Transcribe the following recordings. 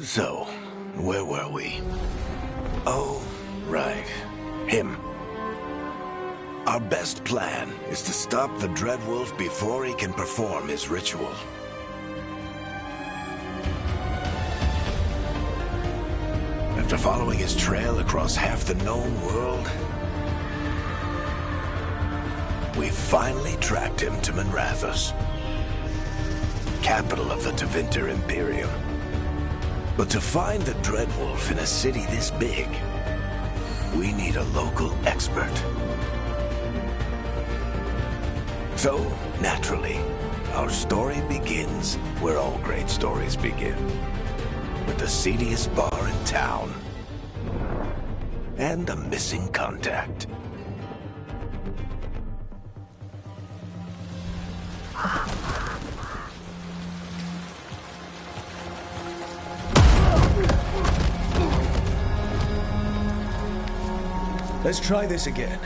So, where were we? Oh, right. Him. Our best plan is to stop the Dreadwolf before he can perform his ritual. After following his trail across half the known world, we finally tracked him to Manrathus, capital of the Tevinter Imperium. But to find the Dreadwolf in a city this big, we need a local expert. So, naturally, our story begins where all great stories begin. With the seediest bar in town. And a missing contact. Let's try this again.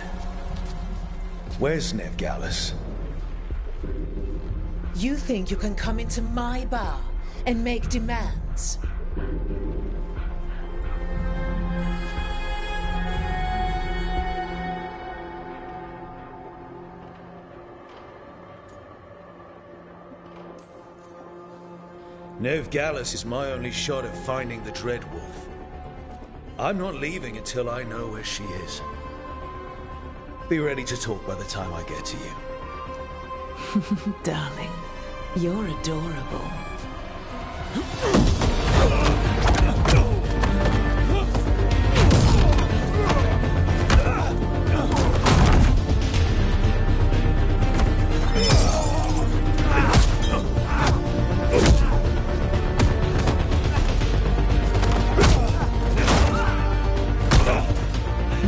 Where's Nevgalis? You think you can come into my bar and make demands? Nevgalis is my only shot at finding the Dreadwolf. I'm not leaving until I know where she is. Be ready to talk by the time I get to you. Darling, you're adorable.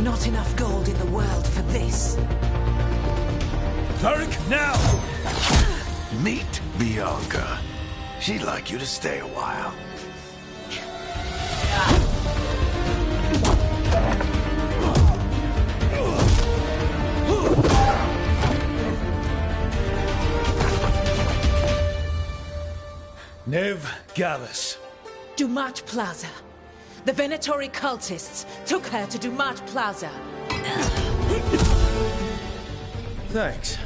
Not enough gold in the world for this. Varric, now! Meet Bianca. She'd like you to stay a while. Nevgalis. Dumat Plaza. The Venatori cultists took her to Dumat Plaza. Thanks.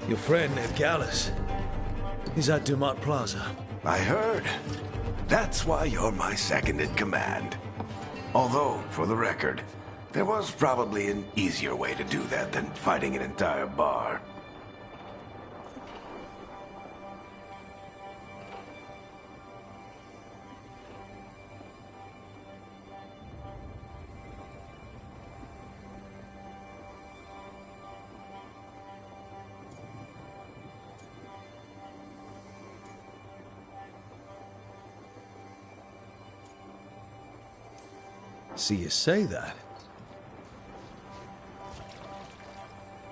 Your friend Nevgalis is at Dumat Plaza. I heard. That's why you're my second in command. Although, for the record, there was probably an easier way to do that than fighting an entire bar. See you say that.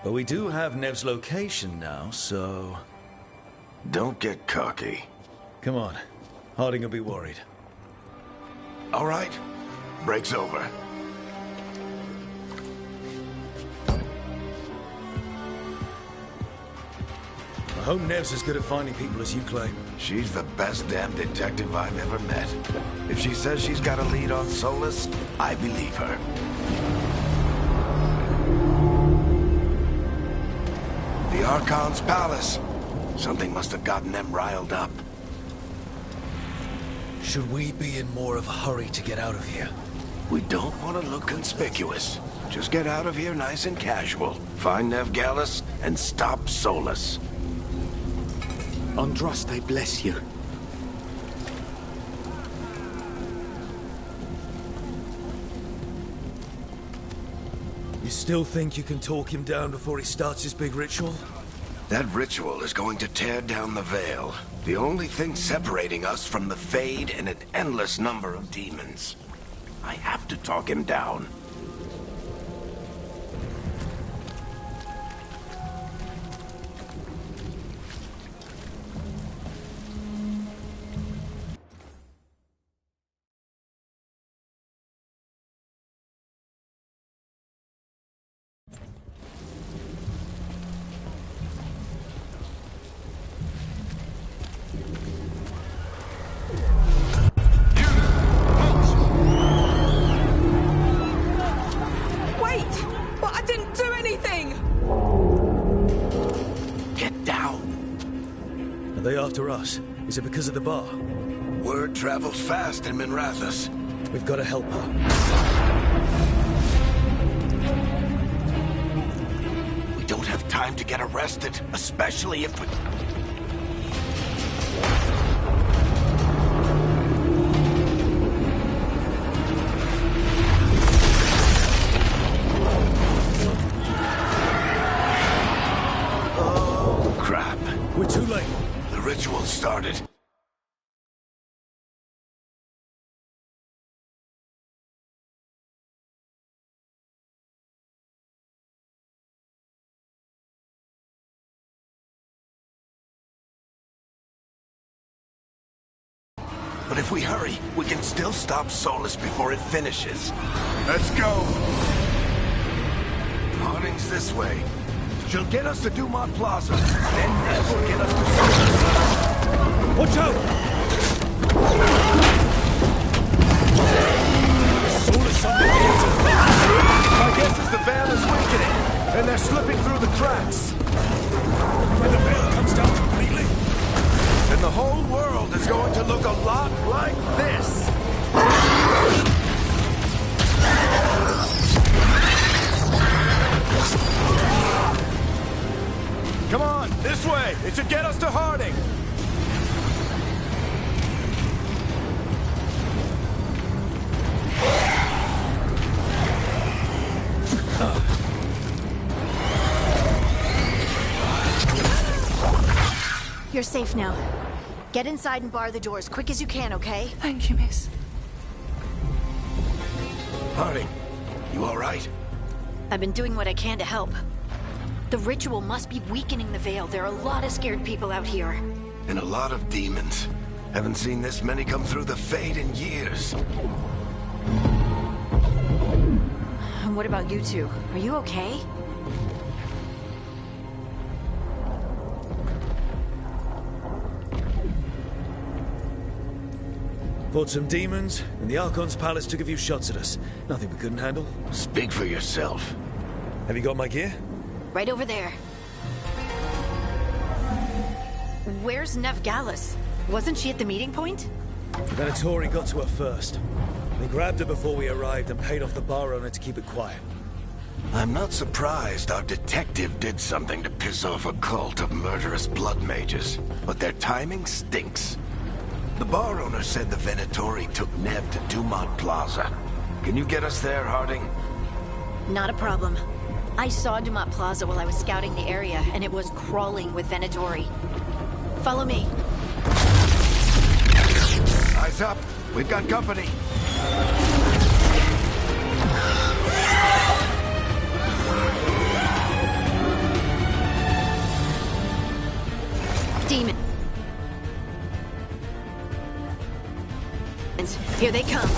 But we do have Nev's location now, so... Don't get cocky. Come on. Harding will be worried. All right. Break's over. I hope Nev's as good at finding people as you claim. She's the best damn detective I've ever met. If she says she's got a lead on Solus, I believe her. The Archon's palace. Something must have gotten them riled up. Should we be in more of a hurry to get out of here? We don't want to look conspicuous. Just get out of here nice and casual. Find Nevgalis and stop Solus. Androst, I bless you. You still think you can talk him down before he starts his big ritual? That ritual is going to tear down the veil. The only thing separating us from the Fade and an endless number of demons. I have to talk him down. Are they after us? Is it because of the bar? Word travels fast in Minrathous. We've got to help her. We don't have time to get arrested, especially if we... Oh, crap. We're too late. The ritual started. But if we hurry, we can still stop Solus before it finishes. Let's go! Harding's this way. She'll get us to Dumont Plaza. Then Nev will get us to Solus. Watch out! Solus on the gates. My guess is the veil is weakening, and they're slipping through the cracks. When the veil comes down completely, And the whole world is going to look a lot like this. Come on, this way. It should get us to Harding. You're safe now. Get inside and bar the door as quick as you can, okay? Thank you, miss. Harding, you all right? I've been doing what I can to help. The ritual must be weakening the veil. There are a lot of scared people out here. And a lot of demons. Haven't seen this many come through the Fade in years. And what about you two? Are you okay? fought some demons, and the Archon's palace took a few shots at us. Nothing we couldn't handle. Speak for yourself. Have you got my gear? Right over there. Where's Nev Gallus? Wasn't she at the meeting point? The Venatori got to her first. They grabbed her before we arrived and paid off the bar owner to keep it quiet. I'm not surprised our detective did something to piss off a cult of murderous blood mages, but their timing stinks. The bar owner said the Venatori took Nev to Dumont Plaza. Can you get us there, Harding? Not a problem. I saw Dumont Plaza while I was scouting the area, and it was crawling with Venatori. Follow me. Eyes up. We've got company. Demon. Here they come.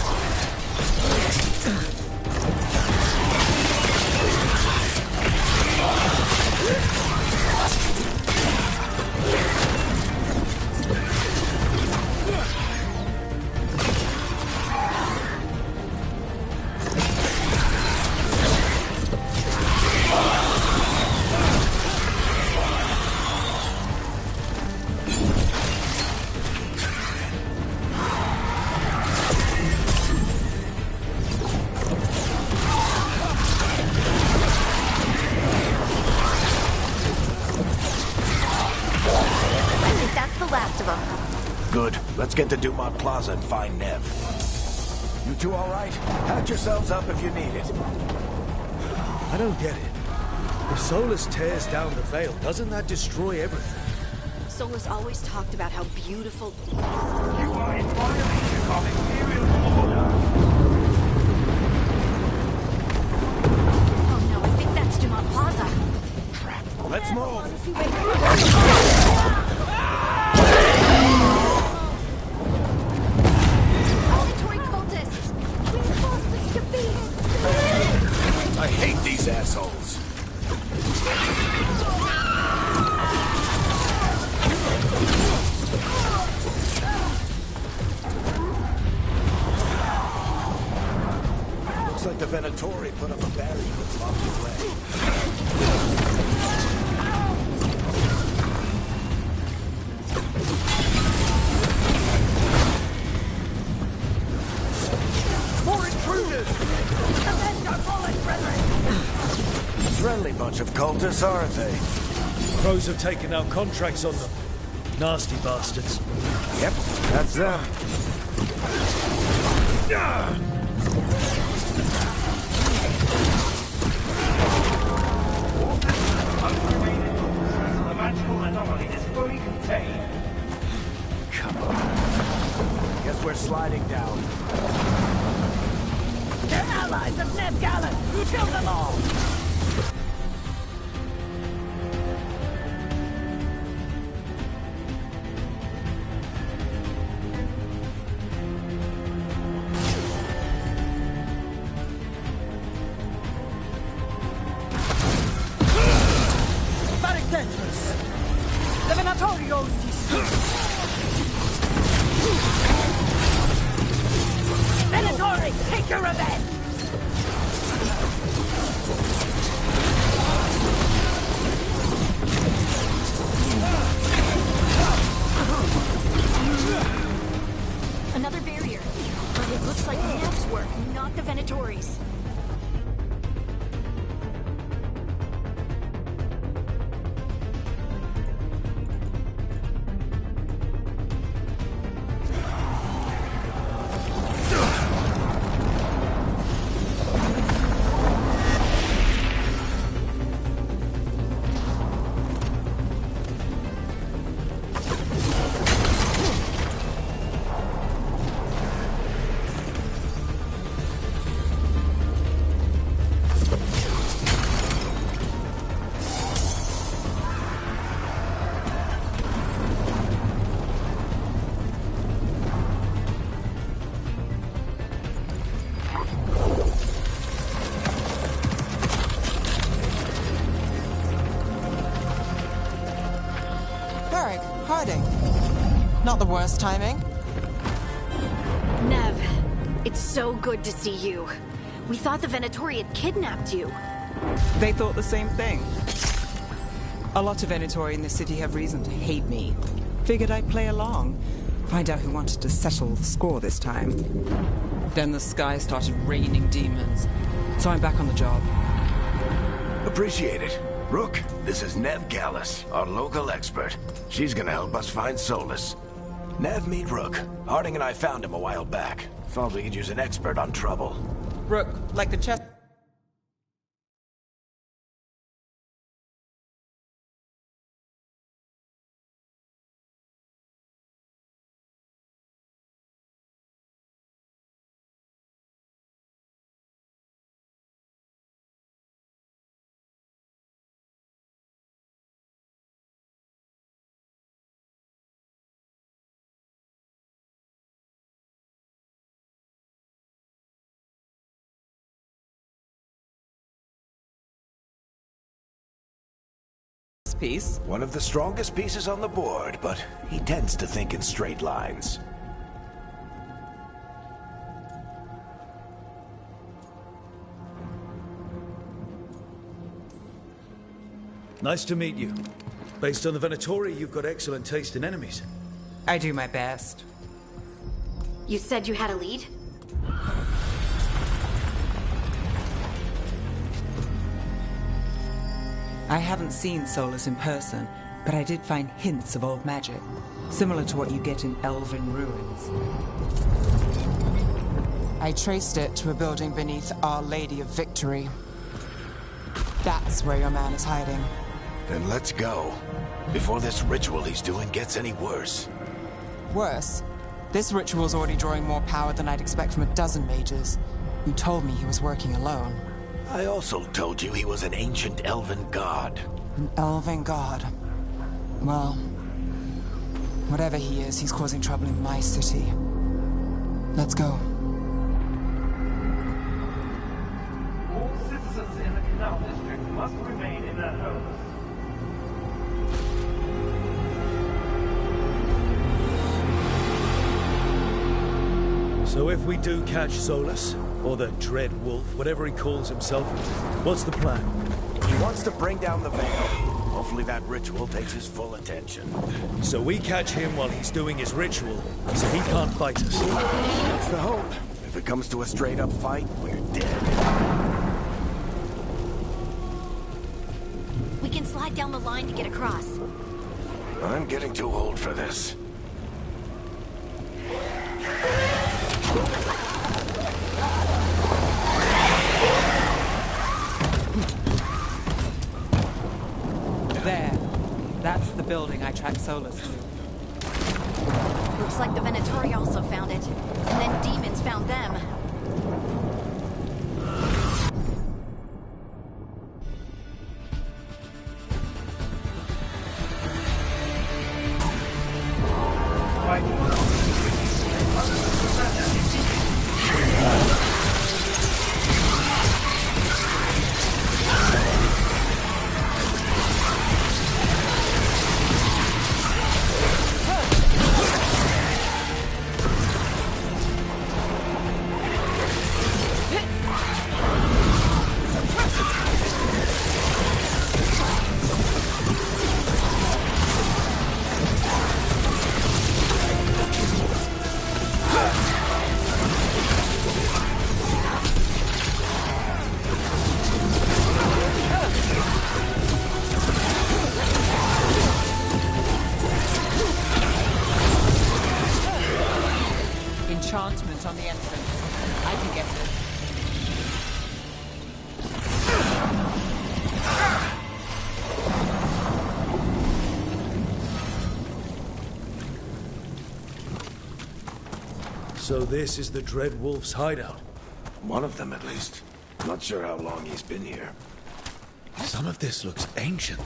Good. Let's get to Dumont Plaza and find Nev. You two all right? Patch yourselves up if you need it. I don't get it. If Solus tears down the veil, doesn't that destroy everything? Solus always talked about how beautiful... You are in violation of Imperial order. Oh no, I think that's Dumont Plaza. Crap. Let's move. I hate these assholes. Looks like the Venatori put up a barrier that blocked the way. cultists are they? Crows have taken out contracts on them. Nasty bastards. Yep, that's them. The magical anomaly is fully contained. Come on. Guess we're sliding down. They're allies of Ned Gallus! Kill them all! Venatori, take your revenge! Another barrier. But it looks like Nev's work, not the Venatori's. Not the worst timing. Nev, it's so good to see you. We thought the Venatori had kidnapped you. They thought the same thing. A lot of Venatori in the city have reason to hate me. Figured I'd play along. Find out who wanted to settle the score this time. Then the sky started raining demons. So I'm back on the job. Appreciate it. Rook, this is Nev Gallus, our local expert. She's gonna help us find Solus. Nev, meet Rook. Harding and I found him a while back. Thought we could use an expert on trouble. Rook, like the chess... piece. One of the strongest pieces on the board, but he tends to think in straight lines. Nice to meet you. Based on the Venatori, you've got excellent taste in enemies. I do my best. You said you had a lead? I haven't seen Solus in person, but I did find hints of old magic, similar to what you get in elven ruins. I traced it to a building beneath Our Lady of Victory. That's where your man is hiding. Then let's go. Before this ritual he's doing gets any worse. Worse? This ritual's already drawing more power than I'd expect from a dozen mages. You told me he was working alone. I also told you he was an ancient elven god. An elven god. Well, whatever he is, he's causing trouble in my city. Let's go. All citizens in the Canal District must remain in their homes. So if we do catch Solus, or the Dread Wolf, whatever he calls himself, what's the plan? He wants to bring down the veil. Hopefully that ritual takes his full attention. So we catch him while he's doing his ritual, so he can't fight us. That's the hope. If it comes to a straight-up fight, we're dead. slide down the line to get across. I'm getting too old for this. There. That's the building I tracked Solus to. Looks like the Venatori also found it. And then demons found them. Enchantment on the entrance. I can get it. So this is the Dread Wolf's hideout. One of them, at least. Not sure how long he's been here. Some of this looks ancient.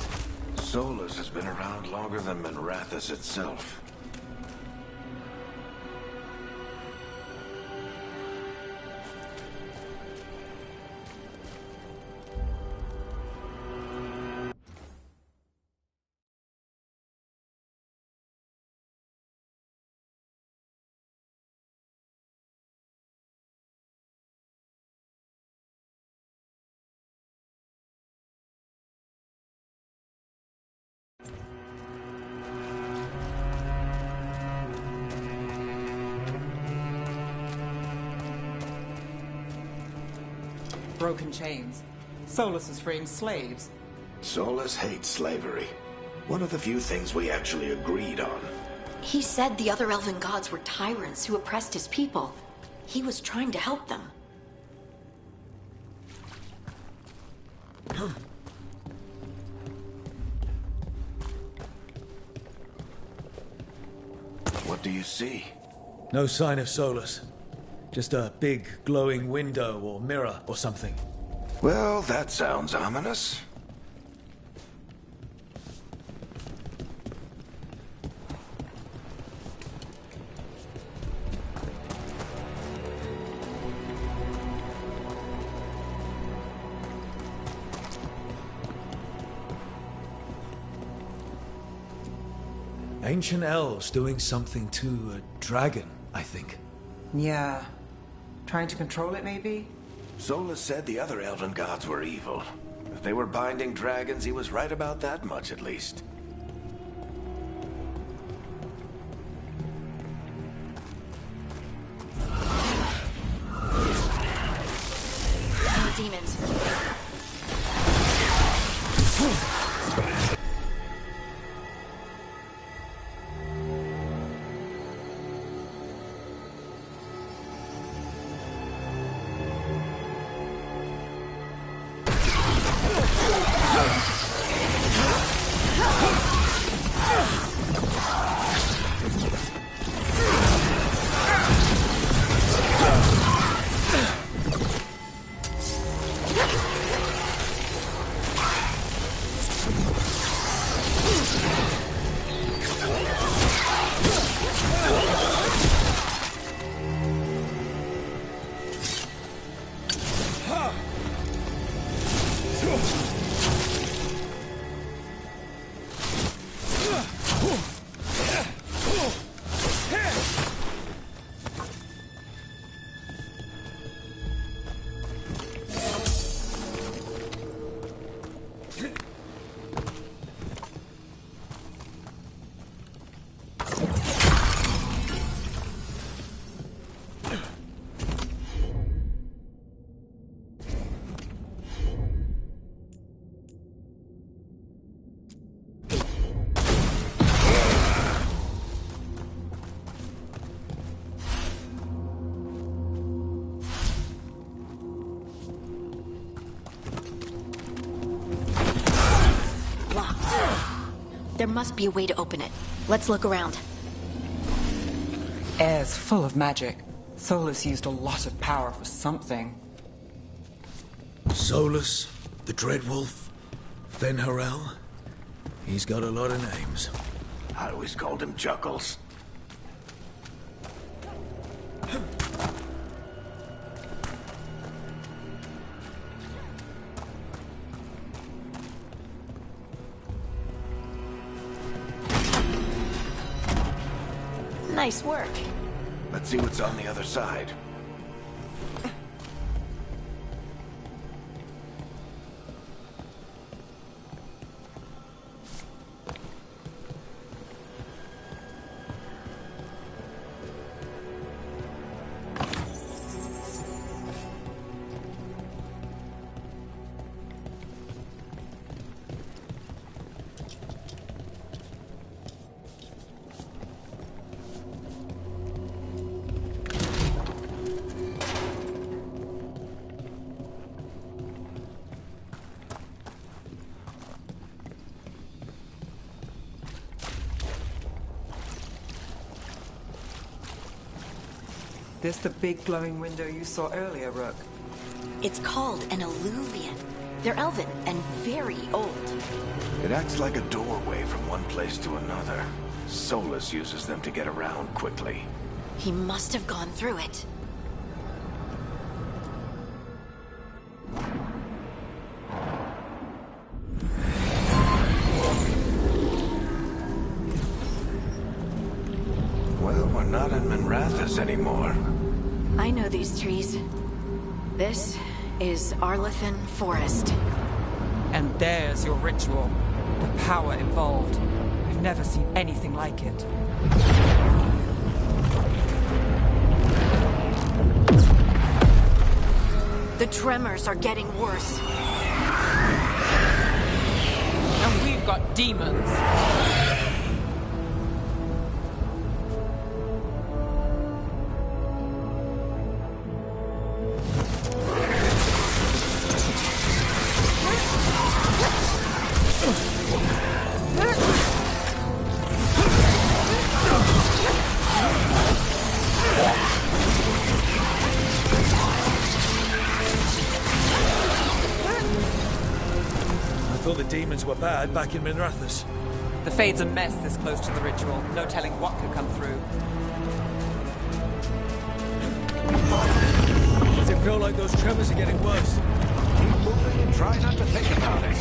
Solus has been around longer than Minrathous itself. Broken chains. Solus is freeing slaves. Solus hates slavery. One of the few things we actually agreed on. He said the other elven gods were tyrants who oppressed his people. He was trying to help them. What do you see? No sign of Solus. Just a big, glowing window or mirror or something. Well, that sounds ominous. Ancient elves doing something to a dragon, I think. Yeah. Trying to control it, maybe? Solus said the other elven gods were evil. If they were binding dragons, he was right about that much, at least. Demons. There must be a way to open it. Let's look around. Air's full of magic. Solus used a lot of power for something. Solus, the Dreadwolf, Fen'Harel. He's got a lot of names. I always called him Chuckles. Nice work. Let's see what's on the other side. This the big glowing window you saw earlier, Rook? It's called an alluvian. They're elven and very old. It acts like a doorway from one place to another. Solus uses them to get around quickly. He must have gone through it. Well, we're not in Minrathous anymore. I know these trees. This is Arlathan Forest. And there's your ritual. The power involved. We've never seen anything like it. The tremors are getting worse. And we've got demons. I thought the demons were bad back in Minrathous. The Fade's a mess this close to the ritual. No telling what could come through. Does it feel like those tremors are getting worse? Keep moving and try not to think about it.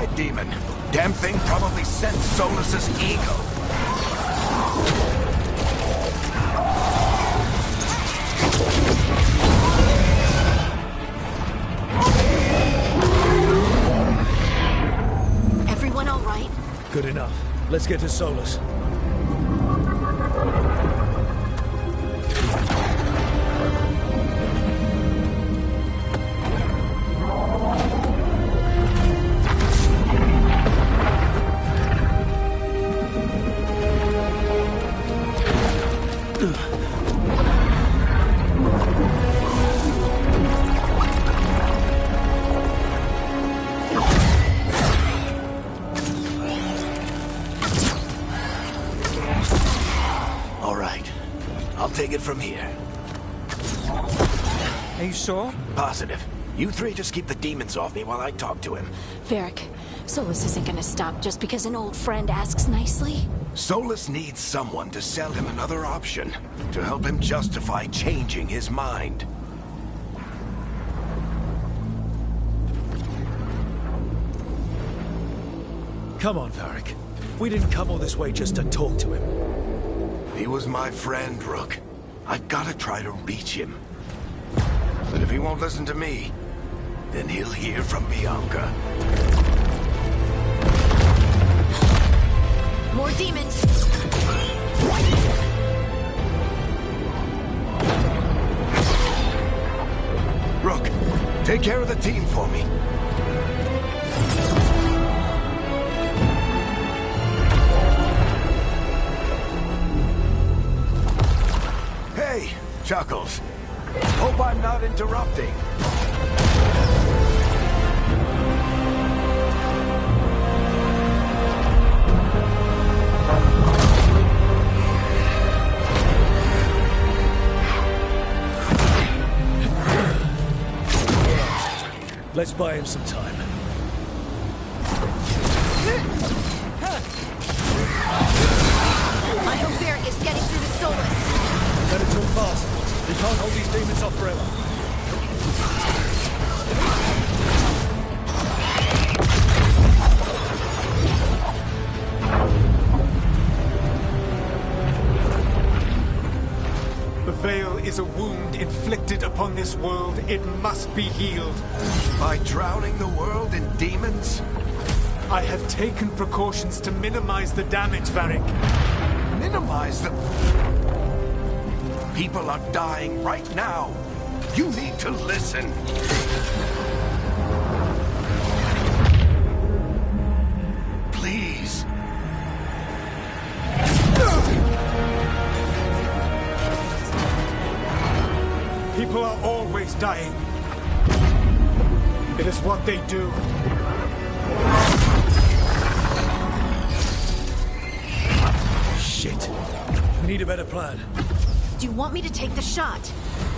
right, Demon. Damn thing probably sent Solus's ego. Everyone all right? Good enough. Let's get to Solus. All right. I'll take it from here. Are you sure? Positive. You three just keep the demons off me while I talk to him. Varric, Solus isn't gonna stop just because an old friend asks nicely. Solus needs someone to sell him another option, to help him justify changing his mind. Come on, Varric. We didn't come all this way just to talk to him. He was my friend, Rook. I've got to try to reach him. But if he won't listen to me, then he'll hear from Bianca. More demons! Rook, take care of the team for me. Hey, Chuckles. Hope I'm not interrupting. Let's buy him some time. I hope Varric is getting through the Solus. Better talk fast. We can't hold these demons off forever. The veil is a wound inflicted upon this world. It must be healed. By drowning the world in demons? I have taken precautions to minimize the damage, Varric. Minimize the... People are dying right now. You need to listen. Please. People are always dying. It is what they do. Shit. We need a better plan. Do you want me to take the shot?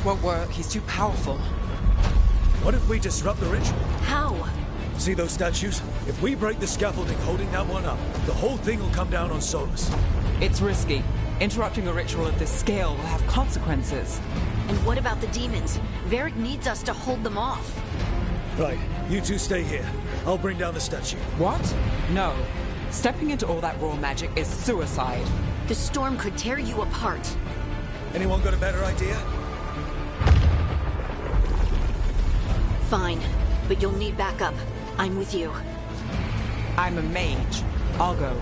Won't work. He's too powerful. What if we disrupt the ritual? How? See those statues? If we break the scaffolding holding that one up, the whole thing will come down on Solus. It's risky. Interrupting a ritual of this scale will have consequences. And what about the demons? Varric needs us to hold them off. Right, you two stay here. I'll bring down the statue. What? No. Stepping into all that raw magic is suicide. The storm could tear you apart. Anyone got a better idea? Fine, but you'll need backup. I'm with you. I'm a mage. I'll go.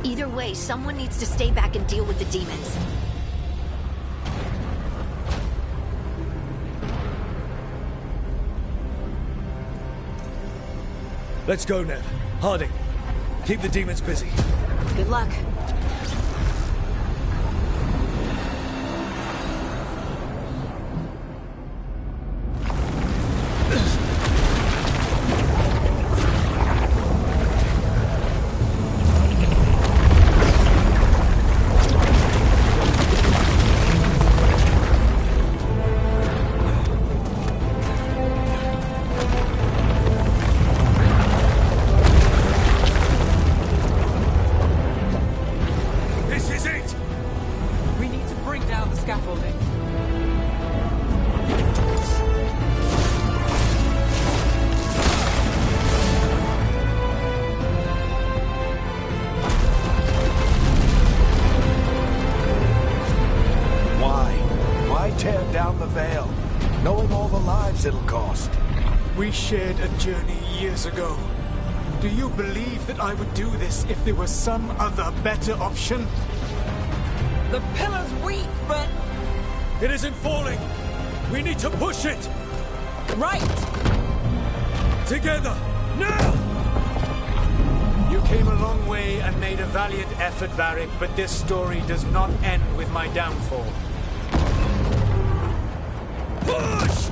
Either way, someone needs to stay back and deal with the demons. Let's go, Ned. Harding, keep the demons busy. Good luck. lost. We shared a journey years ago. Do you believe that I would do this if there was some other better option? The pillar's weak, but... It isn't falling! We need to push it! Right! Together! Now! You came a long way and made a valiant effort, Varric, but this story does not end with my downfall. Push!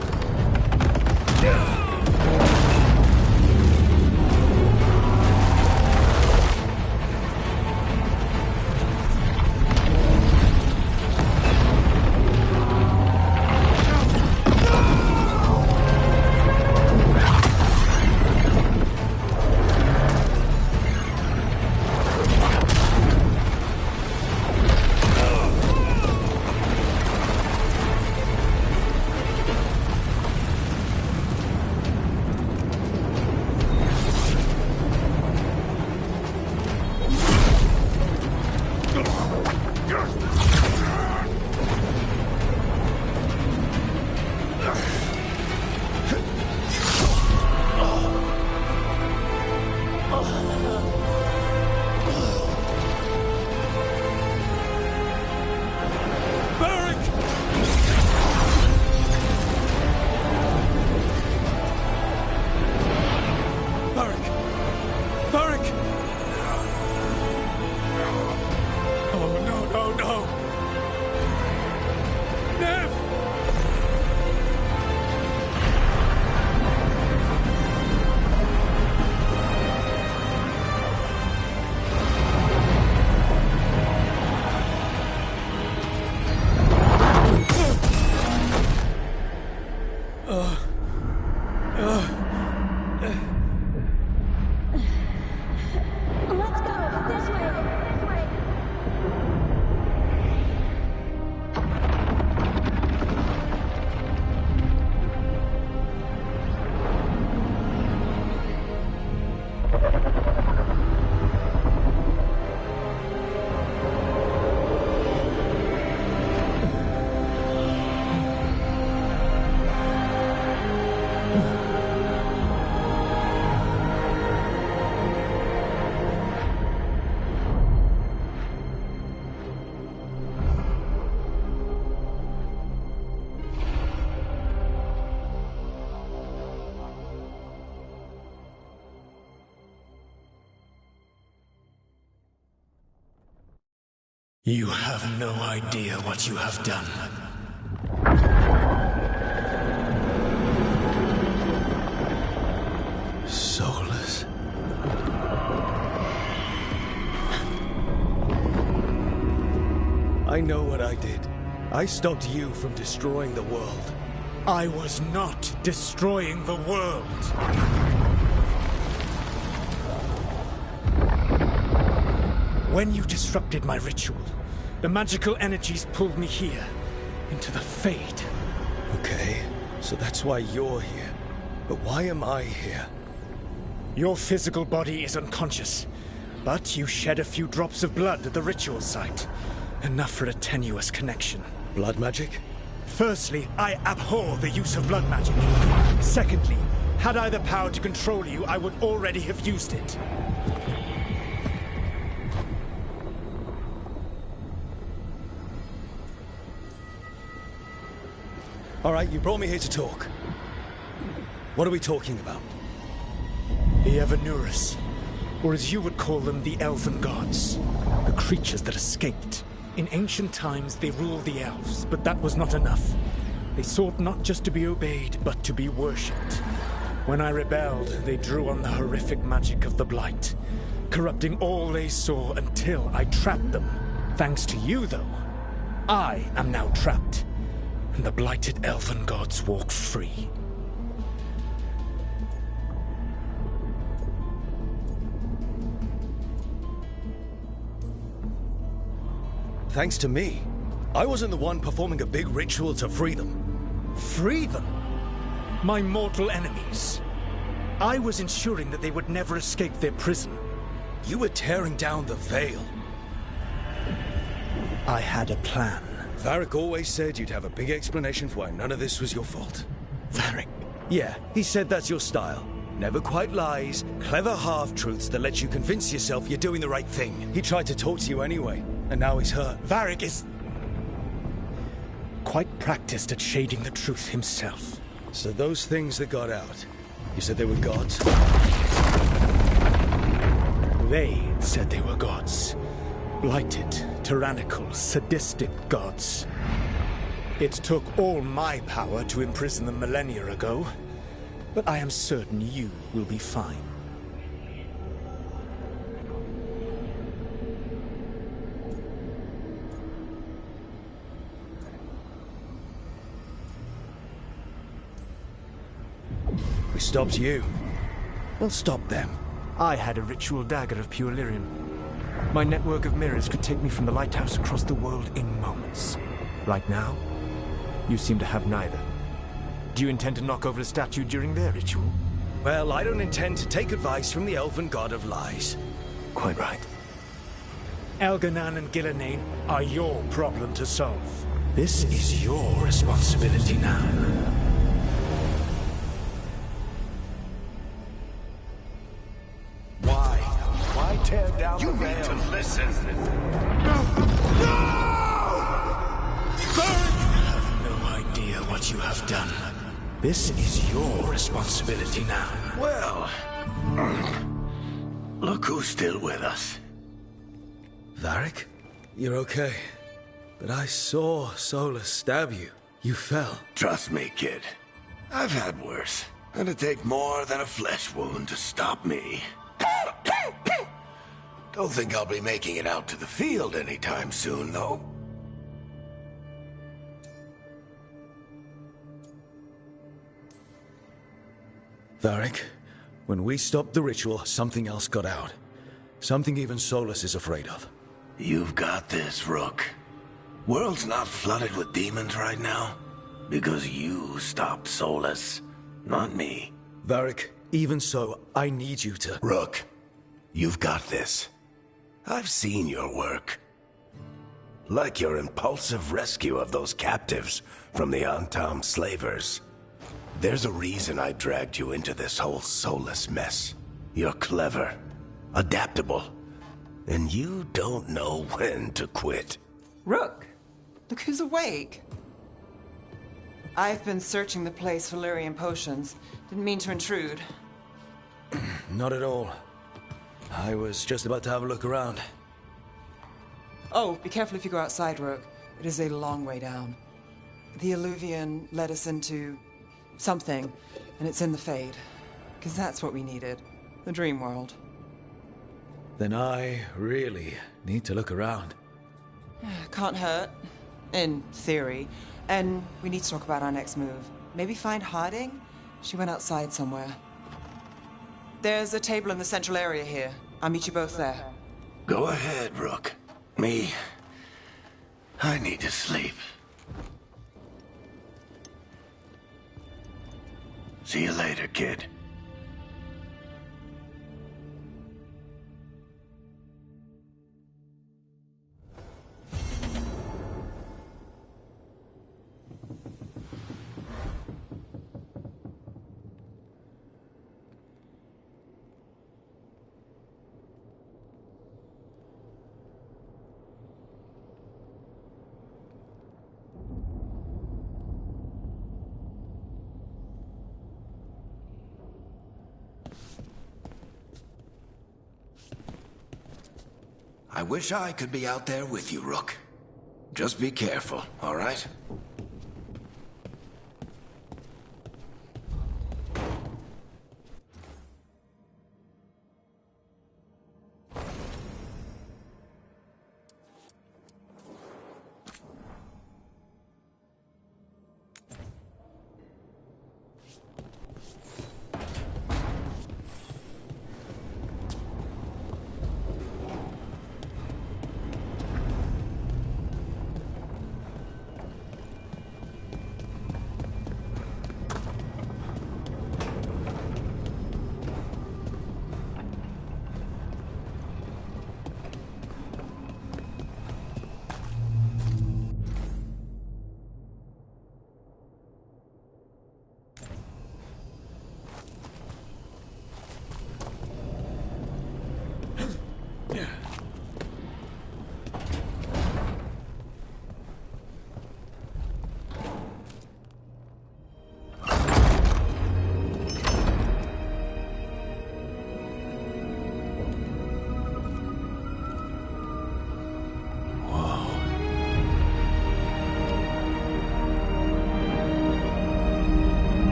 You have no idea what you have done. Soulless. I know what I did. I stopped you from destroying the world. I was not destroying the world. When you disrupted my ritual, the magical energies pulled me here, into the Fade. Okay, so that's why you're here. But why am I here? Your physical body is unconscious, but you shed a few drops of blood at the ritual site. Enough for a tenuous connection. Blood magic? Firstly, I abhor the use of blood magic. Secondly, had I the power to control you, I would already have used it. All right, you brought me here to talk. What are we talking about? The Evanurus, or as you would call them, the Elven Gods. The creatures that escaped. In ancient times, they ruled the elves, but that was not enough. They sought not just to be obeyed, but to be worshipped. When I rebelled, they drew on the horrific magic of the Blight, corrupting all they saw until I trapped them. Thanks to you, though, I am now trapped, and the blighted Elven Gods walk free. Thanks to me. I wasn't the one performing a big ritual to free them. Free them? My mortal enemies. I was ensuring that they would never escape their prison. You were tearing down the veil. I had a plan. Varric always said you'd have a big explanation for why none of this was your fault. Varric, Yeah, he said that's your style. Never quite lies, clever half-truths that let you convince yourself you're doing the right thing. He tried to talk to you anyway, and now he's hurt. Varric is quite practiced at shading the truth himself. So those things that got out, you said they were gods? They said they were gods. Blighted, tyrannical, sadistic gods. It took all my power to imprison them millennia ago, but I am certain you will be fine. We stopped you. We'll stop them. I had a ritual dagger of pure lyrium. My network of mirrors could take me from the lighthouse across the world in moments. Right now, you seem to have neither. Do you intend to knock over a statue during their ritual? Well, I don't intend to take advice from the elven god of lies. Quite right. Elganan and Gillenane are your problem to solve. This is your responsibility now. Why tear down the veil? You need to listen. No! You have no idea what you have done. This is your responsibility now. Well, look who's still with us. Varric? You're okay. But I saw Solus stab you. You fell. Trust me, kid. I've had worse. It'd take more than a flesh wound to stop me. Don't think I'll be making it out to the field anytime soon, though. Varric, when we stopped the ritual, something else got out. Something even Solus is afraid of. You've got this, Rook. World's not flooded with demons right now. Because you stopped Solus, not me. Varric, even so, I need you to... Rook, you've got this. I've seen your work. Like your impulsive rescue of those captives from the Antam slavers. There's a reason I dragged you into this whole Solus mess. You're clever, adaptable, and you don't know when to quit. Rook, look who's awake. I've been searching the place for lyrium potions. Didn't mean to intrude. Not at all. I was just about to have a look around. Oh, be careful if you go outside, Rook. It is a long way down. The Illuvian led us into something, and it's in the Fade. Because that's what we needed. The dream world. Then I really need to look around. Can't hurt. In theory. And we need to talk about our next move. Maybe find Harding? She went outside somewhere. There's a table in the central area here. I'll meet you both there. Go ahead, Rook. I need to sleep. See you later, kid. I wish I could be out there with you, Rook. Just be careful, all right?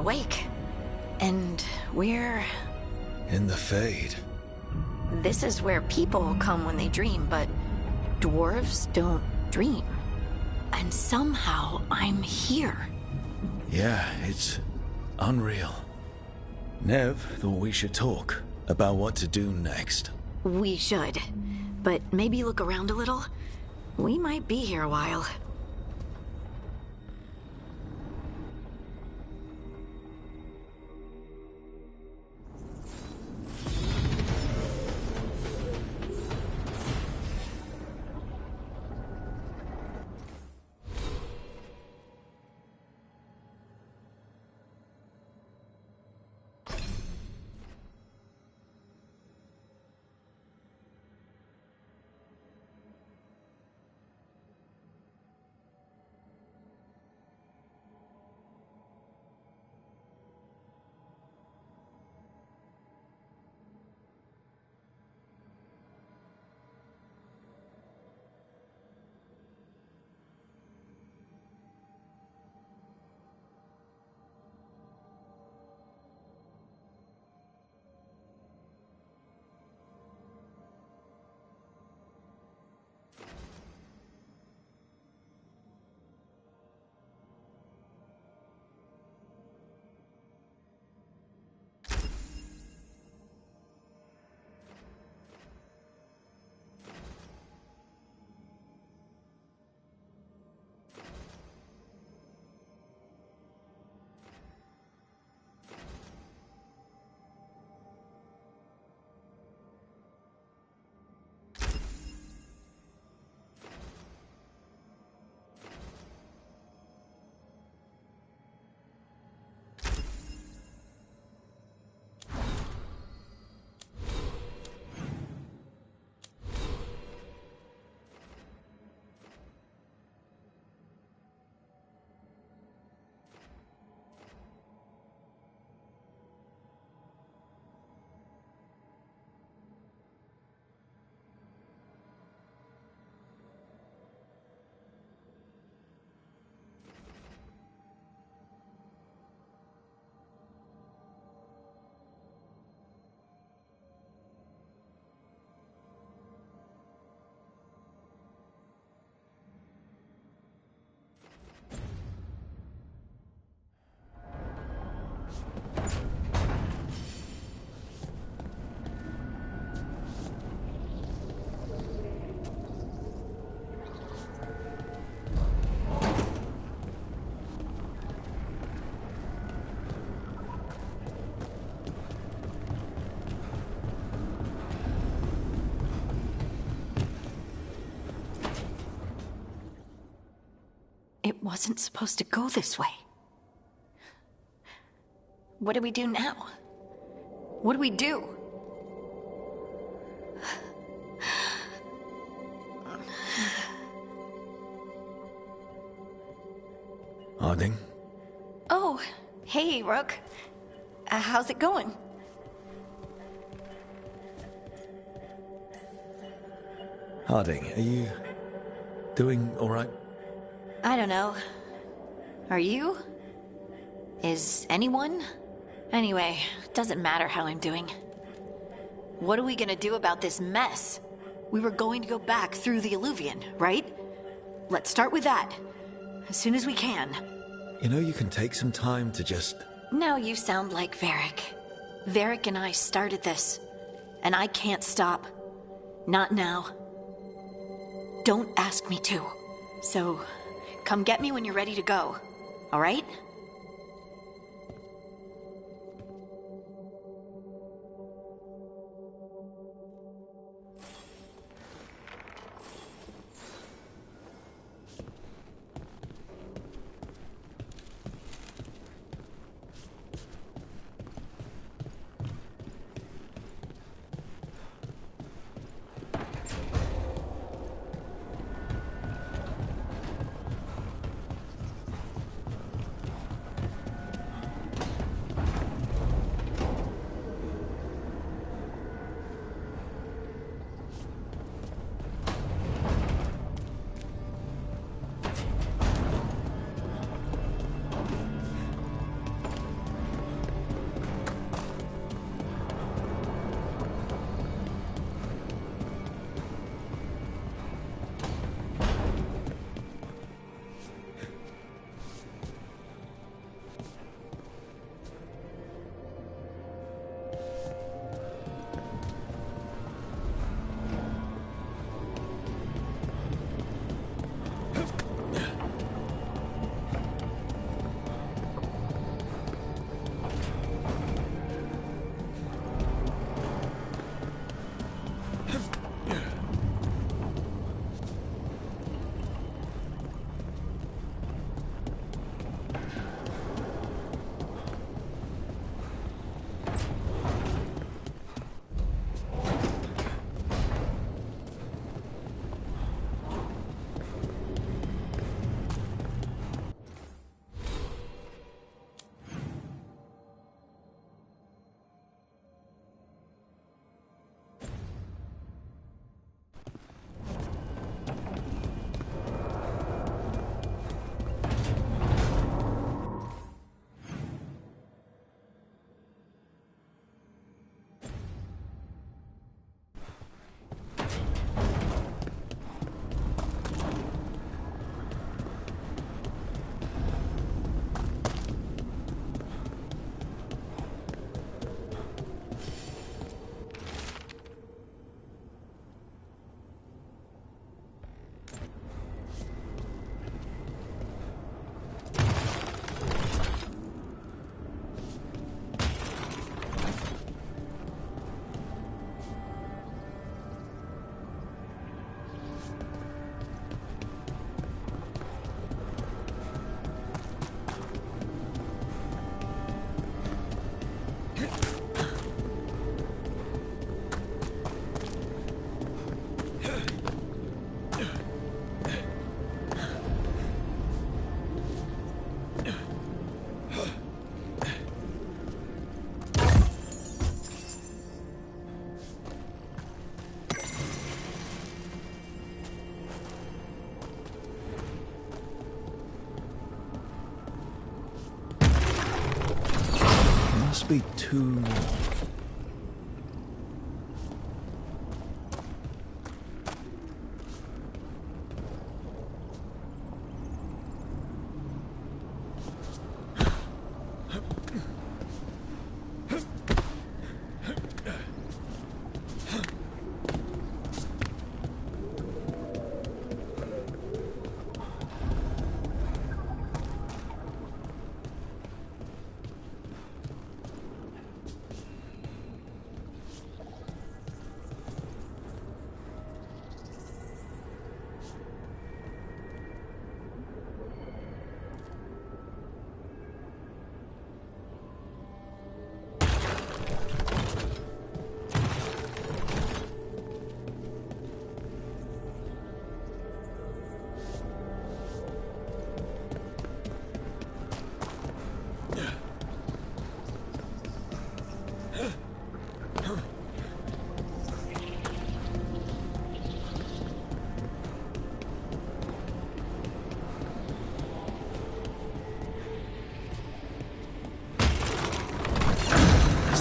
awake. And we're... In the Fade. This is where people come when they dream, but dwarves don't dream. And somehow I'm here. Yeah, it's unreal. Nev thought we should talk about what to do next. We should. But maybe look around a little. We might be here a while. It wasn't supposed to go this way. What do we do now? What do we do? Harding? Oh, hey, Rook. How's it going? Harding, are you doing all right? I don't know. Are you? Is anyone? Anyway, doesn't matter how I'm doing. What are we gonna do about this mess? We were going to go back through the Alluvion, right? Let's start with that. As soon as we can. You know, you can take some time to just... Now you sound like Varric. Varric and I started this. And I can't stop. Not now. Don't ask me to. So, come get me when you're ready to go. All right? be 2 more.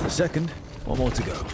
Second, one more to go.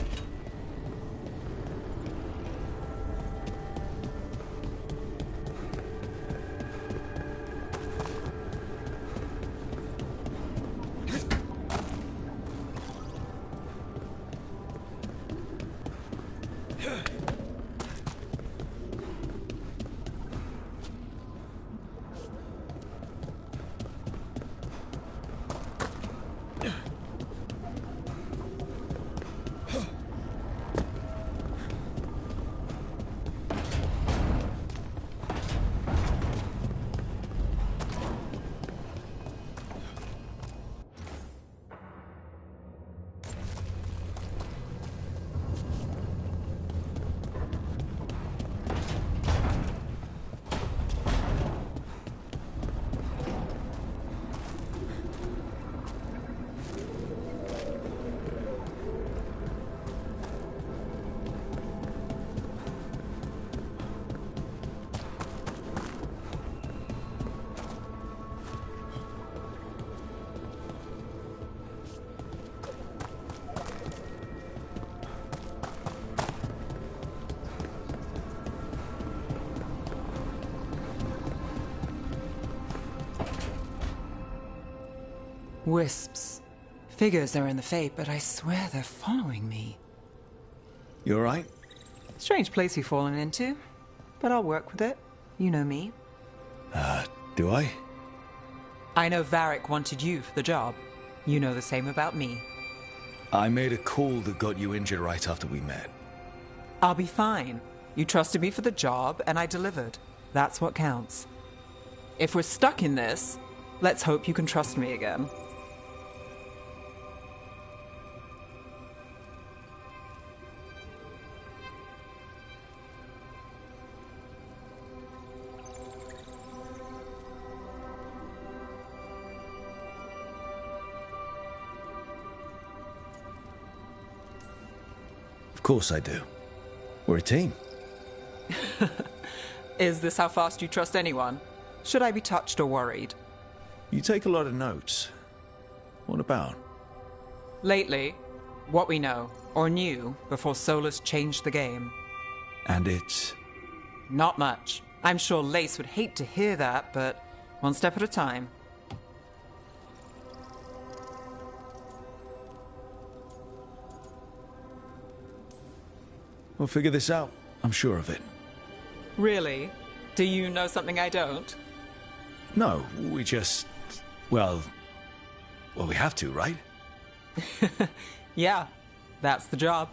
Wisps. Figures are in the fate, but I swear they're following me. You alright? Strange place you've fallen into, but I'll work with it. You know me. Do I? I know Varric wanted you for the job. You know the same about me. I made a call that got you injured right after we met. I'll be fine. You trusted me for the job, and I delivered. That's what counts. If we're stuck in this, let's hope you can trust me again. Of course I do. We're a team. Is this how fast you trust anyone? Should I be touched or worried? You take a lot of notes. What about? Lately, what we know, or knew, before Solus changed the game. And it's... Not much. I'm sure Lace would hate to hear that, but one step at a time. We'll figure this out. I'm sure of it. Really? Do you know something I don't? No, we just... Well, we have to, right? Yeah, that's the job.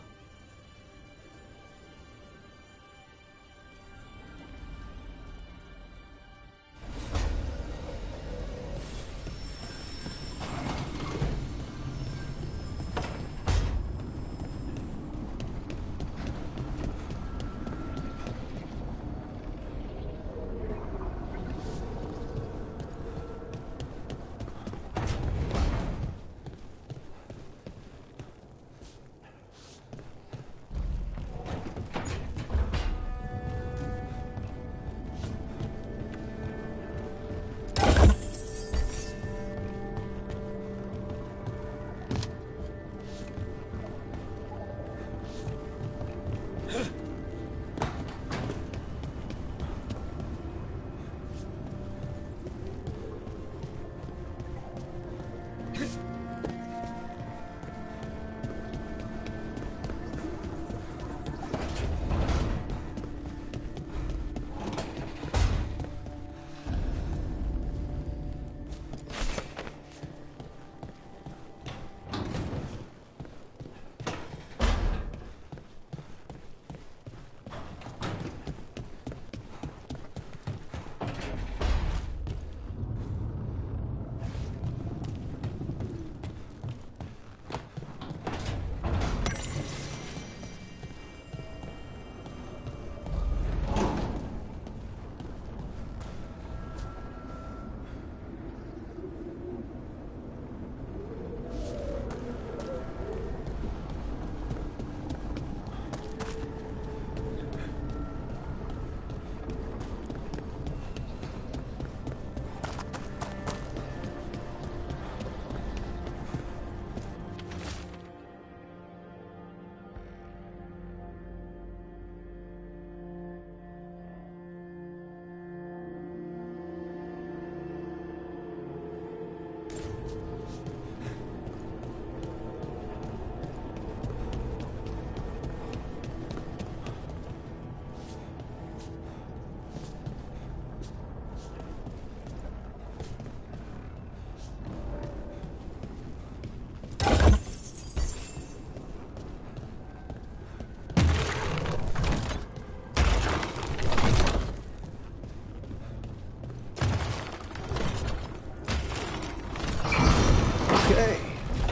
Okay,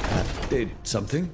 that did something.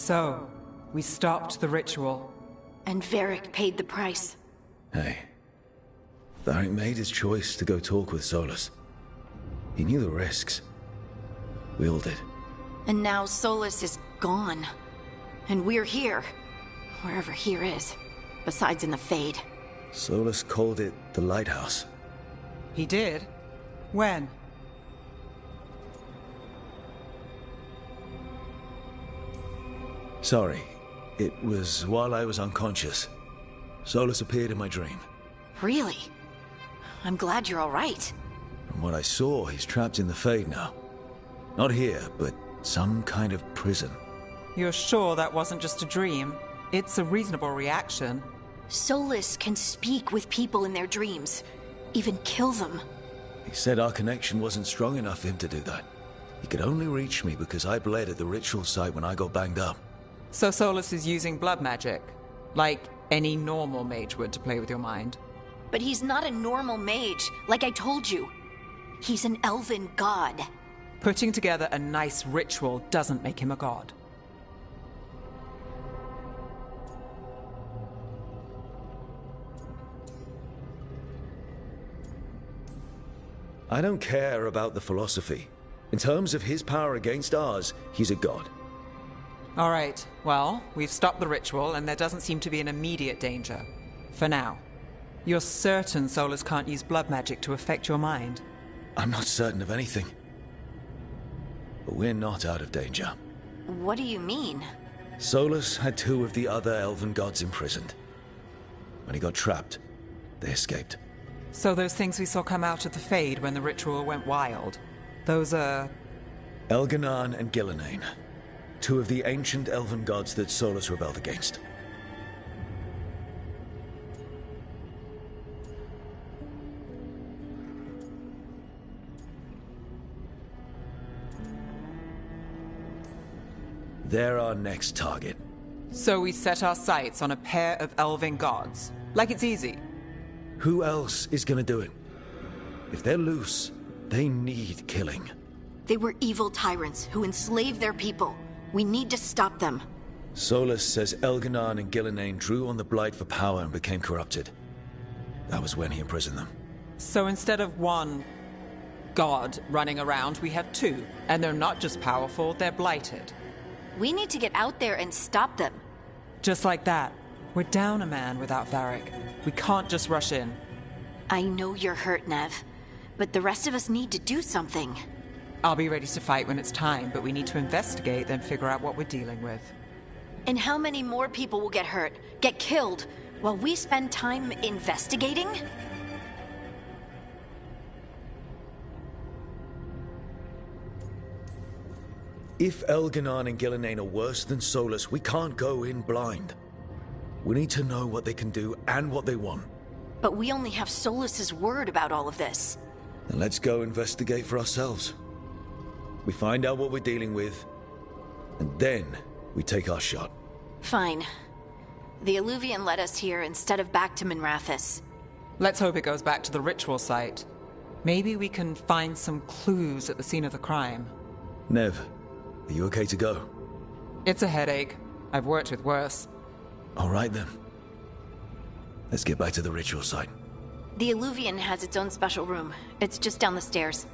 So, we stopped the ritual. And Varric paid the price. Hey, Varric made his choice to go talk with Solus. He knew the risks. We all did. And now Solus is gone. And we're here. Wherever here is. Besides in the Fade. Solus called it the Lighthouse. He did? When? Sorry, it was while I was unconscious. Solus appeared in my dream. Really? I'm glad you're all right. From what I saw, he's trapped in the Fade now. Not here, but some kind of prison. You're sure that wasn't just a dream? It's a reasonable reaction. Solus can speak with people in their dreams. Even kill them. He said our connection wasn't strong enough for him to do that. He could only reach me because I bled at the ritual site when I got banged up. So Solus is using blood magic? Like any normal mage would to play with your mind? But he's not a normal mage, like I told you. He's an elven god. Putting together a nice ritual doesn't make him a god. I don't care about the philosophy. In terms of his power against ours, he's a god. All right, well, we've stopped the ritual and there doesn't seem to be an immediate danger. For now. You're certain Solus can't use blood magic to affect your mind? I'm not certain of anything. But we're not out of danger. What do you mean? Solus had two of the other elven gods imprisoned. When he got trapped, they escaped. So those things we saw come out of the Fade when the ritual went wild, those are... Elganan and Gillenane. Two of the ancient elven gods that Solus rebelled against. They're our next target. So we set our sights on a pair of elven gods. Like it's easy. Who else is gonna do it? If they're loose, they need killing. They were evil tyrants who enslaved their people. We need to stop them. Solus says Elganan and Gillenane drew on the Blight for power and became corrupted. That was when he imprisoned them. So instead of one god running around, we have two. And they're not just powerful, they're blighted. We need to get out there and stop them. Just like that. We're down a man without Varric. We can't just rush in. I know you're hurt, Nev, but the rest of us need to do something. I'll be ready to fight when it's time, but we need to investigate, then figure out what we're dealing with. And how many more people will get hurt, get killed, while we spend time investigating? If Elganon and Gillenane are worse than Solus, we can't go in blind. We need to know what they can do and what they want. But we only have Solus's word about all of this. Then let's go investigate for ourselves. We find out what we're dealing with, and then we take our shot. Fine. The Illuvian led us here instead of back to Minrathous. Let's hope it goes back to the ritual site. Maybe we can find some clues at the scene of the crime. Nev, are you okay to go? It's a headache. I've worked with worse. All right then. Let's get back to the ritual site. The Illuvian has its own special room. It's just down the stairs.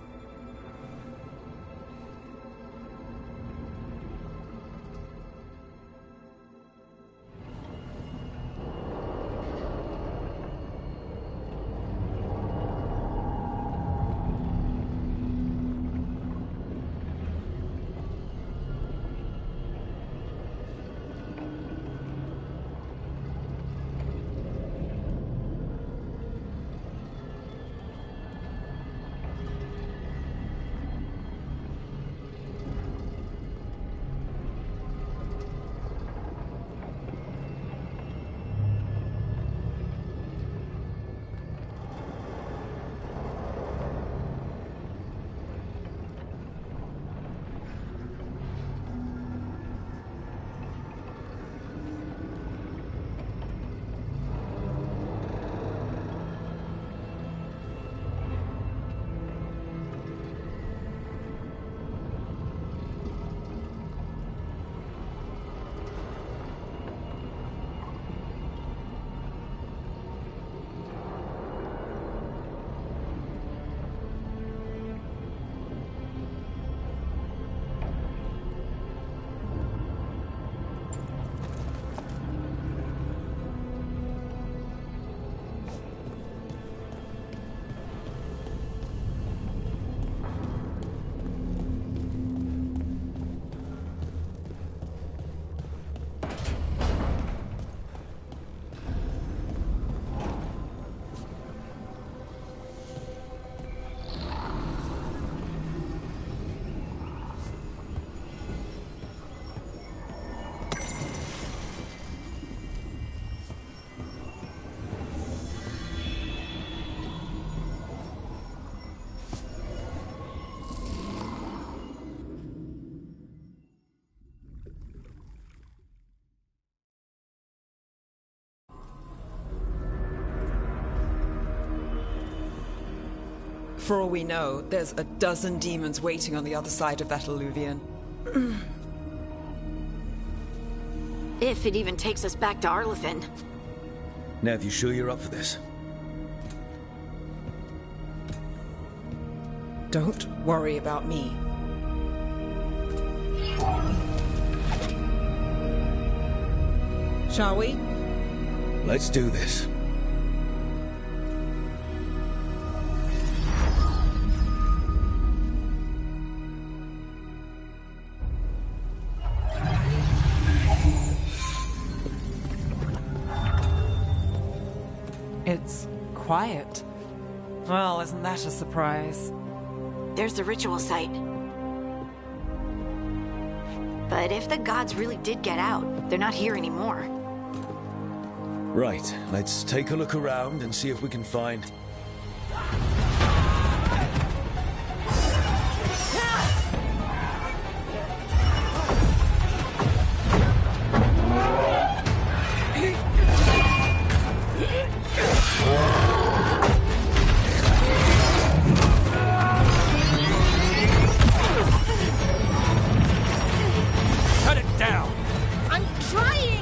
For all we know, there's a dozen demons waiting on the other side of that Illuvian. If it even takes us back to Arlefin. Nev, you sure you're up for this? Don't worry about me. Shall we? Let's do this. It's quiet. Well, isn't that a surprise? There's the ritual site. But if the gods really did get out, they're not here anymore. Right, let's take a look around and see if we can find... Cut it down! I'm trying!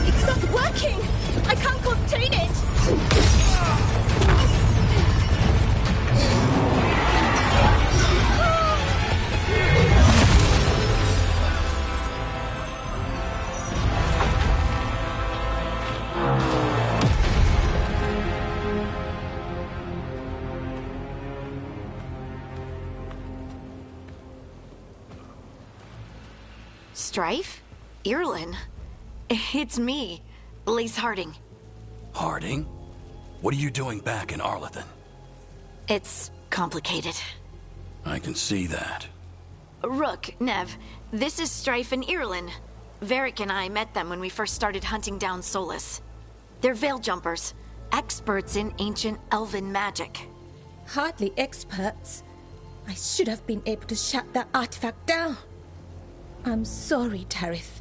It's not Strife? Irlin? It's me, Lise Harding. Harding? What are you doing back in Arlington? It's complicated. I can see that. Rook, Nev, this is Strife and Irlin. Varric and I met them when we first started hunting down Solus. They're veil jumpers, experts in ancient elven magic. Hardly experts. I should have been able to shut that artifact down. I'm sorry, Tarith.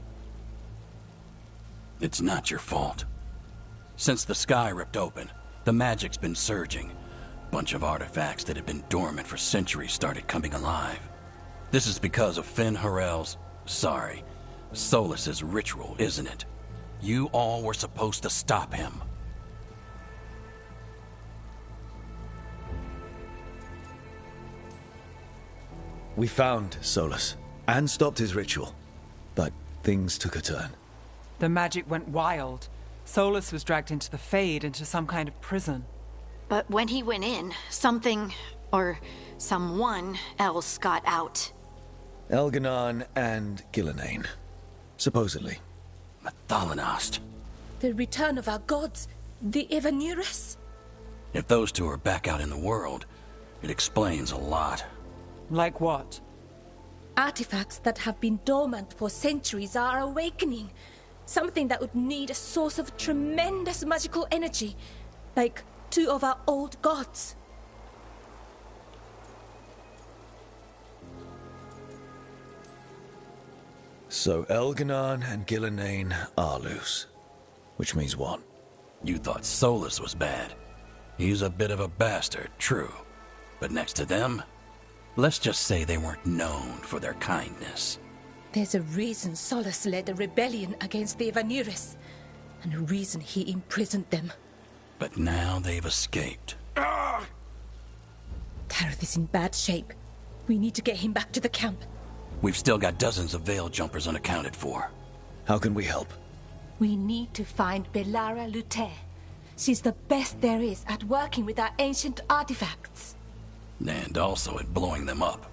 It's not your fault. Since the sky ripped open, the magic's been surging. Bunch of artifacts that had been dormant for centuries started coming alive. This is because of Finn Harel's... Solus's ritual, isn't it? You all were supposed to stop him. We found Solus, and stopped his ritual. But things took a turn. The magic went wild. Solus was dragged into the Fade, into some kind of prison. But when he went in, something, or someone else got out. Elganon and Gillenane. Supposedly. Thalanost. The return of our gods, the Evanurus. If those two are back out in the world, it explains a lot. Like what? Artifacts that have been dormant for centuries are awakening. Something that would need a source of tremendous magical energy, like two of our old gods. So Elganon and Gillenane are loose. Which means what? You thought Solus was bad. He's a bit of a bastard, true. But next to them, let's just say they weren't known for their kindness. There's a reason Solus led a rebellion against the Evanurus, and a reason he imprisoned them. But now they've escaped. Tarith is in bad shape. We need to get him back to the camp. We've still got dozens of veil jumpers unaccounted for. How can we help? We need to find Belara Luther. She's the best there is at working with our ancient artifacts. And also at blowing them up.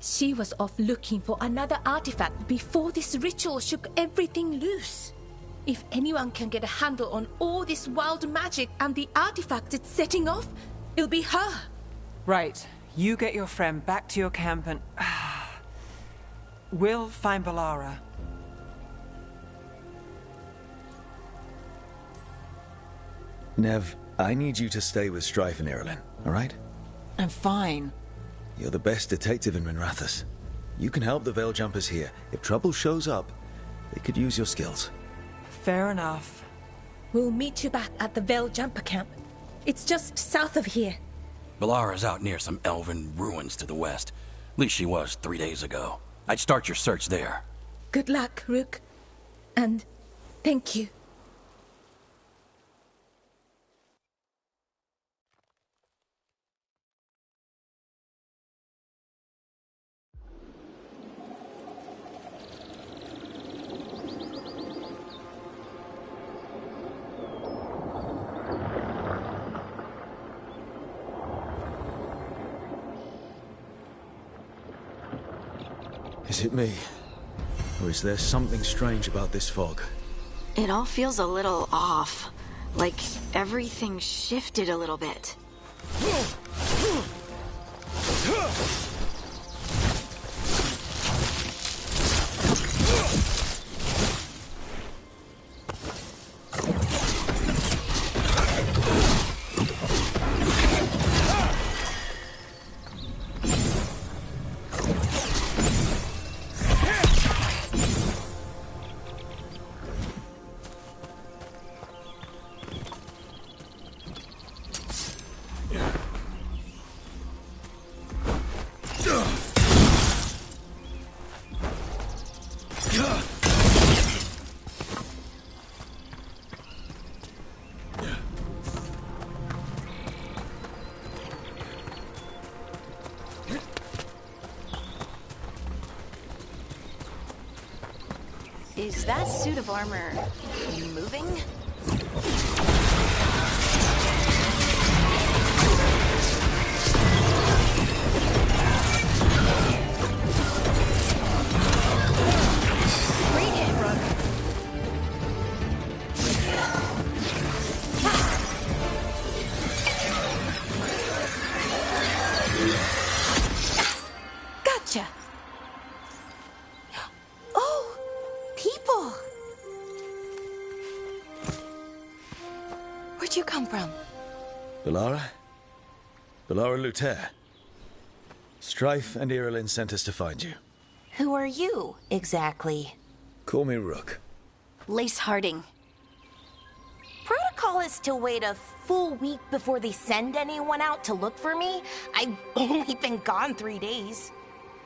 She was off looking for another artifact before this ritual shook everything loose. If anyone can get a handle on all this wild magic and the artifacts it's setting off, it'll be her. Right. You get your friend back to your camp and... we'll find Belara. Nev, I need you to stay with Strife and Irlin, alright? I'm fine. You're the best detective in Minrathous. You can help the Veil Jumpers here. If trouble shows up, they could use your skills. Fair enough. We'll meet you back at the Veil Jumper camp. It's just south of here. Belara's out near some elven ruins to the west. At least she was 3 days ago. I'd start your search there. Good luck, Rook. And thank you. Is it me? Or is there something strange about this fog? It all feels a little off. Like everything shifted a little bit. Is that suit of armor moving? Gotcha! Oh, people! Where'd you come from? Bellara? Bellara Luther. Strife and Irulan sent us to find you. Who are you, exactly? Call me Rook. Lace Harding. Protocol is to wait a full week before they send anyone out to look for me. I've only been gone 3 days.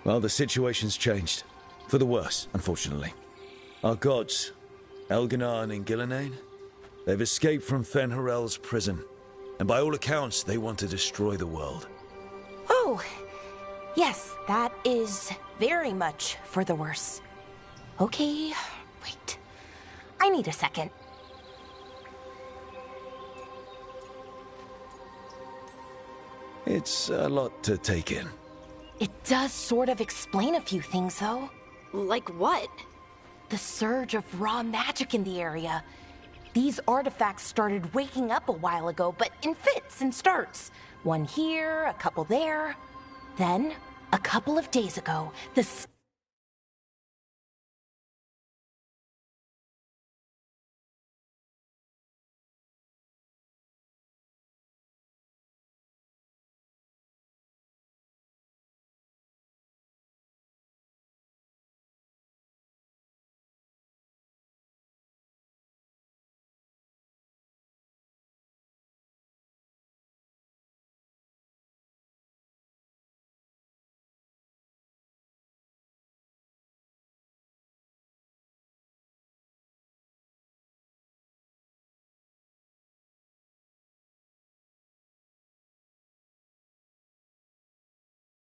Well, the situation's changed. For the worse, unfortunately. Our gods, Elganar and Ingilinain, they've escaped from Fen'Harel's prison. And by all accounts, they want to destroy the world. Oh, yes, that is very much for the worse. Okay, wait. I need a second. It's a lot to take in. It does sort of explain a few things, though. Like what? The surge of raw magic in the area. These artifacts started waking up a while ago, but in fits and starts. One here, a couple there. Then, a couple of days ago, the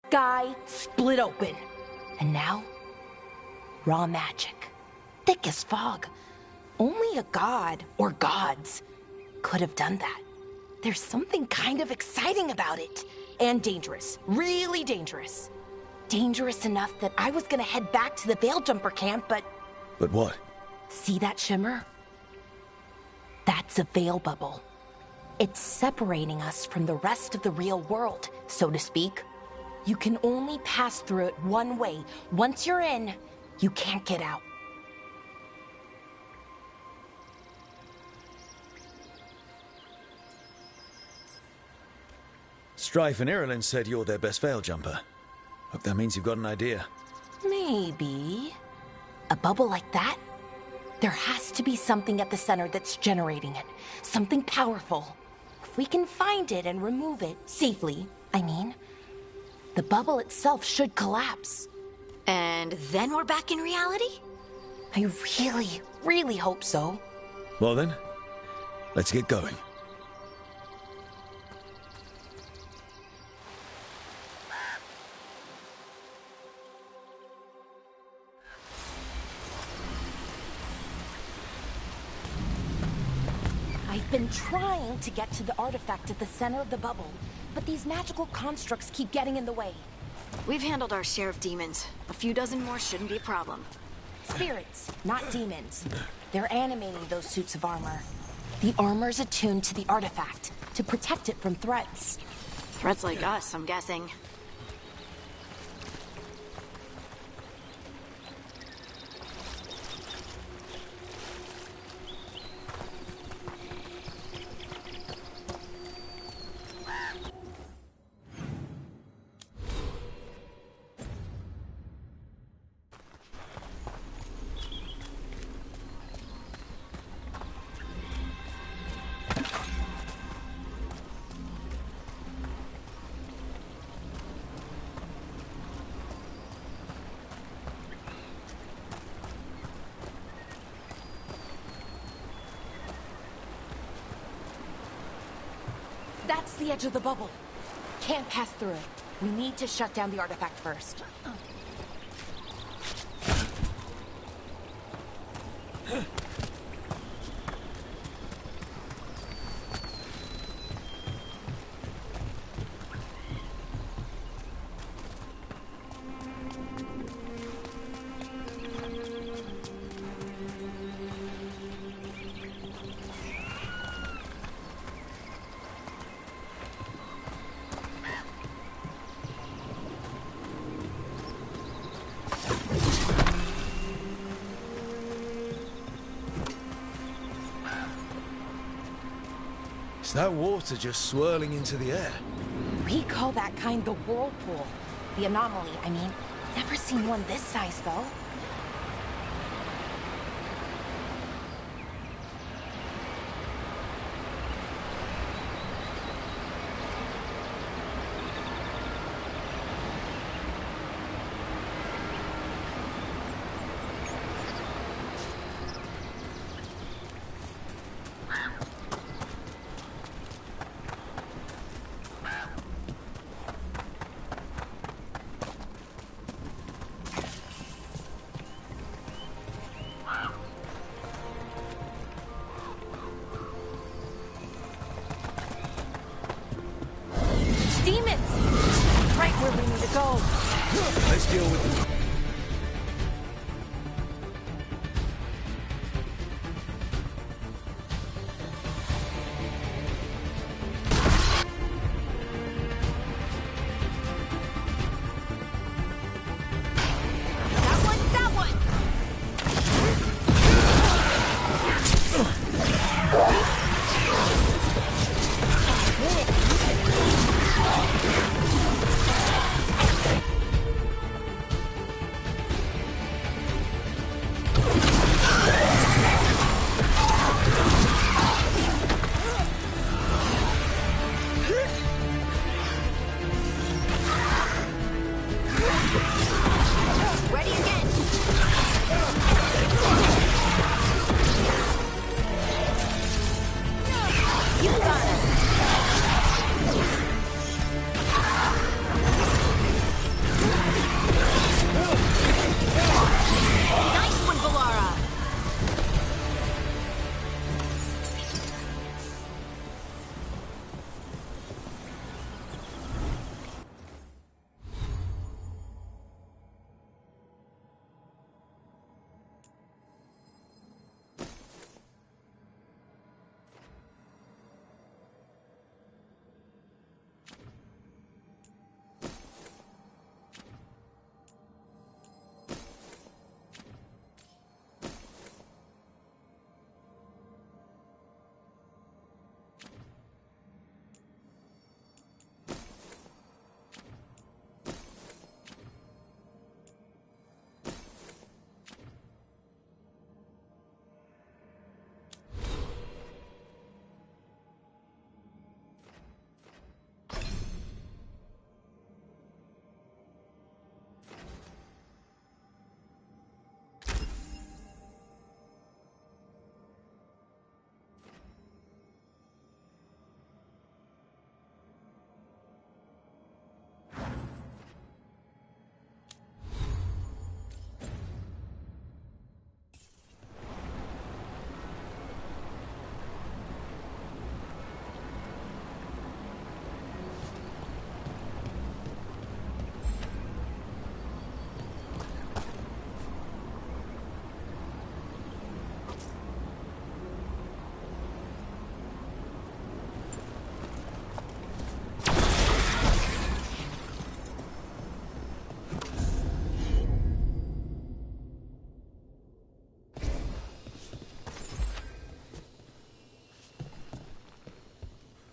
sky split open. And now, raw magic. Thick as fog. Only a god, or gods, could have done that. There's something kind of exciting about it. And dangerous. Really dangerous. Dangerous enough that I was gonna head back to the Veil Jumper camp, but... But what? See that shimmer? That's a veil bubble. It's separating us from the rest of the real world, so to speak. You can only pass through it one way. Once you're in, you can't get out. Strife and Irulan said you're their best veil jumper. Hope that means you've got an idea. Maybe. A bubble like that? There has to be something at the center that's generating it. Something powerful. If we can find it and remove it, safely, I mean, the bubble itself should collapse. And then we're back in reality? I really, really hope so. Well then, let's get going. I've been trying to get to the artifact at the center of the bubble, but these magical constructs keep getting in the way. We've handled our share of demons. A few dozen more shouldn't be a problem. Spirits, not demons. They're animating those suits of armor. The armor's attuned to the artifact, to protect it from threats. Threats like us, I'm guessing. That's the edge of the bubble. Can't pass through it. We need to shut down the artifact first. It's that water just swirling into the air. We call that kind the whirlpool. The anomaly, I mean. Never seen one this size, though. Demons! Right where we need to go. Let's deal with them.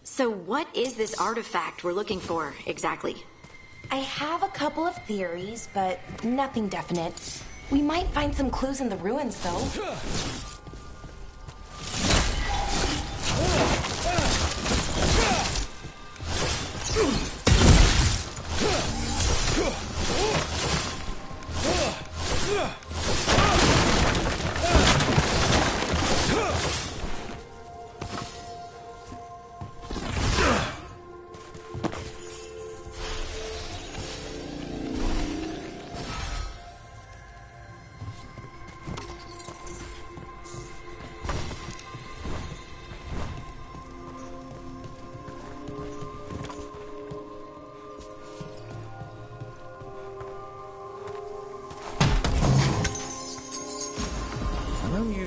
So what is this artifact we're looking for, exactly? I have a couple of theories, but nothing definite. We might find some clues in the ruins, though.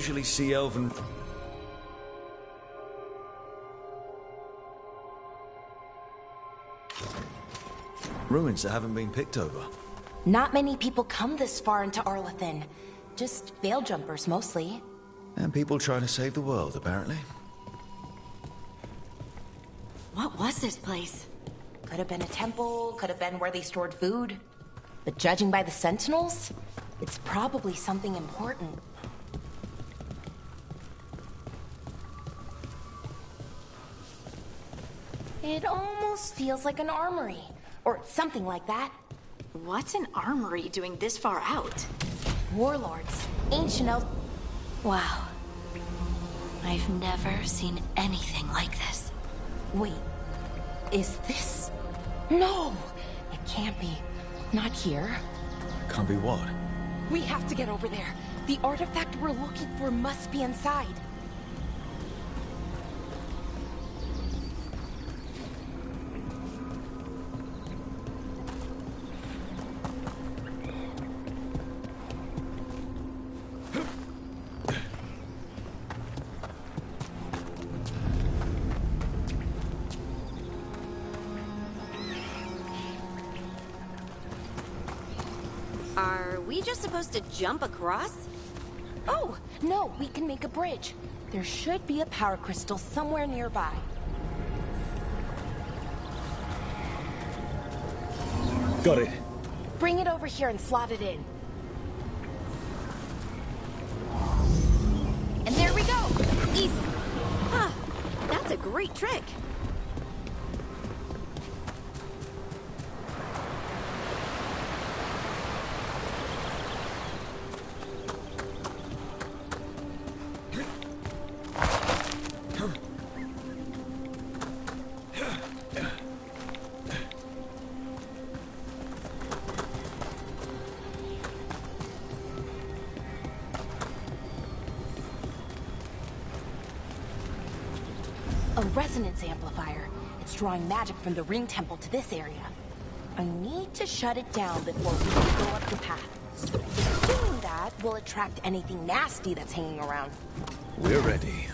Usually see elven ruins that haven't been picked over. Not many people come this far into Arlathan. Just veil jumpers, mostly. And people trying to save the world, apparently. What was this place? Could have been a temple, could have been where they stored food. But judging by the sentinels, it's probably something important. It almost feels like an armory, or something like that. What's an armory doing this far out? Warlords, ancient elf... Wow. I've never seen anything like this. Wait, is this... No! It can't be. Not here. Can't be what? We have to get over there. The artifact we're looking for must be inside. Are we just supposed to jump across? Oh, no, we can make a bridge. There should be a power crystal somewhere nearby. Got it. Bring it over here and slot it in. And there we go! Easy! Huh, that's a great trick. A resonance amplifier. It's drawing magic from the ring temple to this area. I need to shut it down before we can go up the path. Doing that will attract anything nasty that's hanging around. We're ready.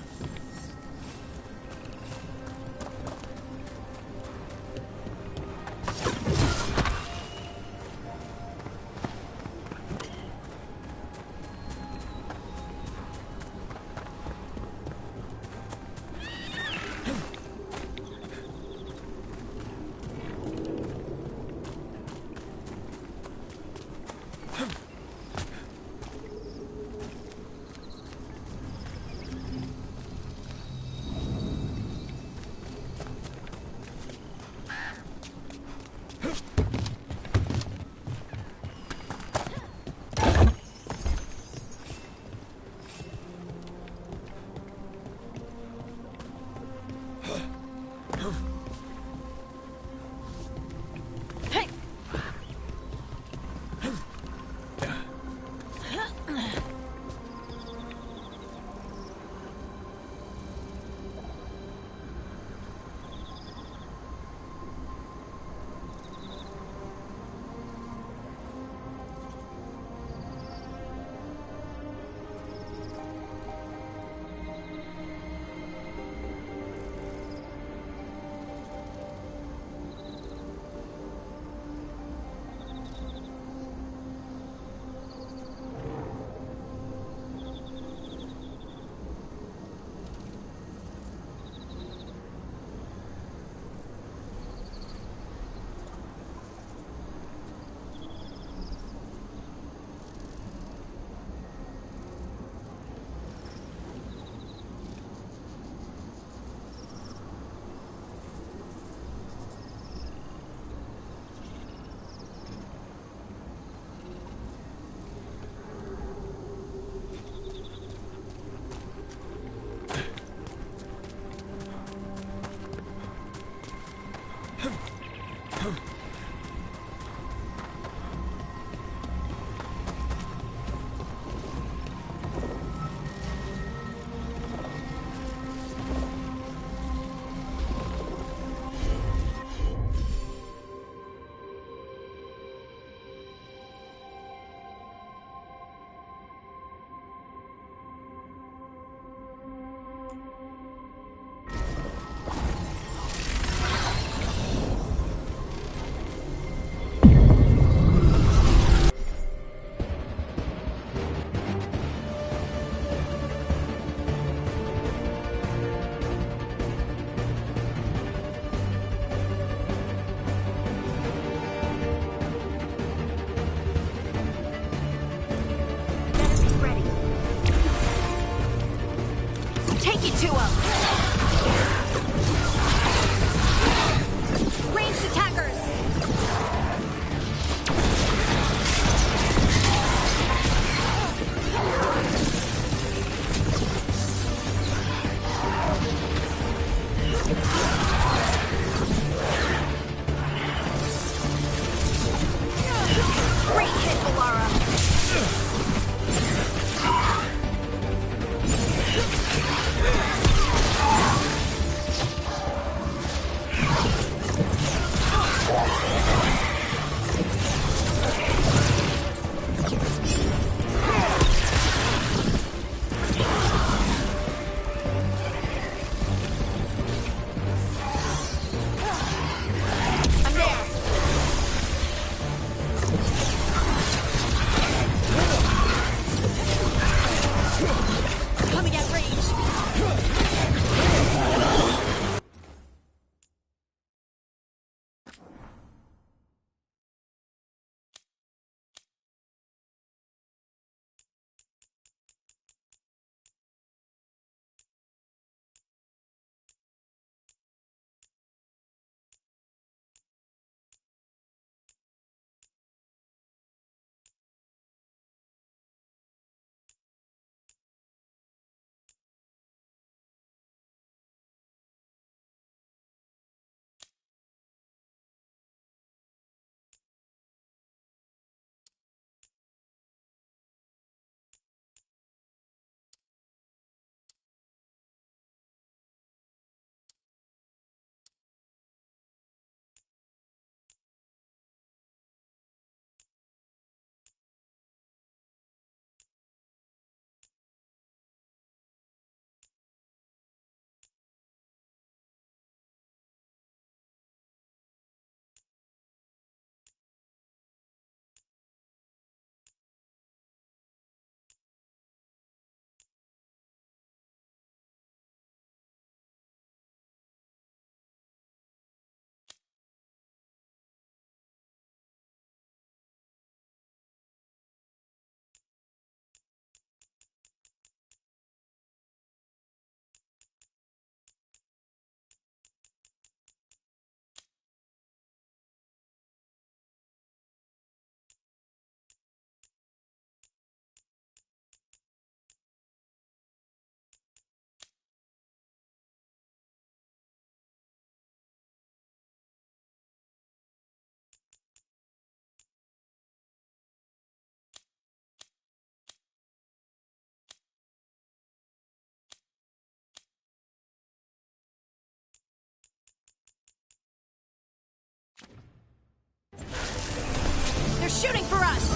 They're shooting for us!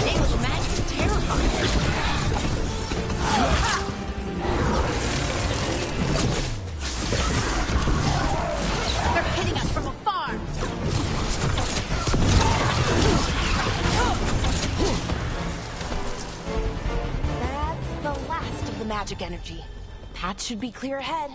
English magic is terrifying. They're hitting us from afar! That's the last of the magic energy. Path should be clear ahead.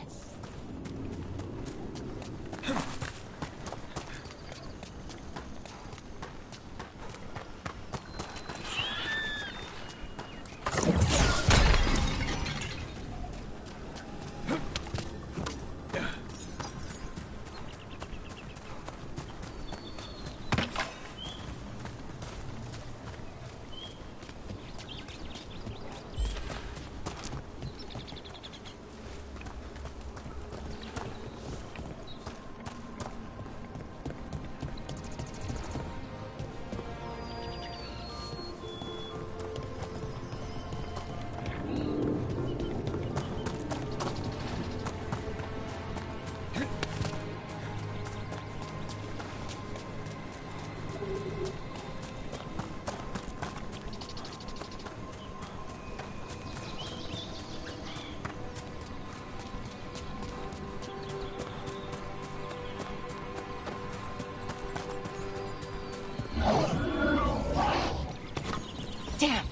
Damn!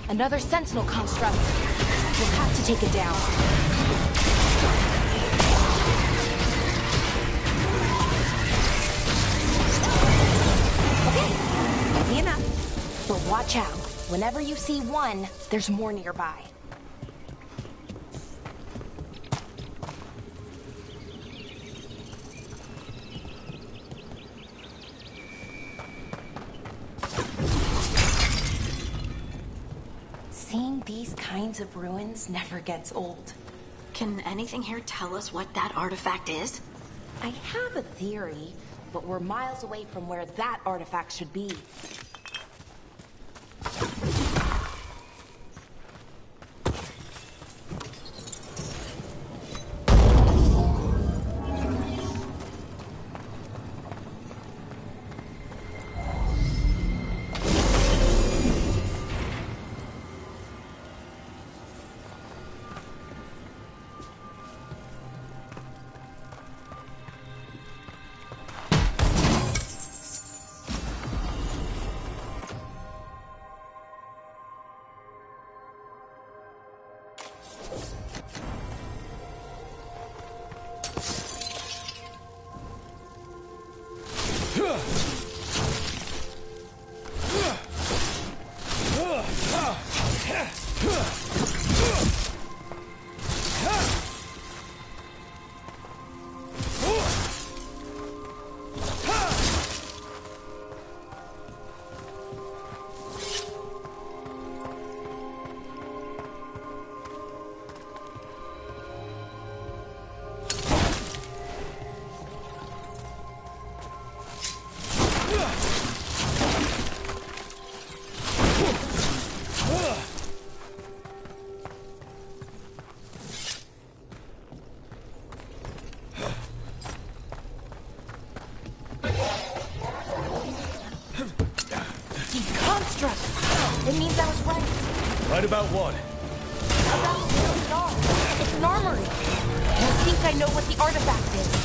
Another sentinel construct. We'll have to take it down. Okay, easy enough. But watch out. Whenever you see one, there's more nearby. Seeing these kinds of ruins never gets old. Can anything here tell us what that artifact is? I have a theory, but we're miles away from where that artifact should be. It means I was right. Right about what? About the star. It's an armory. And I think I know what the artifact is.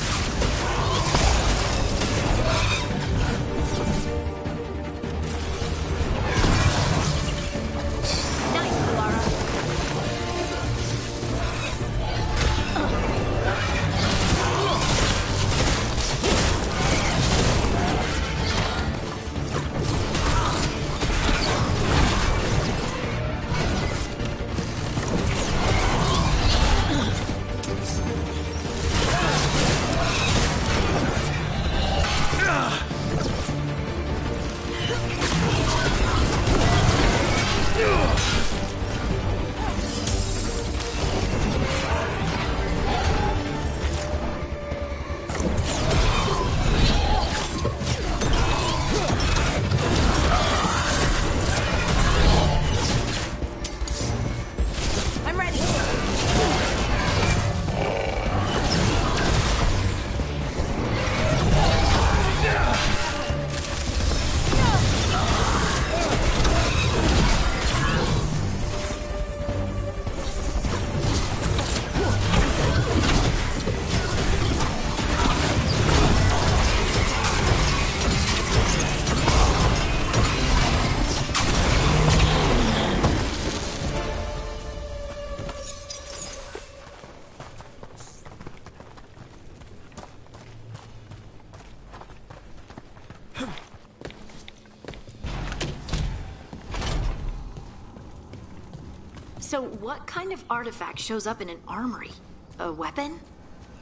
So what kind of artifact shows up in an armory? A weapon?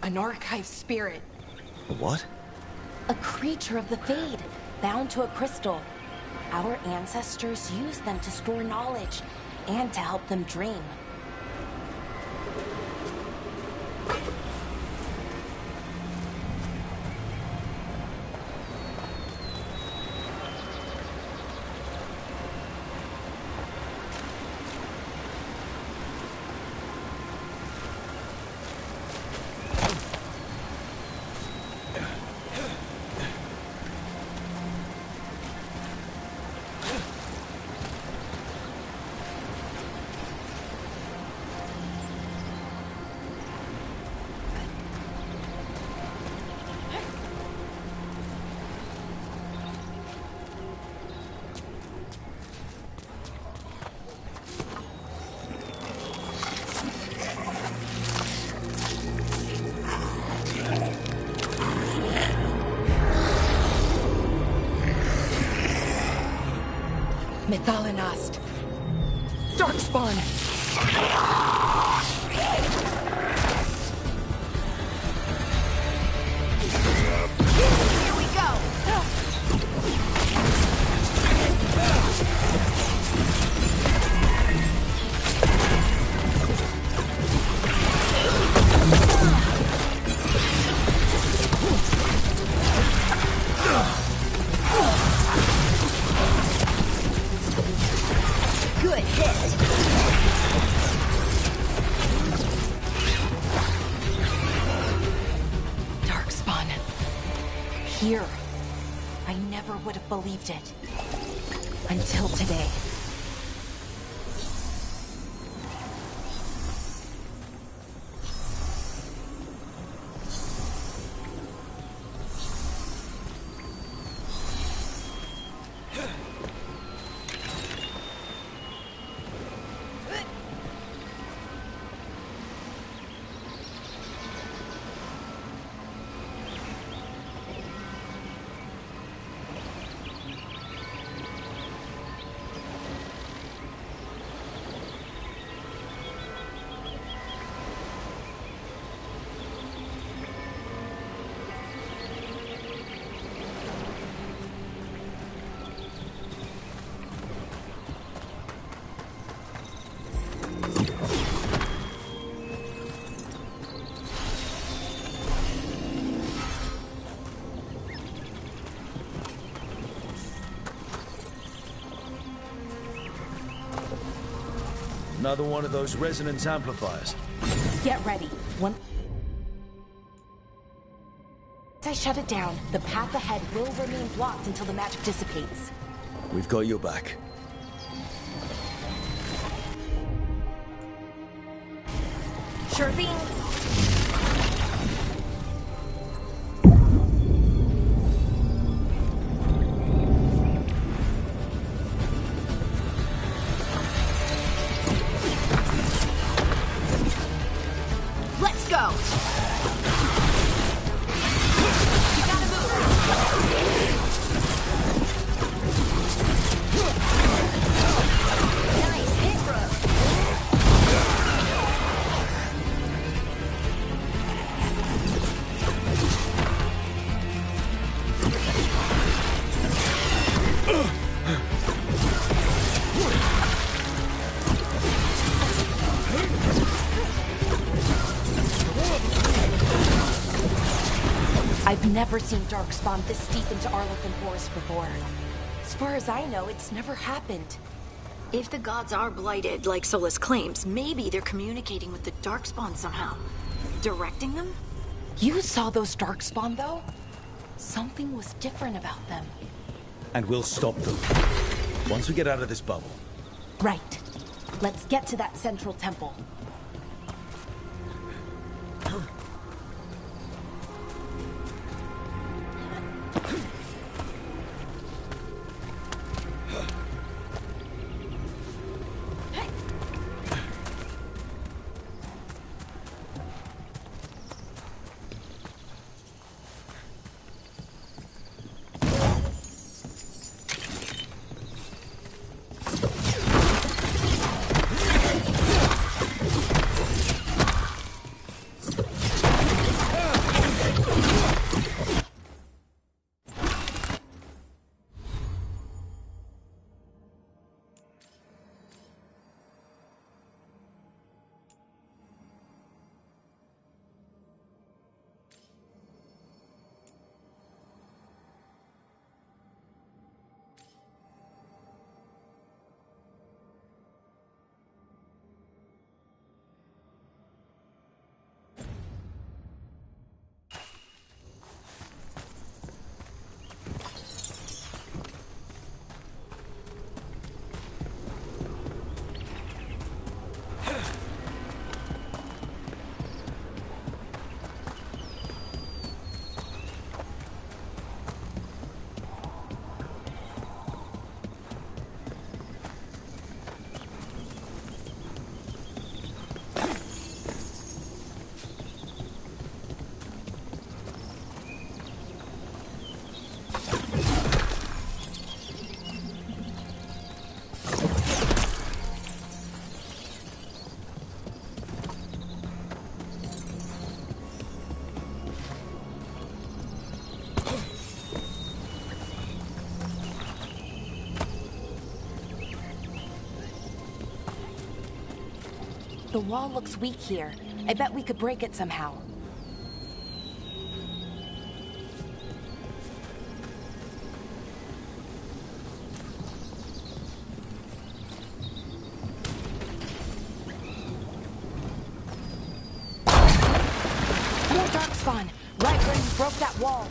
An archive spirit. What? A creature of the Fade, bound to a crystal. Our ancestors used them to store knowledge and to help them dream. Methalinast. Darkspawn. Here we go! never would have believed it. Until today. Another one of those resonance amplifiers. Get ready. Once I shut it down, the path ahead will remain blocked until the magic dissipates. We've got your back. Sure thing. Let's go! You gotta move! Nice hit, bro! I've never seen Darkspawn this deep into Arlequin Forest before. As far as I know, it's never happened. If the gods are blighted, like Solus claims, maybe they're communicating with the Darkspawn somehow. Directing them? You saw those Darkspawn, though? Something was different about them. And we'll stop them. Once we get out of this bubble. Right. Let's get to that central temple. The wall looks weak here. I bet we could break it somehow. More Darkspawn! Right where you broke that wall.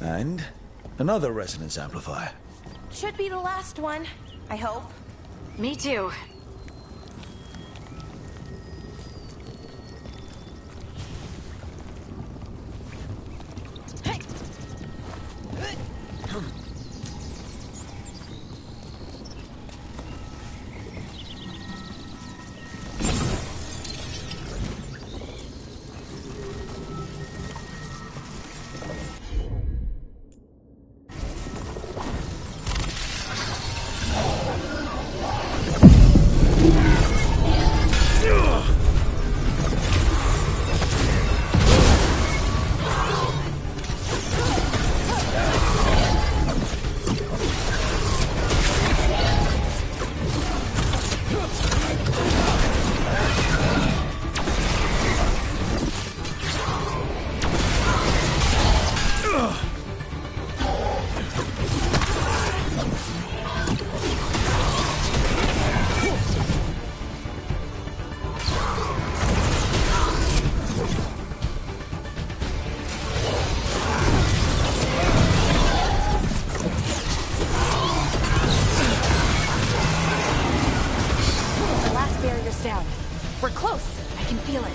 And another resonance amplifier. Should be the last one, I hope. Me too. We're close. I can feel it.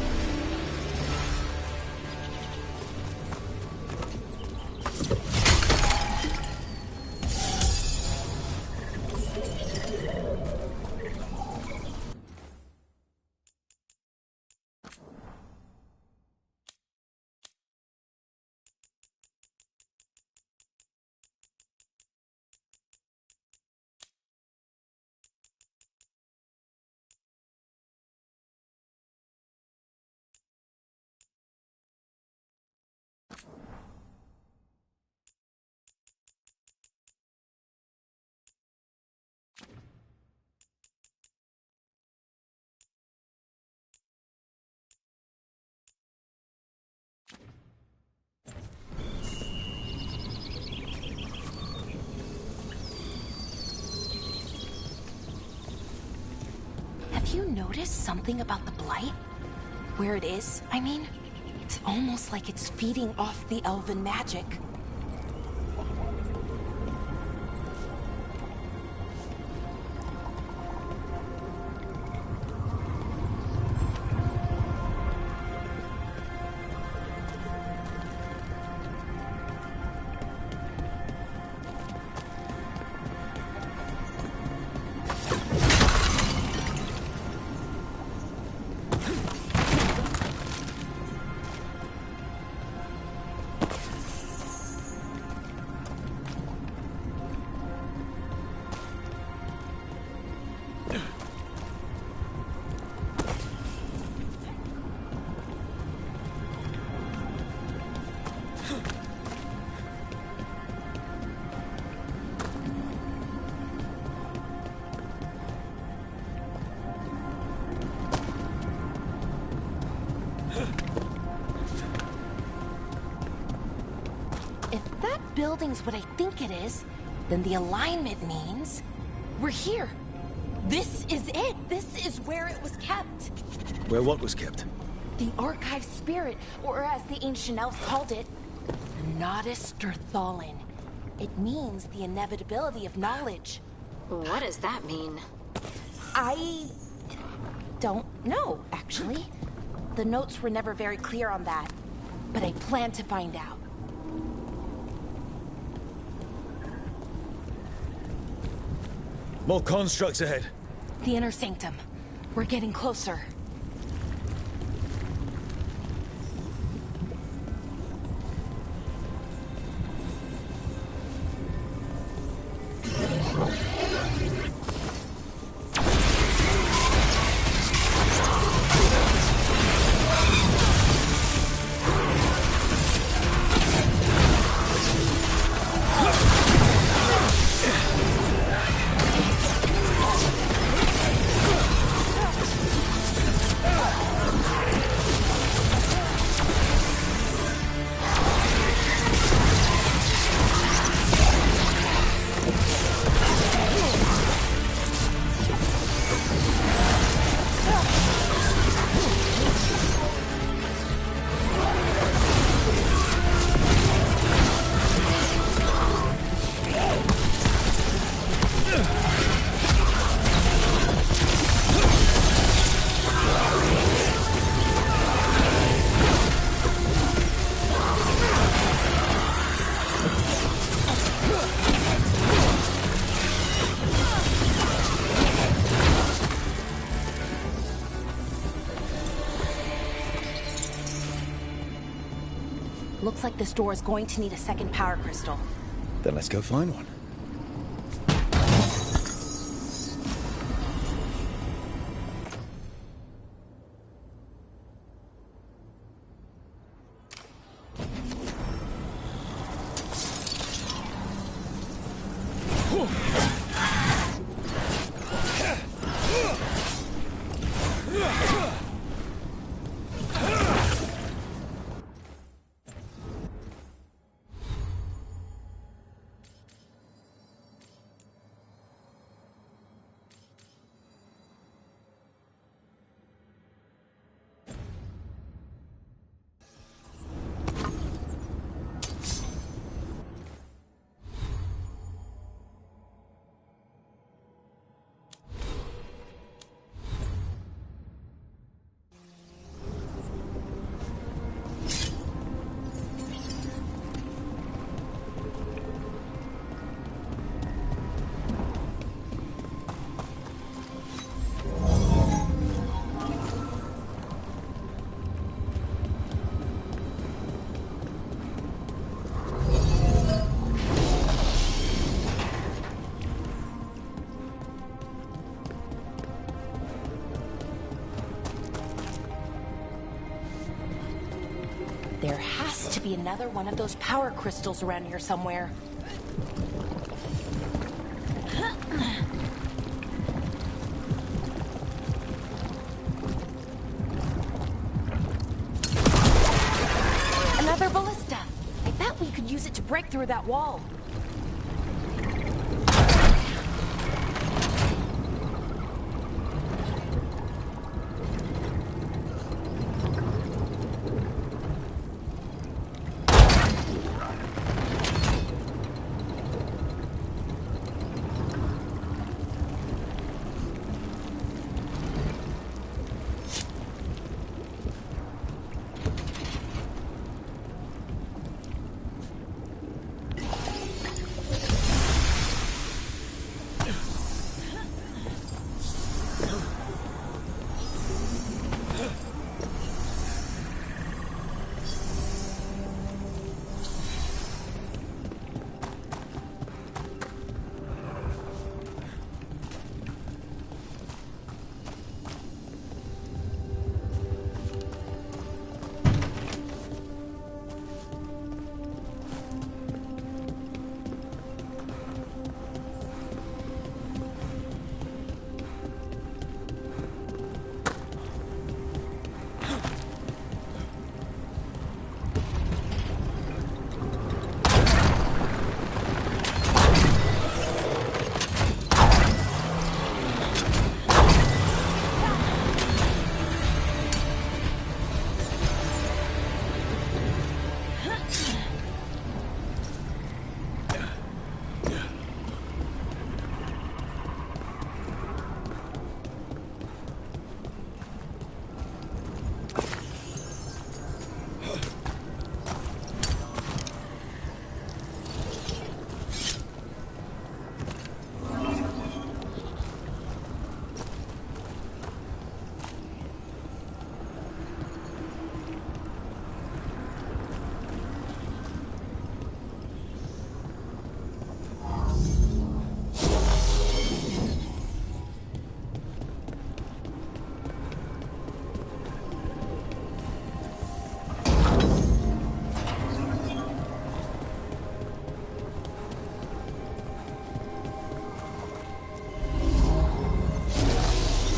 Have you noticed something about the Blight? Where it is, I mean? It's almost like it's feeding off the elven magic. If that building's what I think it is, then the alignment means we're here. This is it. This is where it was kept. Where what was kept? The archive spirit, or as the ancient elves called it, the Nodus Sturthalin. It means the inevitability of knowledge. What does that mean? I don't know, actually. The notes were never very clear on that, but I plan to find out. More constructs ahead. The inner sanctum. We're getting closer. Looks like this door is going to need a second power crystal. Then let's go find one. There has to be another one of those power crystals around here somewhere. Another ballista! I bet we could use it to break through that wall.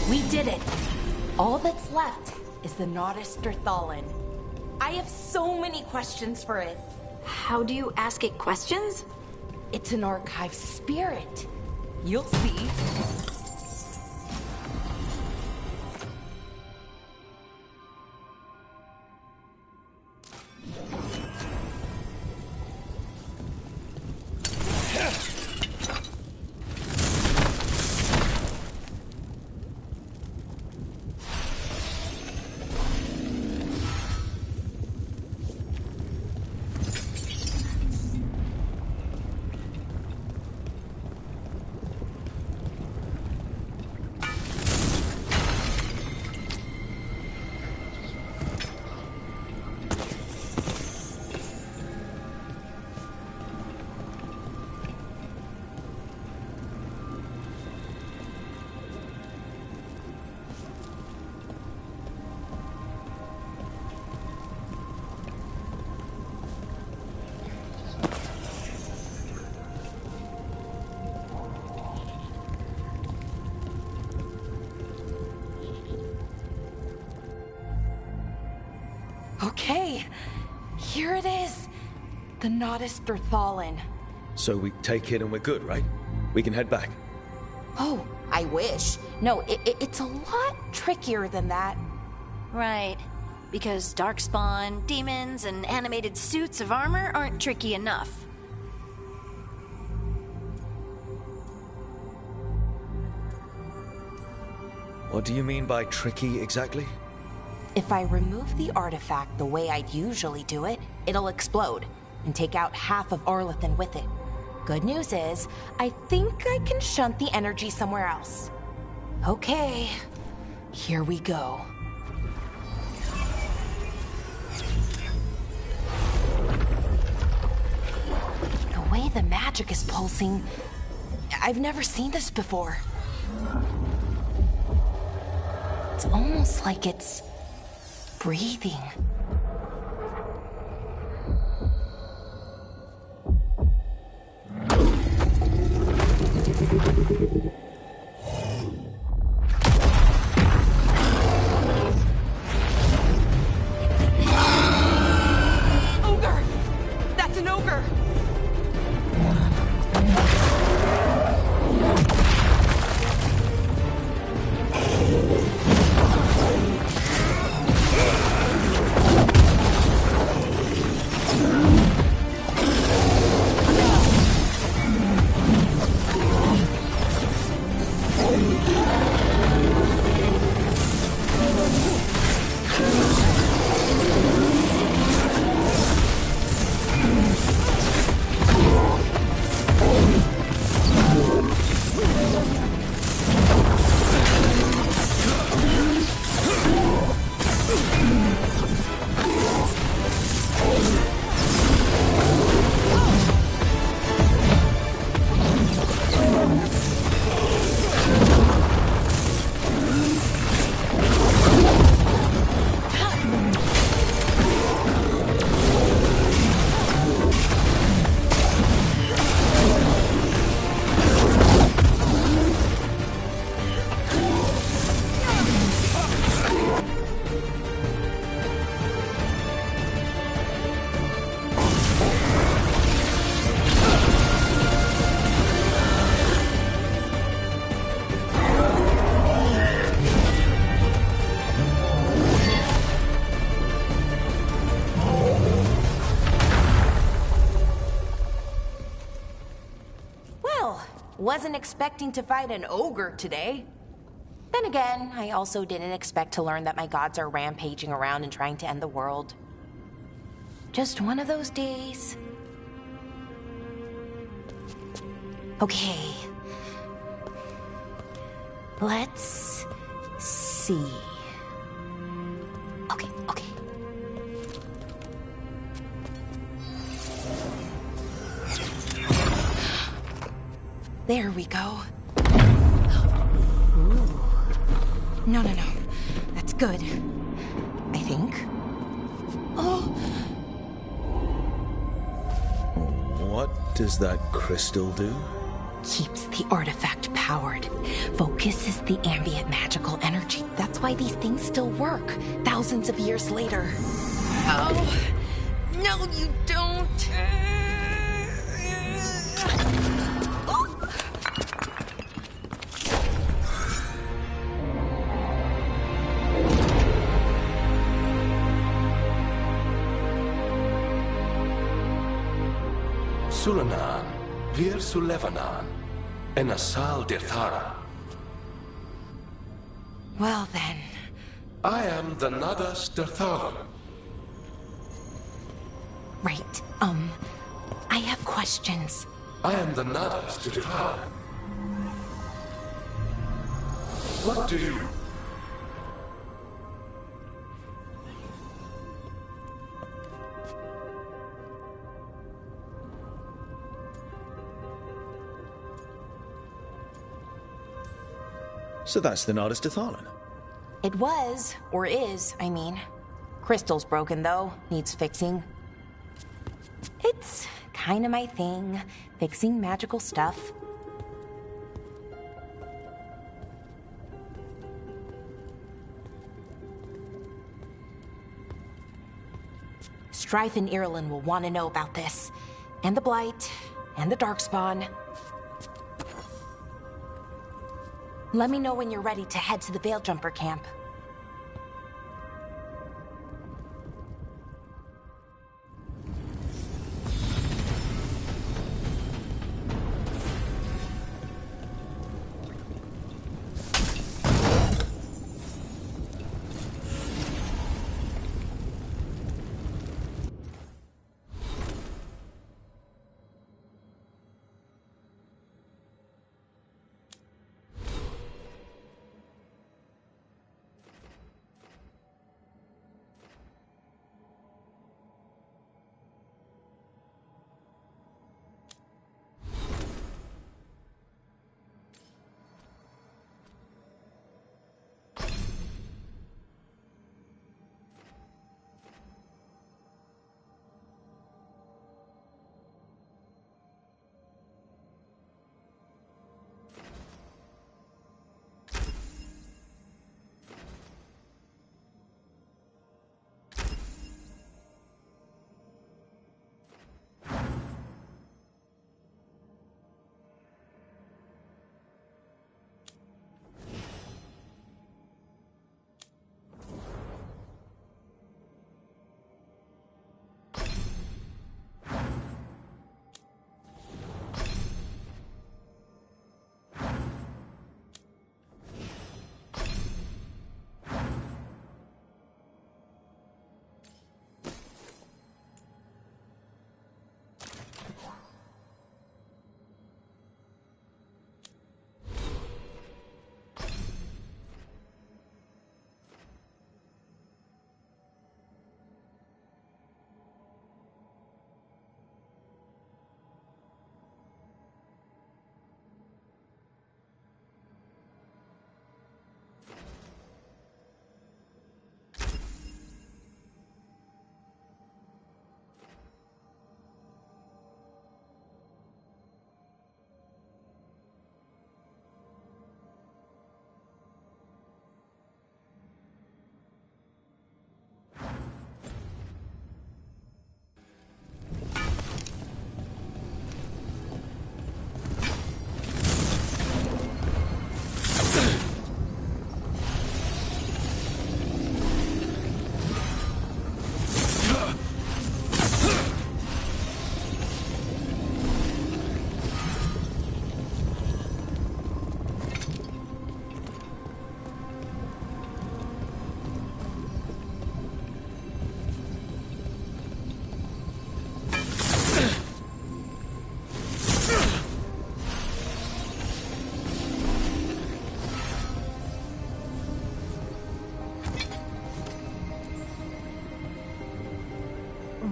We did it! All that's left is the Nodus Thalin. I have so many questions for it. How do you ask it questions? It's an archive spirit. You'll see. Okay, here it is. The Nodus Derthalin. So we take it and we're good, right? We can head back. Oh, I wish. No, it's a lot trickier than that. Right. Because darkspawn, demons, and animated suits of armor aren't tricky enough. What do you mean by tricky exactly? If I remove the artifact the way I'd usually do it, it'll explode and take out half of Arlathan with it. Good news is, I think I can shunt the energy somewhere else. Okay, here we go. The way the magic is pulsing, I've never seen this before. It's almost like it's breathing. Ogre! That's an ogre! Wasn't expecting to fight an ogre today. Then again, I also didn't expect to learn that my gods are rampaging around and trying to end the world. Just one of those days. Okay. Let's see. Okay. There we go. Ooh. No. That's good. I think. Oh! What does that crystal do? Keeps the artifact powered. Focuses the ambient magical energy. That's why these things still work, thousands of years later. Oh! No, you don't! Sulanan, Vir Sulevanan, and Asal Dirthara. Well then. I am the Nadas Dirthalan. Right, I have questions. I am the Nadas Dirthalan. What do you... So that's the Nodus Dirthalin. It was, or is, I mean. Crystal's broken, though. Needs fixing. It's kinda my thing, fixing magical stuff. Strife and Irulan will want to know about this. And the Blight, and the Darkspawn. Let me know when you're ready to head to the Veil Jumper camp.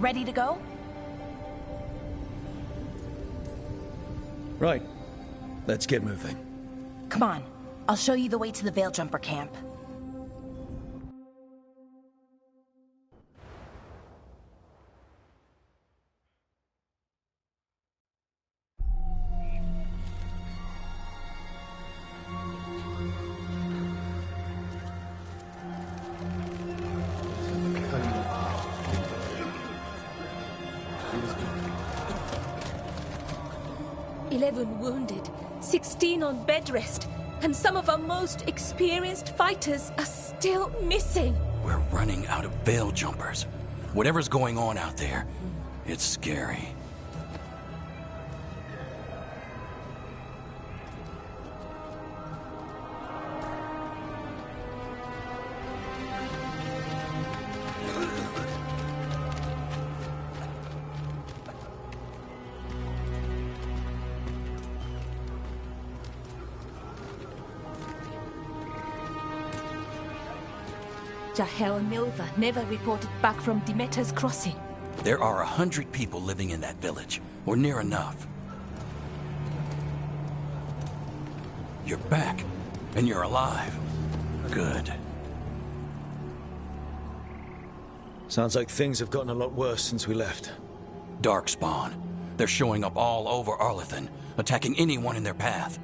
Ready to go? Right. Let's get moving. Come on. I'll show you the way to the Veil Jumper camp. Wounded, 16 on bed rest, and some of our most experienced fighters are still missing. We're running out of Veil Jumpers. Whatever's going on out there, it's scary. Jahel and Milva never reported back from Demeter's crossing. There are 100 people living in that village, or near enough. You're back, and you're alive. Good. Sounds like things have gotten a lot worse since we left. Darkspawn. They're showing up all over Arlethan, attacking anyone in their path.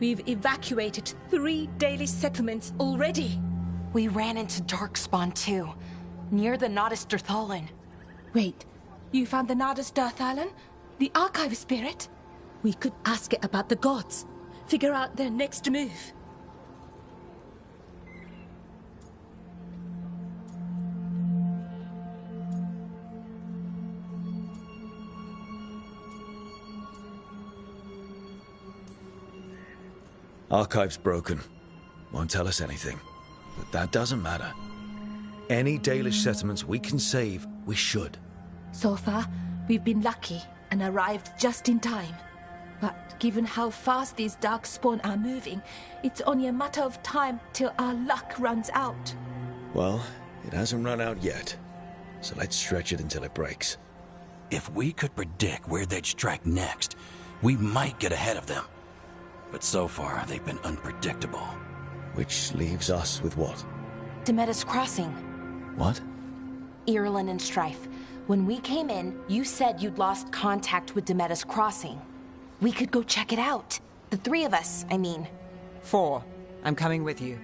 We've evacuated 3 daily settlements already. We ran into Darkspawn too, near the Nodus Dirthalin. Wait, you found the Nada's Death Island? The Archive Spirit? We could ask it about the gods. Figure out their next move. Archive's broken. Won't tell us anything. But that doesn't matter. Any Dalish settlements we can save, we should. So far, we've been lucky and arrived just in time. But given how fast these darkspawn are moving, it's only a matter of time till our luck runs out. Well, it hasn't run out yet. So let's stretch it until it breaks. If we could predict where they'd strike next, we might get ahead of them. But so far, they've been unpredictable. Which leaves us with what? Demeda's Crossing. What? Irulan and Strife. When we came in, you said you'd lost contact with Demeda's Crossing. We could go check it out. The three of us, I mean. 4. I'm coming with you.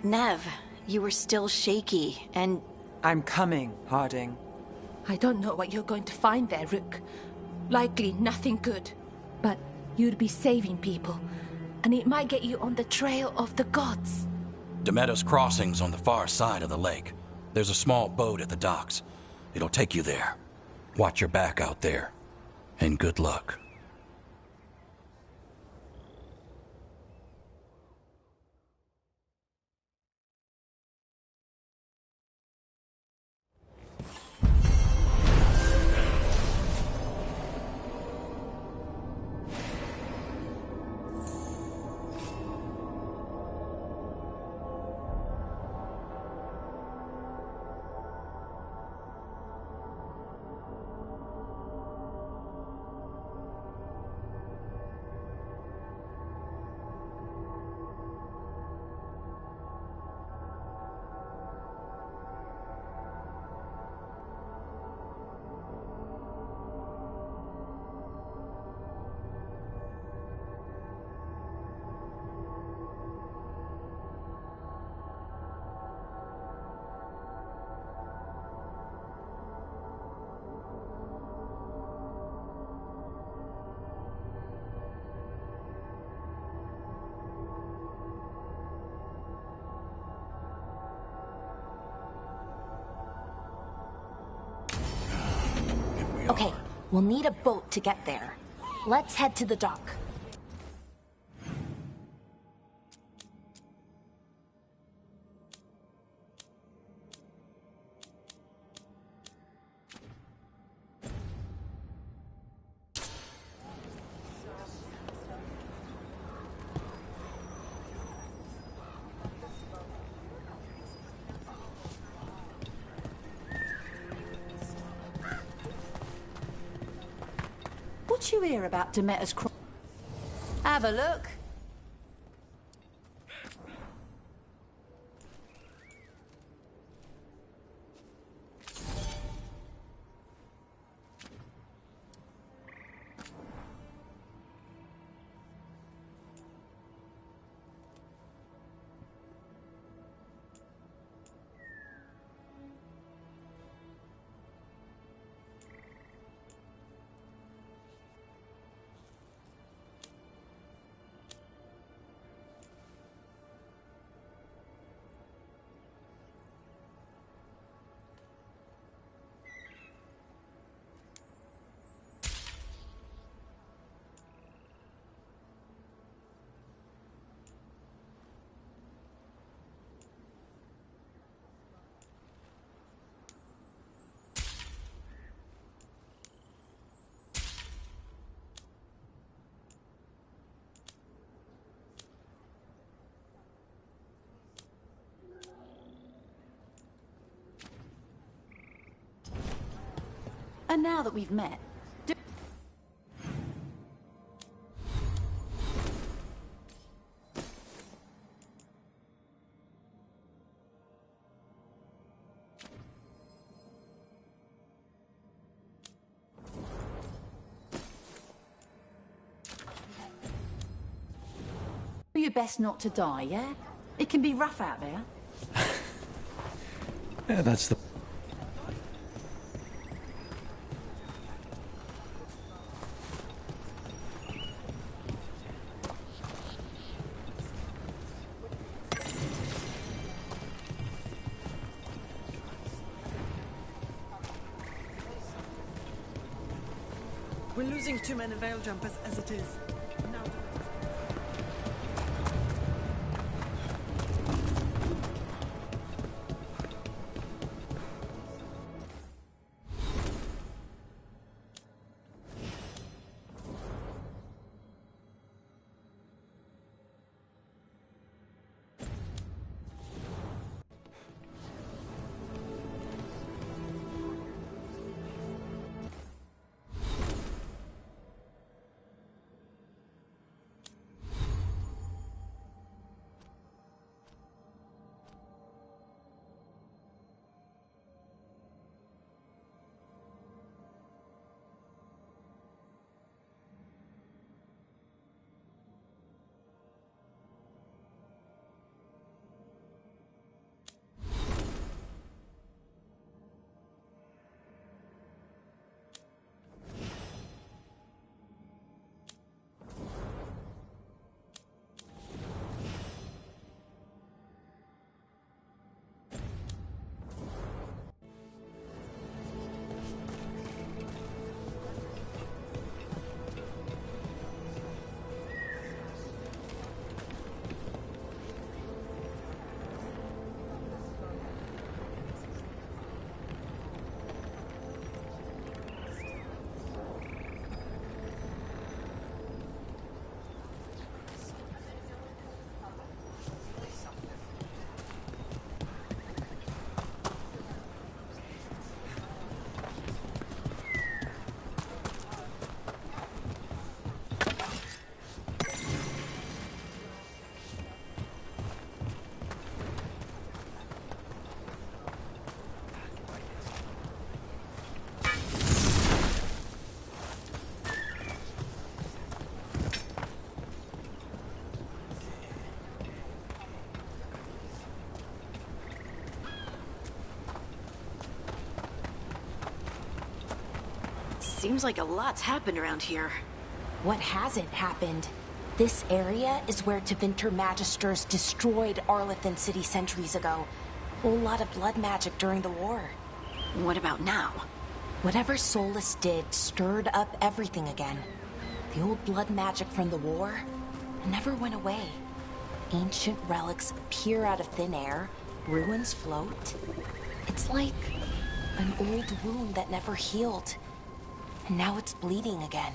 Nev, you were still shaky, and... I'm coming, Harding. I don't know what you're going to find there, Rook. Likely nothing good. But you'd be saving people, and it might get you on the trail of the gods. Demeda's Crossing's on the far side of the lake. There's a small boat at the docks. It'll take you there. Watch your back out there. And good luck. Okay, we'll need a boat to get there. Let's head to the dock. What you hear about Demeter's Have a look. And now that we've met, do your best not to die, yeah? It can be rough out there. Yeah, that's the... We're losing too many veil jumpers as it is. Now Seems like a lot's happened around here. What hasn't happened? This area is where Tevinter Magisters destroyed Arlathan City centuries ago. A whole lot of blood magic during the war. What about now? Whatever Solus did stirred up everything again. The old blood magic from the war never went away. Ancient relics appear out of thin air, ruins float. It's like an old wound that never healed. And now it's bleeding again.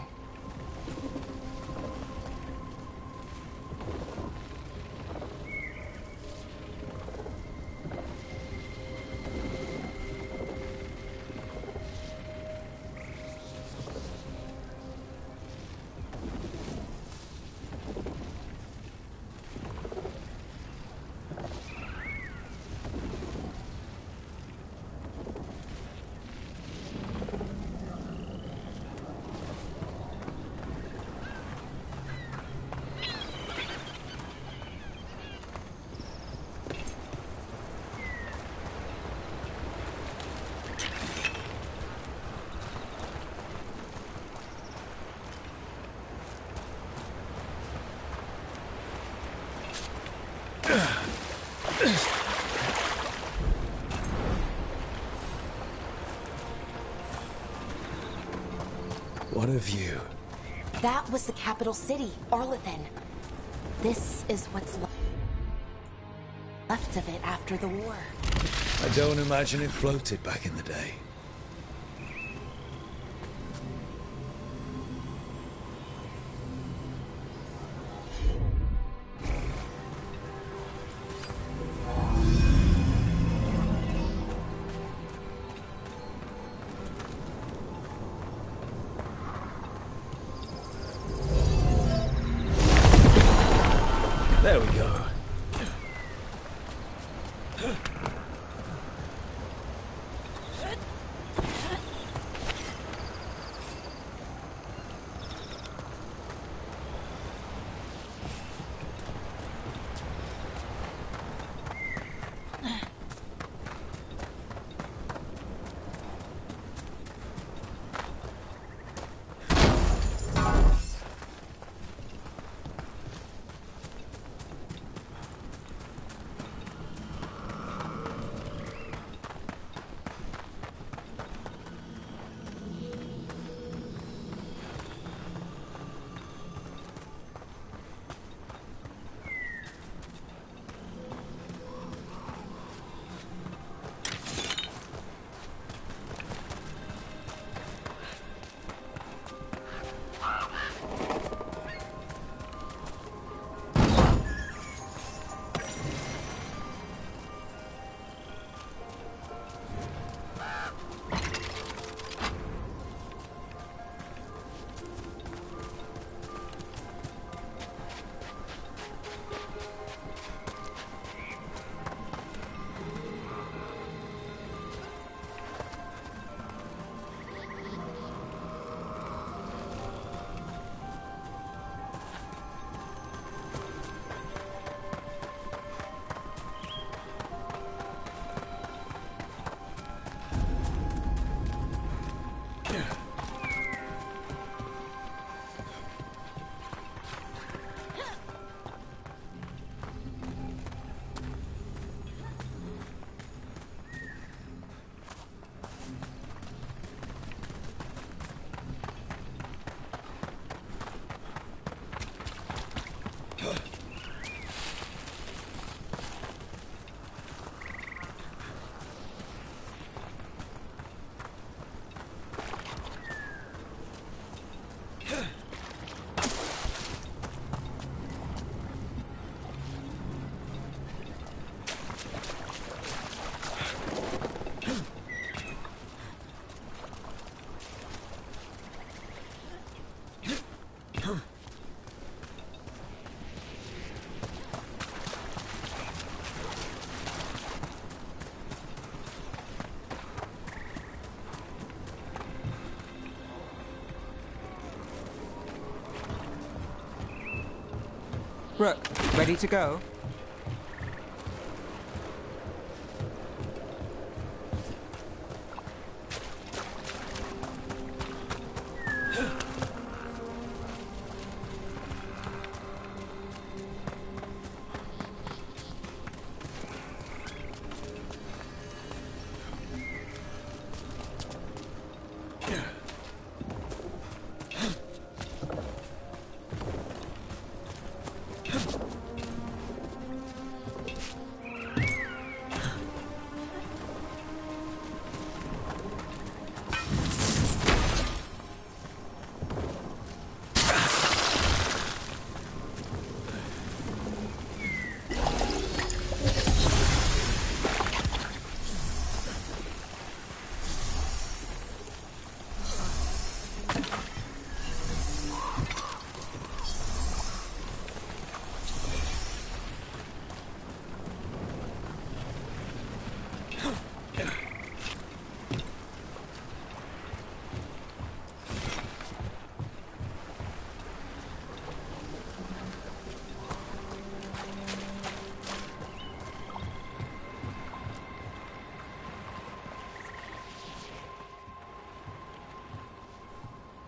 What a view. That was the capital city, Arlathan. This is what's left of it after the war. I don't imagine it floated back in the day. There we go. Rook, ready to go?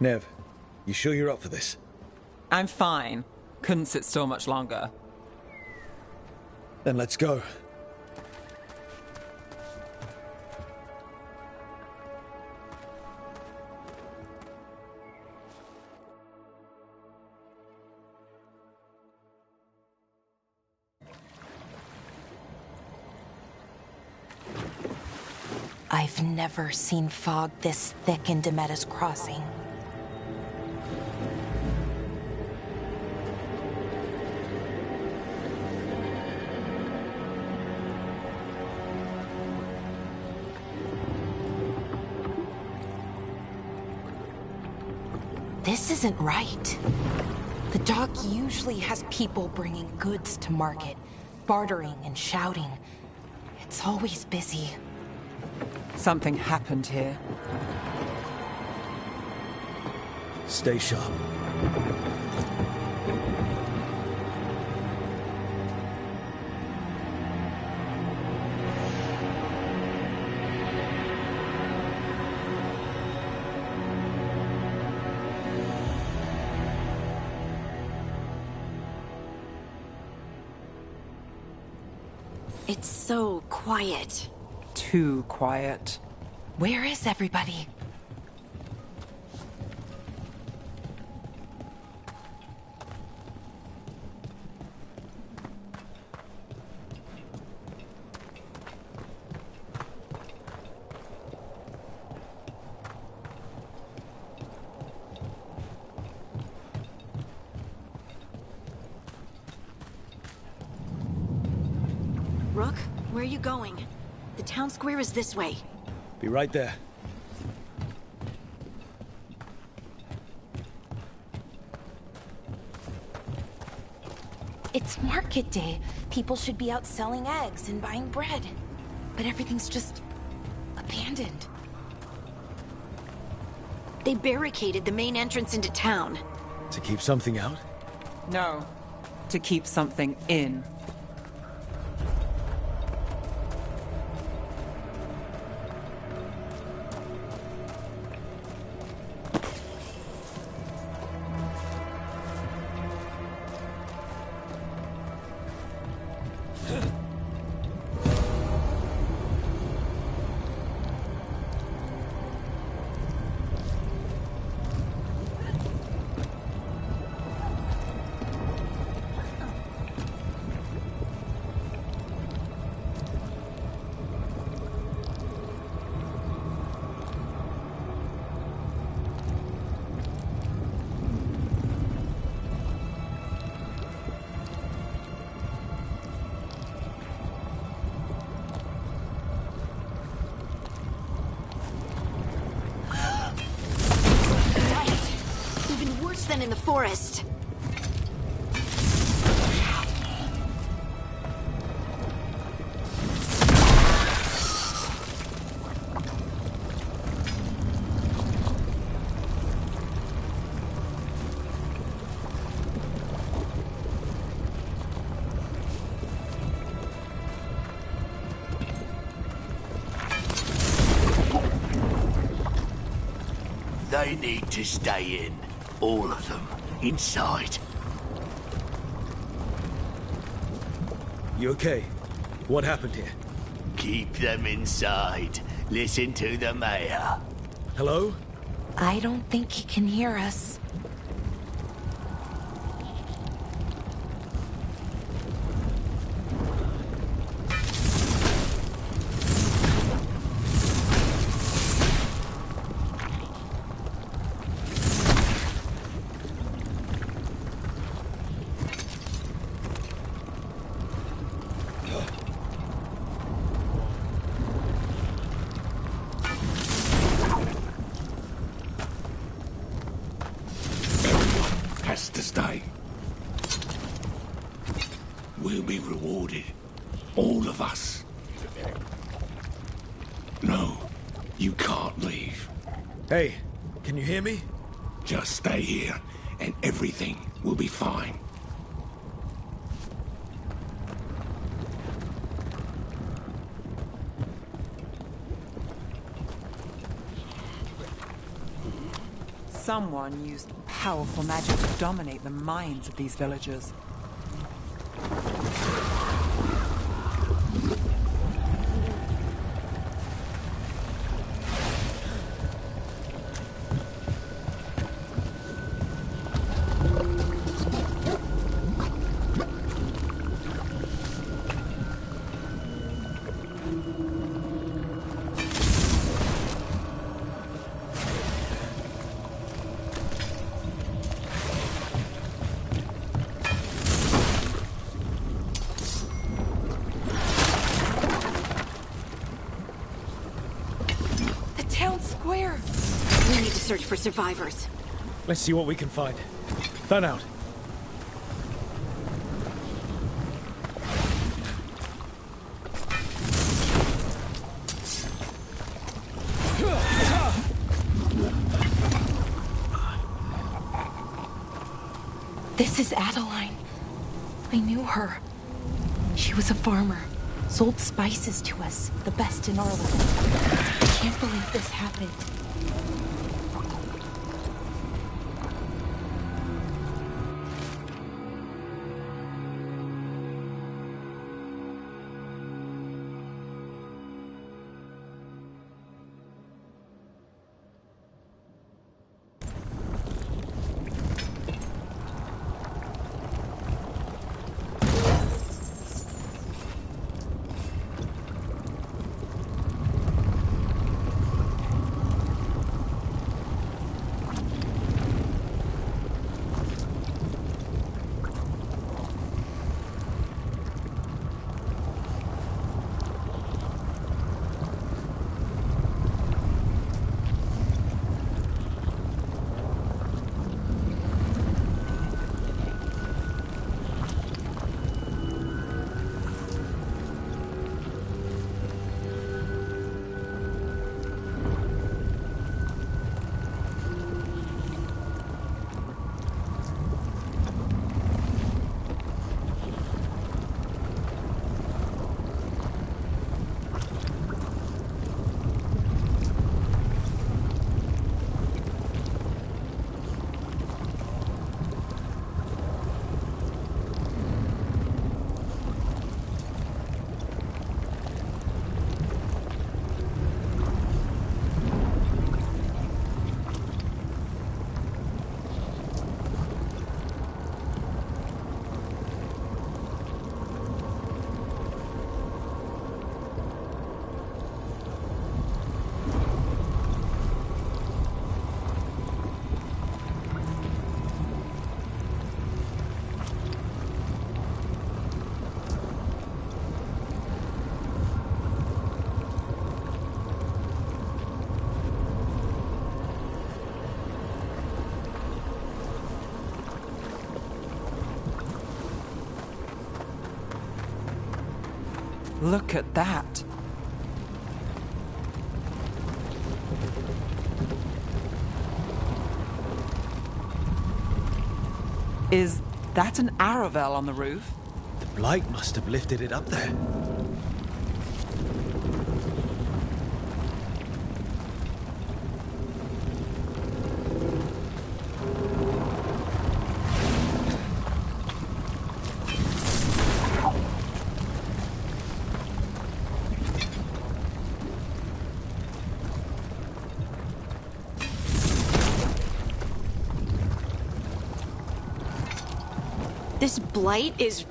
Nev, you sure you're up for this? I'm fine. Couldn't sit still much longer. Then let's go. I've never seen fog this thick in Demetta's Crossing. This isn't right. The dock usually has people bringing goods to market, bartering and shouting. It's always busy. Something happened here. Stay sharp. It's so quiet. Too quiet. Where is everybody? Rook, where are you going? The town square is this way. Be right there. It's market day. People should be out selling eggs and buying bread. But everything's just abandoned. They barricaded the main entrance into town. To keep something out? No. To keep something in. Than in the forest. They need to stay in. All of them. Inside. You okay? What happened here? Keep them inside. Listen to the mayor. Hello? I don't think he can hear us. Has to stay. We'll be rewarded. All of us. No, you can't leave. Hey, can you hear me? Just stay here, and everything will be fine. Someone used powerful magic to dominate the minds of these villagers. Square. We need to search for survivors. Let's see what we can find. Fan out. This is Adeline. I knew her. She was a farmer. Sold spices to us, the best in Ireland. I can't believe this happened. Look at that. Is that an Aravel on the roof? The Blight must have lifted it up there. This blight is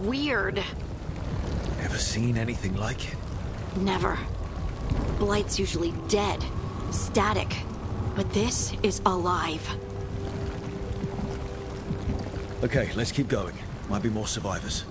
weird. Ever seen anything like it? Never. Blight's usually dead, static. But this is alive. Okay, let's keep going. Might be more survivors.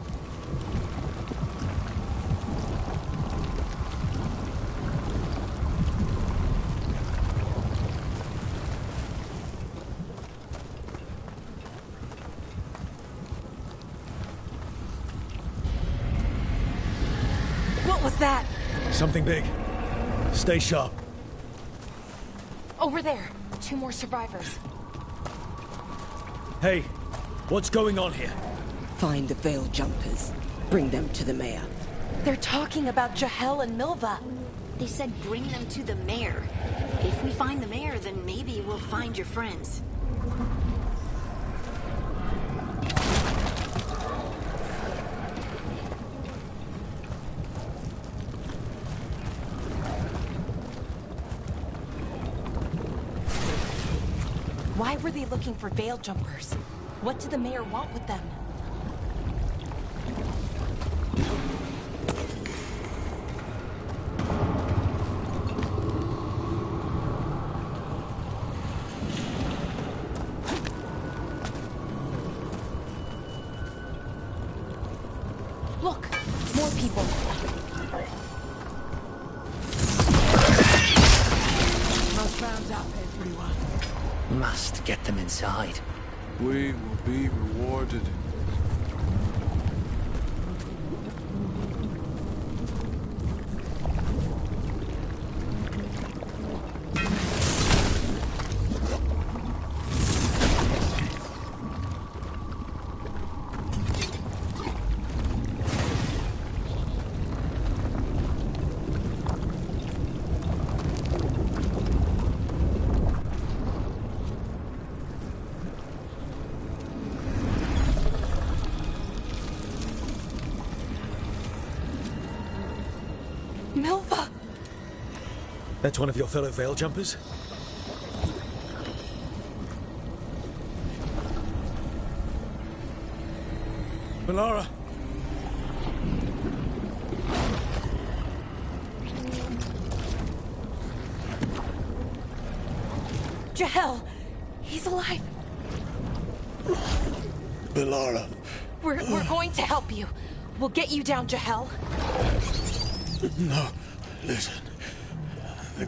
What was that? Something big. Stay sharp. Over there. 2 more survivors. Hey, what's going on here? Find the veil jumpers. Bring them to the mayor. They're talking about Jahel and Milva. They said bring them to the mayor. If we find the mayor, then maybe we'll find your friends. Why were they looking for veil jumpers? What did the mayor want with them? Look, more people. Must round up everyone. Must get them inside. We will be rewarded. Milva! That's one of your fellow veil jumpers? Melara! Jahel! He's alive! Melara. We're going to help you. We'll get you down, Jahel. No, listen. The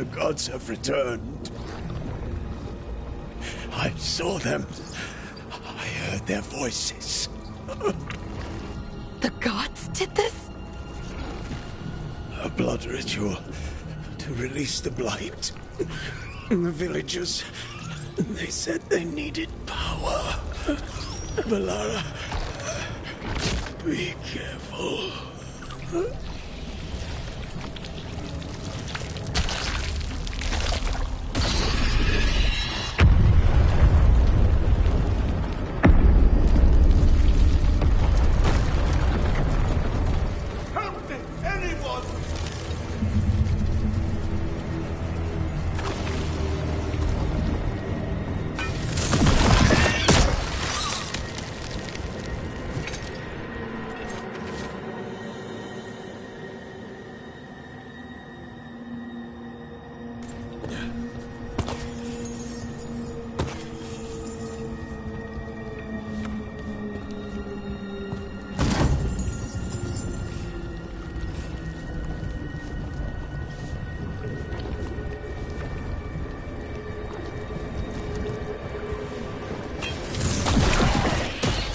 gods have returned. I saw them. I heard their voices. The gods did this? A blood ritual to release the blight. The villagers, they said they needed power. Melara, be careful. Help me, anyone!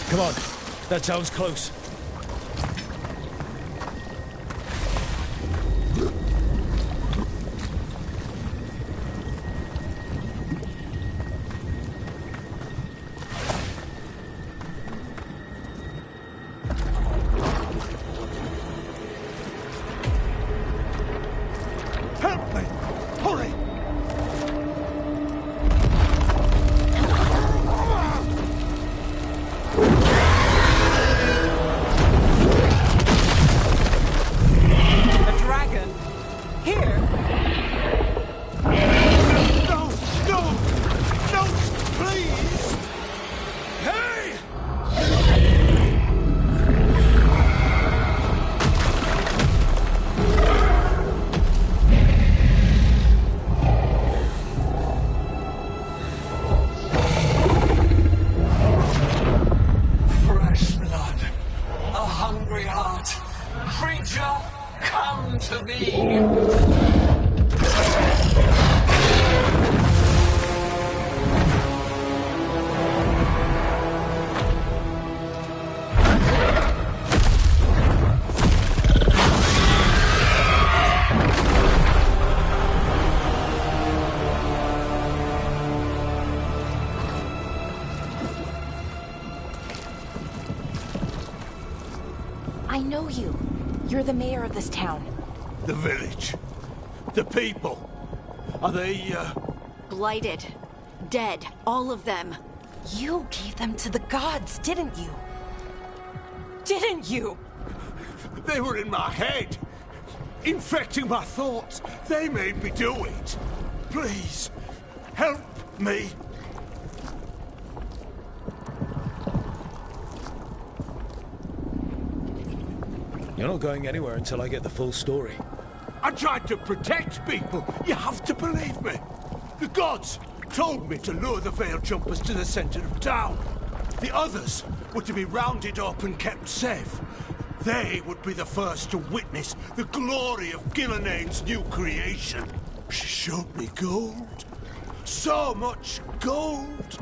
Come on. That sounds close. Help me! Hurry! A dragon? Here? No! No! No! Please! Hey! Come to me! I know you. You're the mayor of this town. The village. The people. Are they, Blighted. Dead. All of them. You gave them to the gods, didn't you? Didn't you? They were in my head. Infecting my thoughts. They made me do it. Please, help me. You're not going anywhere until I get the full story. I tried to protect people. You have to believe me. The gods told me to lure the Veil Jumpers to the center of town. The others were to be rounded up and kept safe. They would be the first to witness the glory of Gillenane's new creation. She showed me gold. So much gold.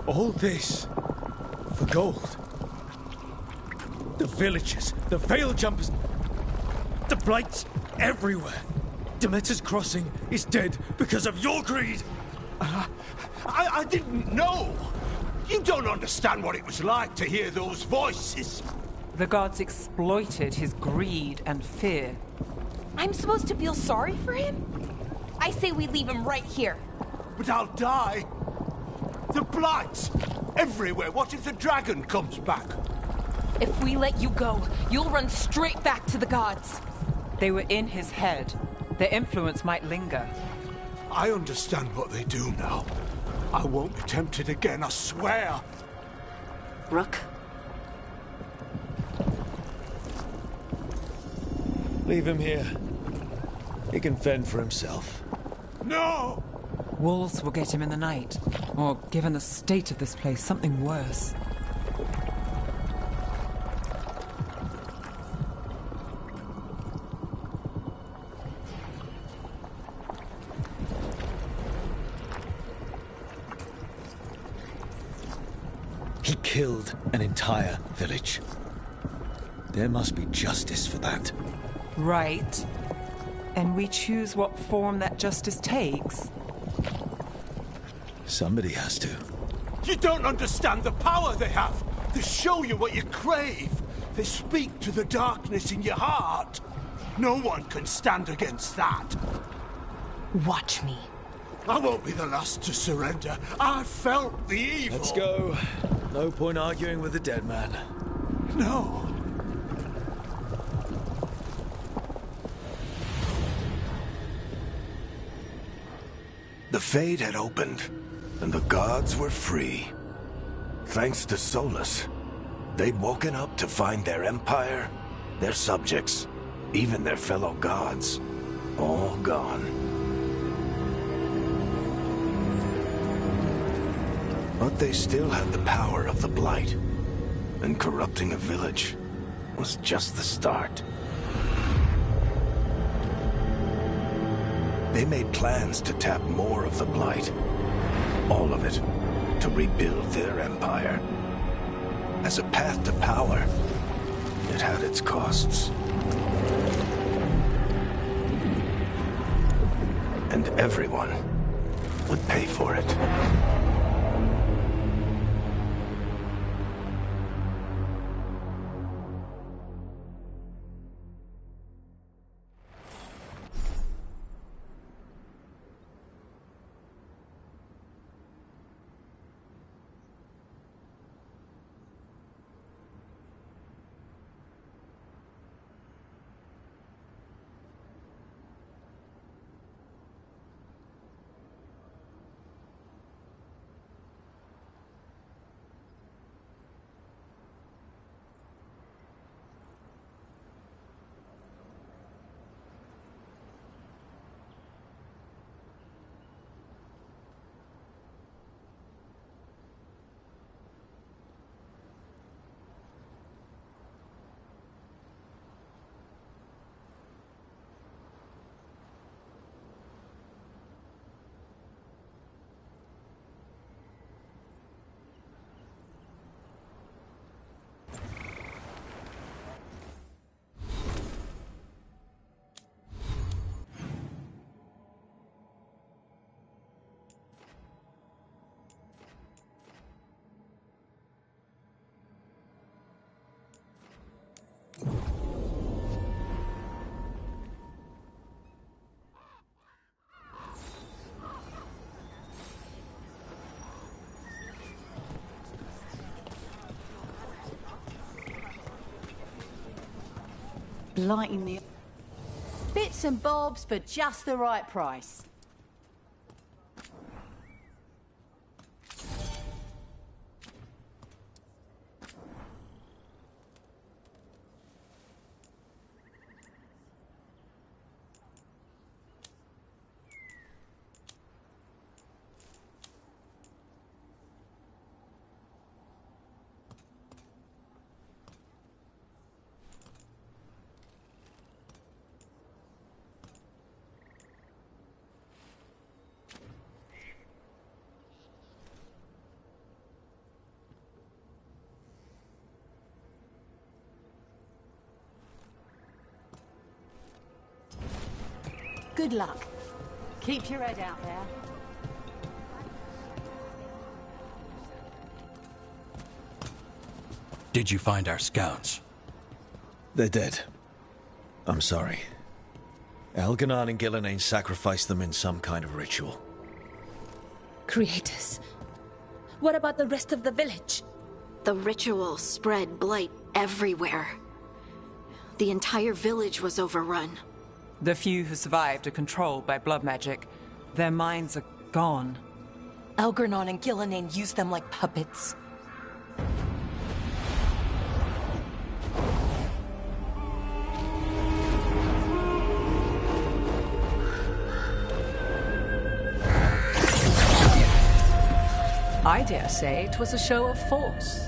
All this for gold. The villagers, the Veil Jumpers, the Blights everywhere. Demeter's Crossing is dead because of your greed. I didn't know. You don't understand what it was like to hear those voices. The gods exploited his greed and fear. I'm supposed to feel sorry for him? I say we leave him right here. But I'll die. The Blights! Everywhere! What if the dragon comes back? If we let you go, you'll run straight back to the gods. They were in his head. Their influence might linger. I understand what they do now. I won't be tempted again, I swear. Rook? Leave him here. He can fend for himself. No! Wolves will get him in the night. Or, given the state of this place, something worse. He killed an entire village. There must be justice for that. Right. And we choose what form that justice takes. Somebody has to. You don't understand the power they have. They show you what you crave. They speak to the darkness in your heart. No one can stand against that. Watch me. I won't be the last to surrender. I felt the evil. Let's go. No point arguing with the dead man. No. The Fade had opened, and the gods were free. Thanks to Solus, they'd woken up to find their empire, their subjects, even their fellow gods, all gone. But they still had the power of the Blight, and corrupting a village was just the start. They made plans to tap more of the Blight. All of it, to rebuild their empire. As a path to power, it had its costs. And everyone would pay for it. Blighting the... Bits and bobs for just the right price. Good luck. Keep your head out there. Did you find our scouts? They're dead. I'm sorry. Elganon and Gillenane sacrificed them in some kind of ritual. Creators. What about the rest of the village? The ritual spread blight everywhere. The entire village was overrun. The few who survived are controlled by blood magic. Their minds are gone. Elganon and Gillenane used them like puppets. I dare say it was a show of force.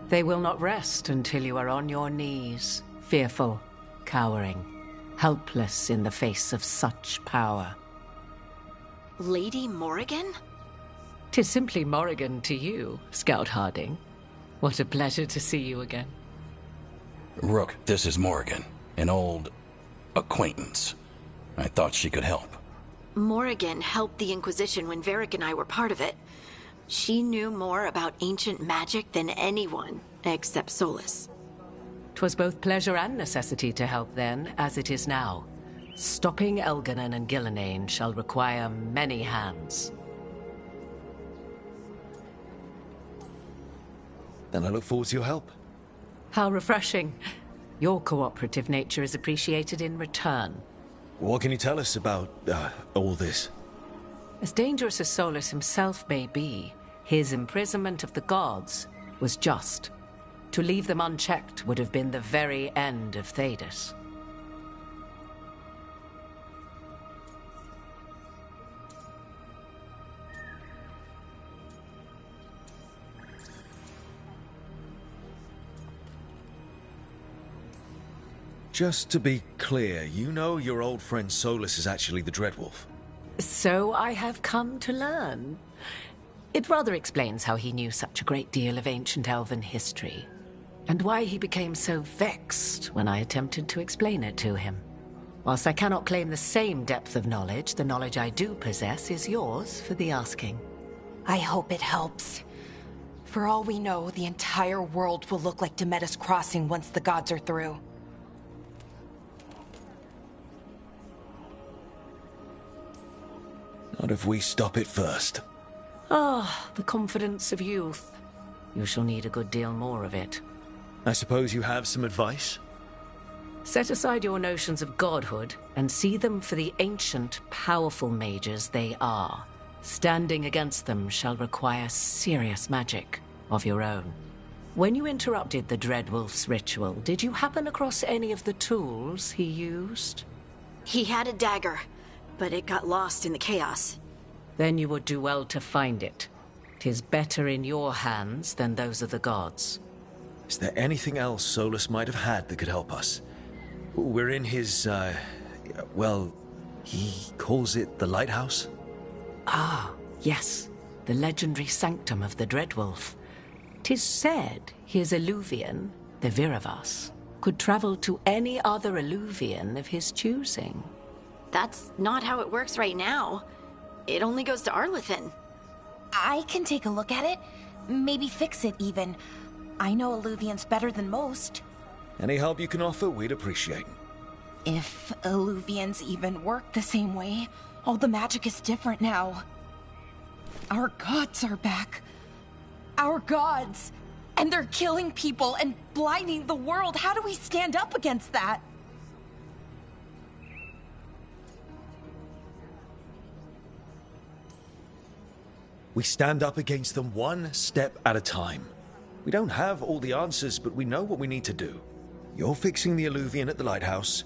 They will not rest until you are on your knees, fearful, cowering, helpless in the face of such power. Lady Morrigan? 'Tis simply Morrigan to you, Scout Harding. What a pleasure to see you again. Rook, this is Morrigan, an old acquaintance. I thought she could help. Morrigan helped the Inquisition when Varric and I were part of it. She knew more about ancient magic than anyone, except Solus. 'Twas both pleasure and necessity to help then, as it is now. Stopping Elganon and Gillenane shall require many hands. Then I look forward to your help. How refreshing. Your cooperative nature is appreciated in return. What can you tell us about, all this? As dangerous as Solus himself may be, his imprisonment of the gods was just. To leave them unchecked would have been the very end of Thedas. Just to be clear, you know your old friend Solus is actually the Dreadwolf. So I have come to learn. It rather explains how he knew such a great deal of ancient elven history, and why he became so vexed when I attempted to explain it to him. Whilst I cannot claim the same depth of knowledge, the knowledge I do possess is yours for the asking. I hope it helps. For all we know, the entire world will look like Demetus Crossing once the gods are through. Not if we stop it first. Ah, the confidence of youth. You shall need a good deal more of it. I suppose you have some advice? Set aside your notions of godhood and see them for the ancient, powerful mages they are. Standing against them shall require serious magic of your own. When you interrupted the Dreadwolf's ritual, did you happen across any of the tools he used? He had a dagger, but it got lost in the chaos. Then you would do well to find it. 'Tis better in your hands than those of the gods. Is there anything else Solus might have had that could help us? We're in his, well, he calls it the lighthouse? Ah, yes. The legendary sanctum of the Dreadwolf. 'Tis said his Eluvian, the Viravas, could travel to any other Eluvian of his choosing. That's not how it works right now. It only goes to Arlethan. I can take a look at it. Maybe fix it, even. I know Eluvians better than most. Any help you can offer, we'd appreciate. If Eluvians even work the same way, all the magic is different now. Our gods are back. our gods. And they're killing people and blinding the world. How do we stand up against that? We stand up against them one step at a time. We don't have all the answers, but we know what we need to do. You're fixing the Alluvian at the lighthouse.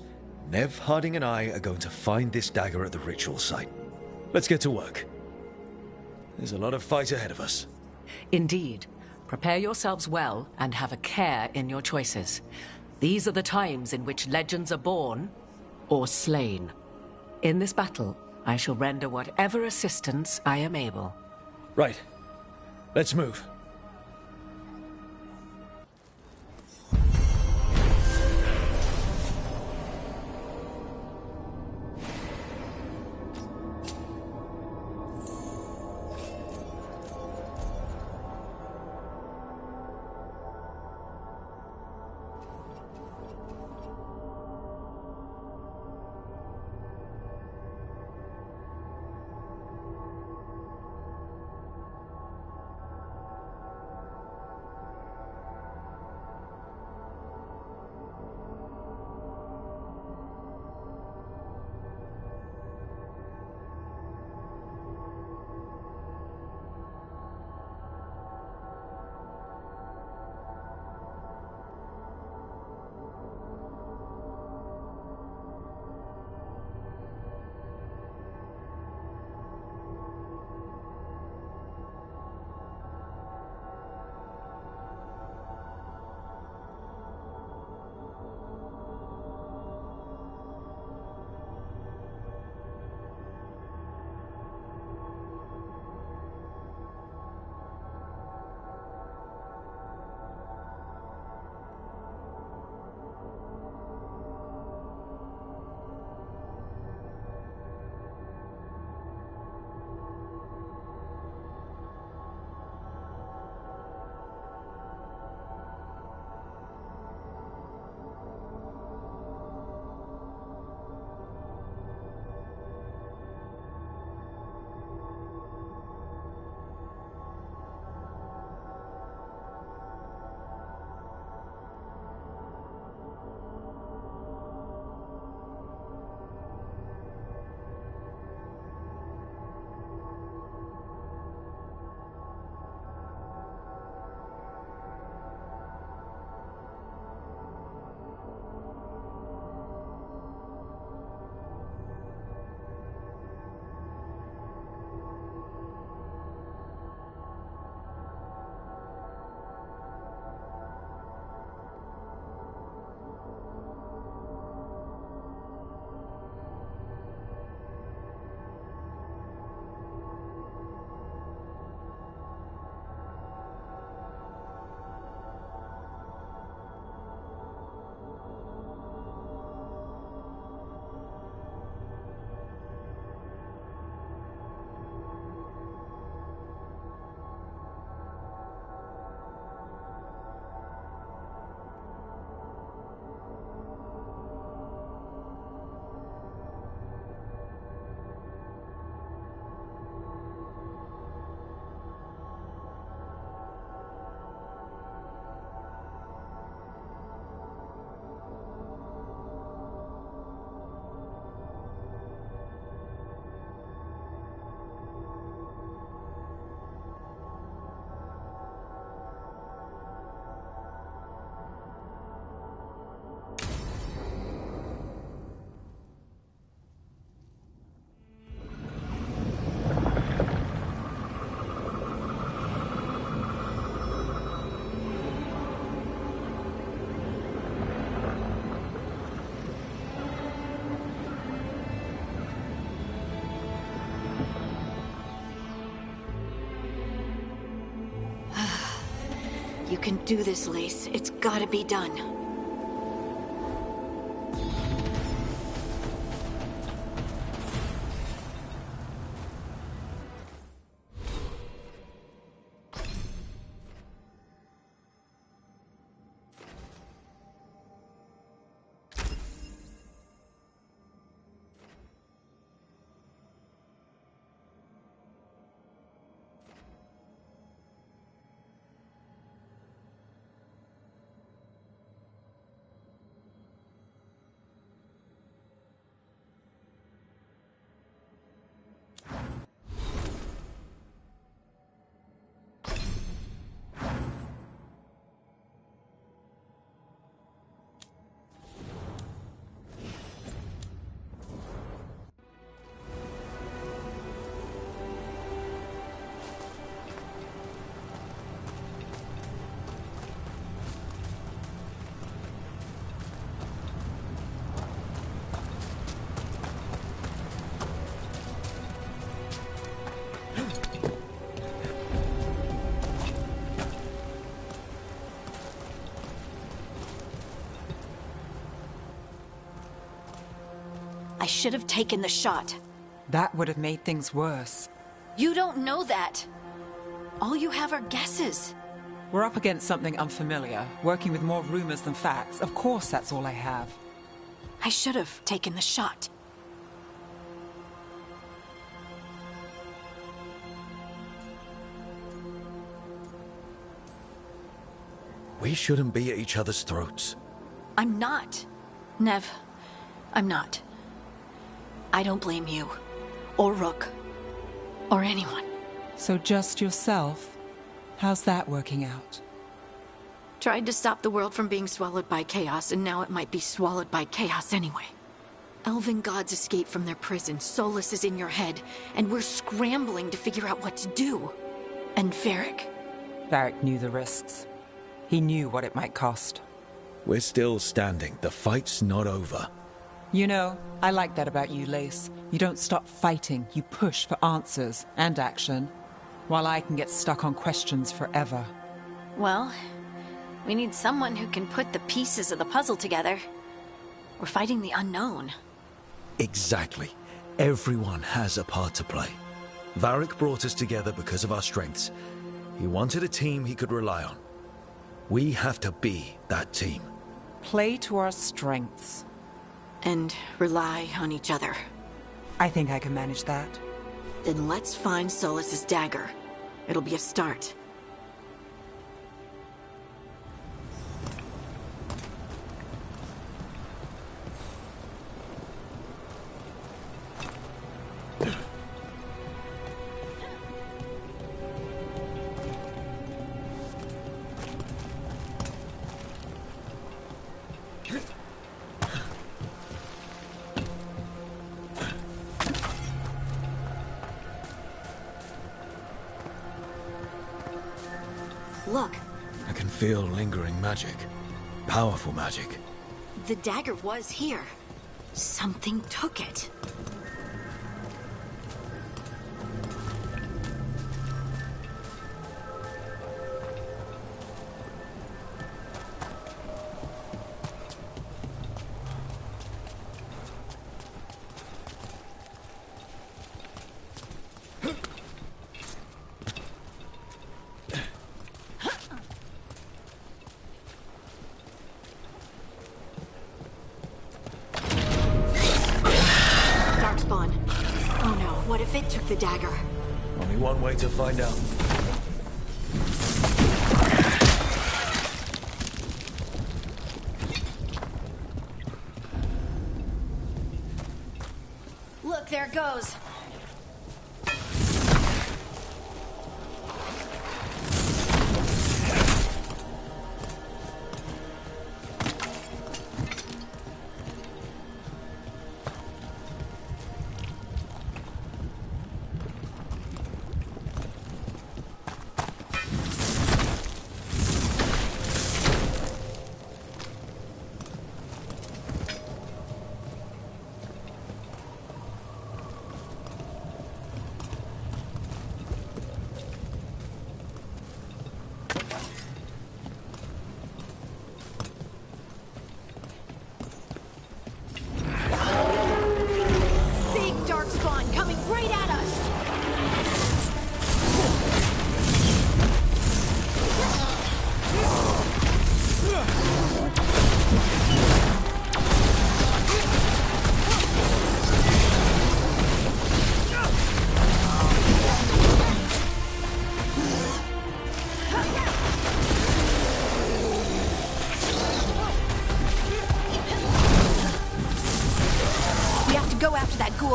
Nev, Harding, and I are going to find this dagger at the ritual site. Let's get to work. There's a lot of fight ahead of us. Indeed. Prepare yourselves well and have a care in your choices. These are the times in which legends are born or slain. In this battle, I shall render whatever assistance I am able. Right. Let's move. You can do this, Lace. It's gotta be done. should have taken the shot. That would have made things worse. You don't know that. All you have are guesses. We're up against something unfamiliar, working with more rumors than facts. Of course that's all I have. I should have taken the shot. We shouldn't be at each other's throats. I'm not. Nev, I'm not. I don't blame you, or Rook, or anyone. So just yourself? How's that working out? Tried to stop the world from being swallowed by chaos, and now it might be swallowed by chaos anyway. Elven gods escape from their prison, Solus is in your head, and we're scrambling to figure out what to do. And Varric. Varric knew the risks. He knew what it might cost. We're still standing. The fight's not over. You know, I like that about you, Lace. You don't stop fighting. You push for answers and action, while I can get stuck on questions forever. Well, we need someone who can put the pieces of the puzzle together. We're fighting the unknown. Exactly. Everyone has a part to play. Varric brought us together because of our strengths. He wanted a team he could rely on. We have to be that team. Play to our strengths. And rely on each other. I think I can manage that. Then let's find Solus's dagger. It'll be a start. Look. I can feel lingering magic. Powerful magic. The dagger was here. Something took it. What if it took the dagger? Only one way to find out. Look, there it goes.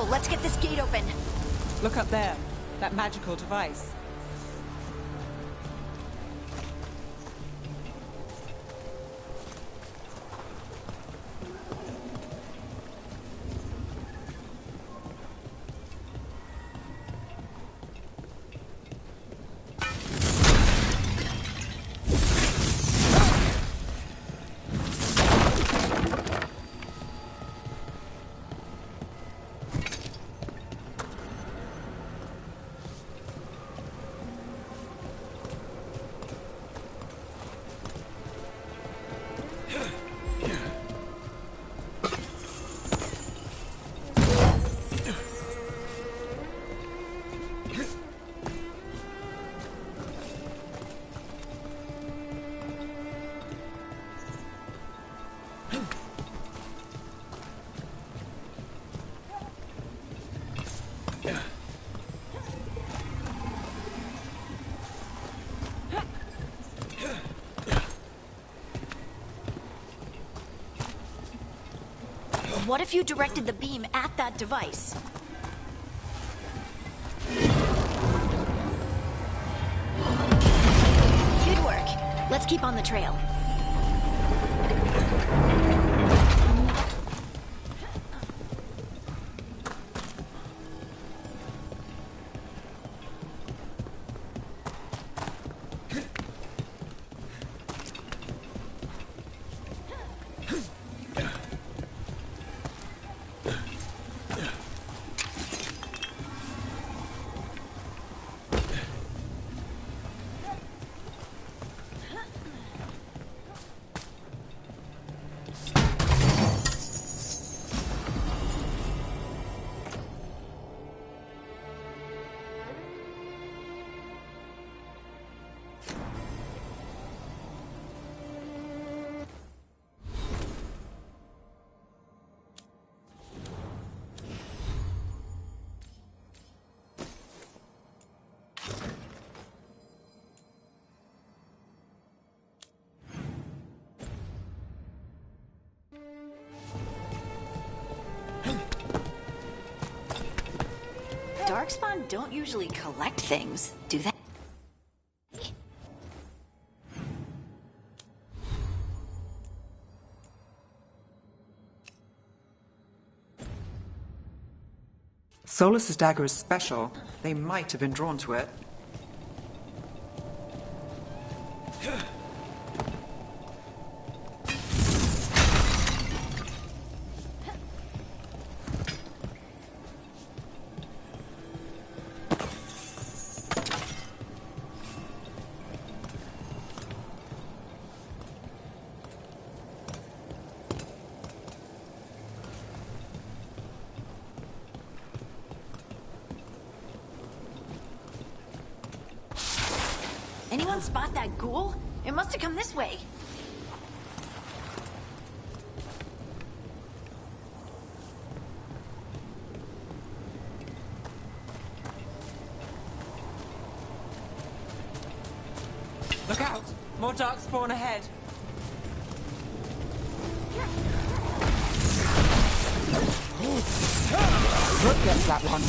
Let's get this gate open. Look up there. That magical device. What if you directed the beam at that device? Good work. Let's keep on the trail. Darkspawn don't usually collect things, do they? Solus's dagger is special. They might have been drawn to it. Anyone spot that ghoul? It must have come this way. Look out! More darkspawn ahead. Rook gets that one.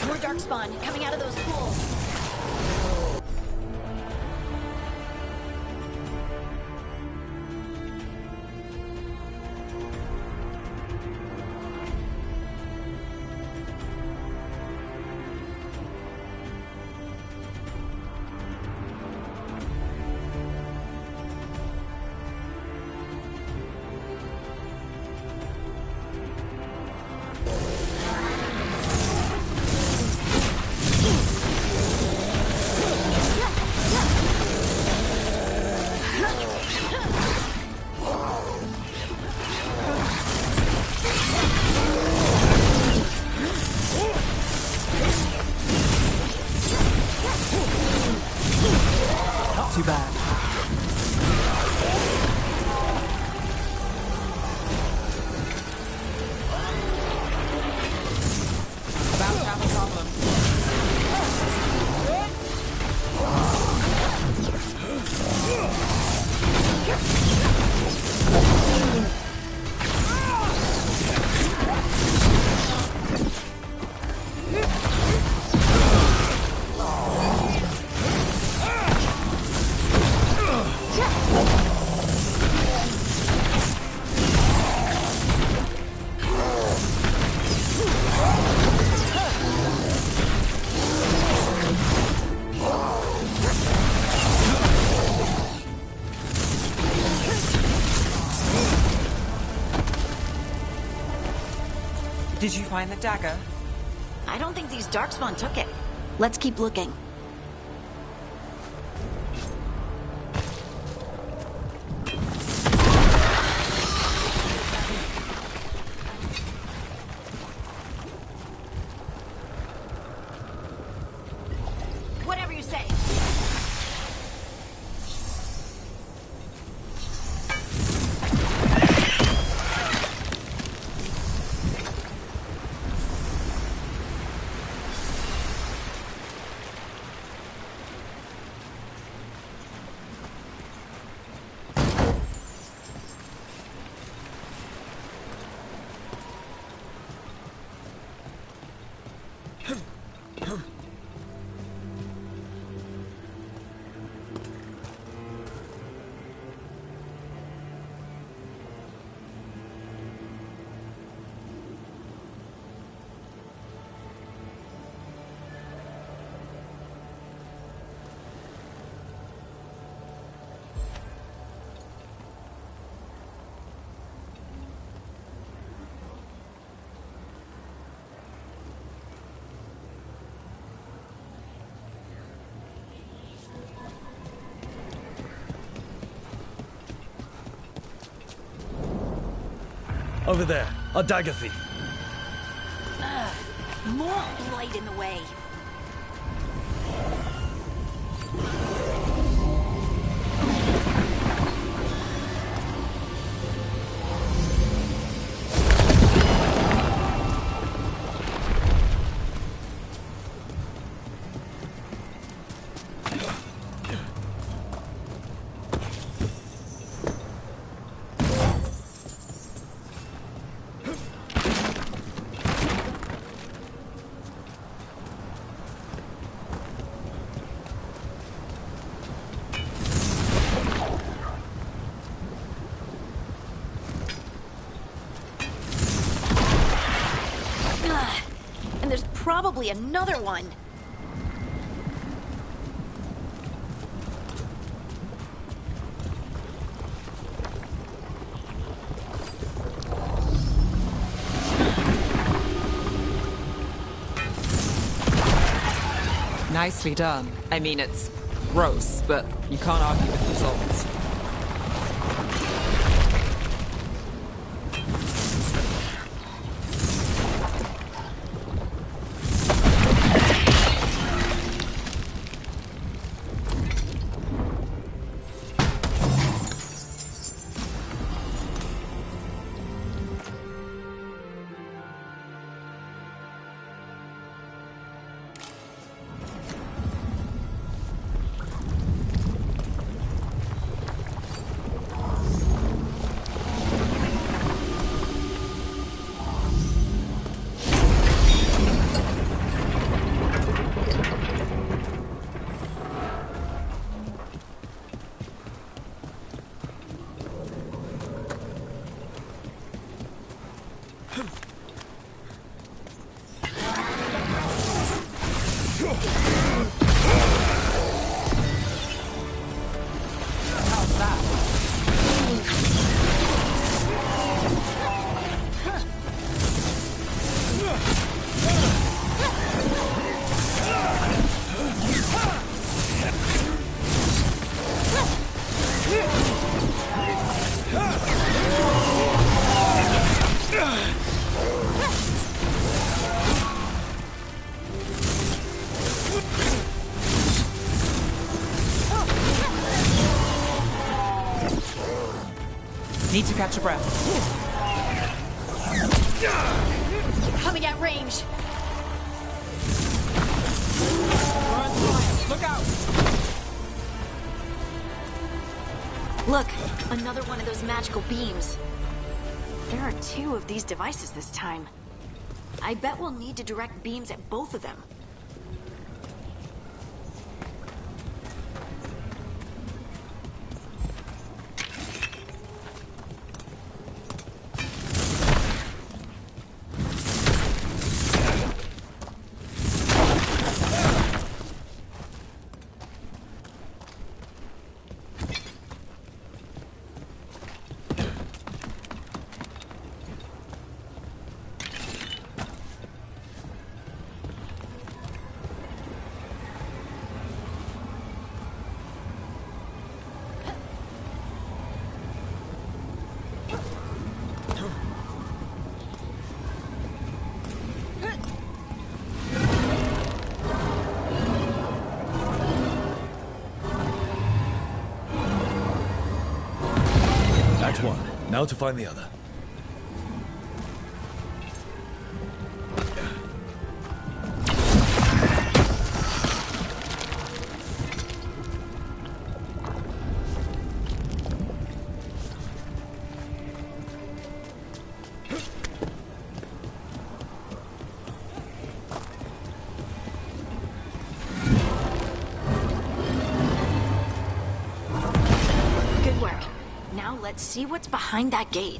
More darkspawn coming out of those pools. Too bad. About to have a problem. Did you find the dagger? I don't think these darkspawn took it. Let's keep looking. Whatever you say. Over there, a dagger thief. More blight in the way. And there's probably another one. Nicely done. I mean, it's gross, but you can't argue with results. Need to catch a breath. Coming at range. Look out! Look, another one of those magical beams. There are 2 of these devices this time. I bet we'll need to direct beams at both of them. That's one. Now to find the other. Good work. Now let's see what's behind that gate.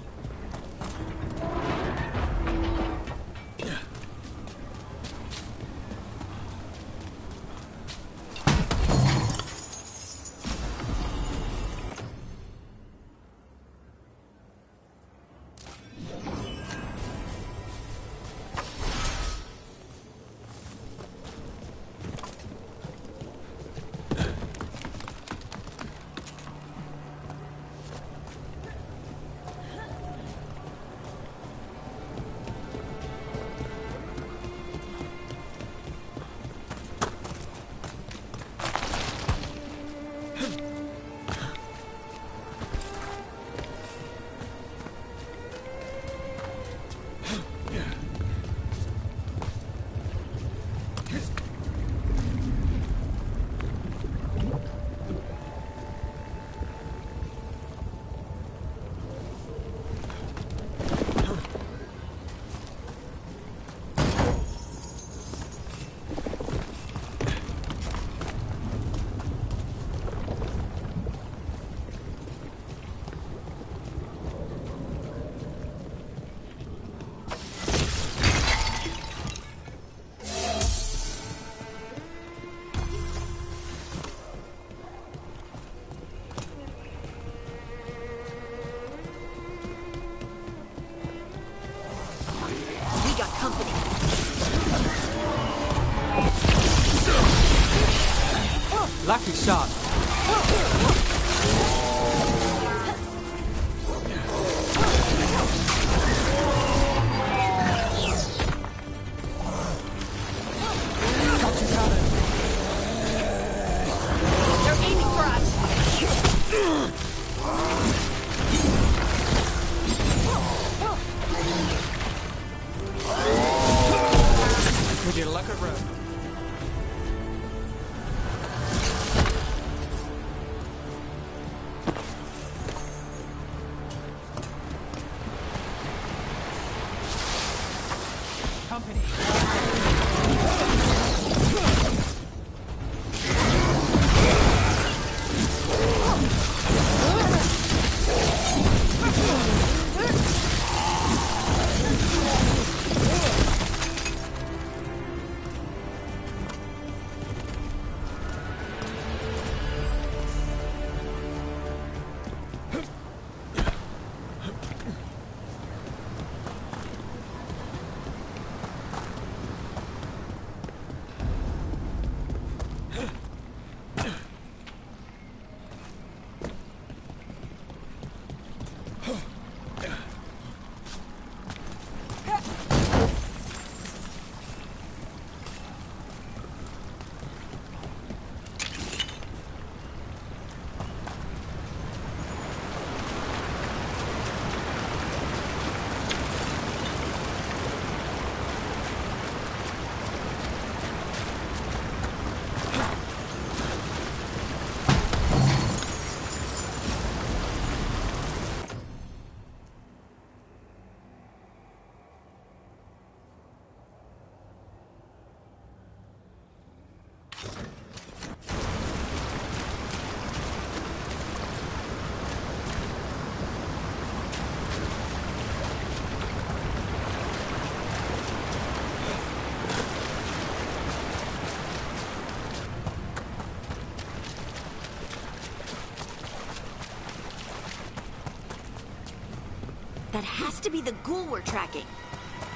That has to be the ghoul we're tracking.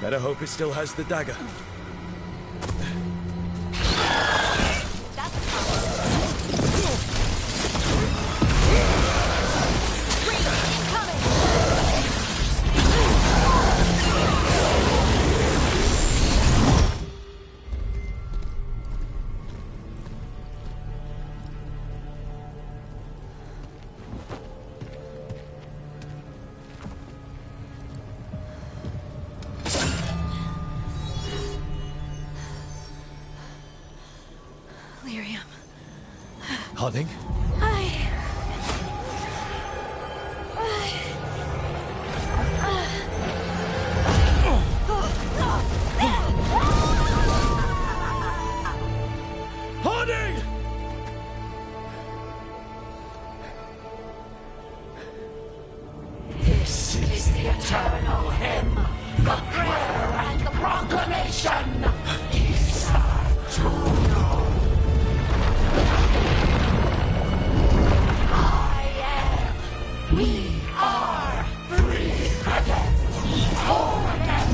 Better hope it still has the dagger. Harding? Harding! This is the eternal hymn, the prayer and the proclamation. Isa to know. We are free again, whole again,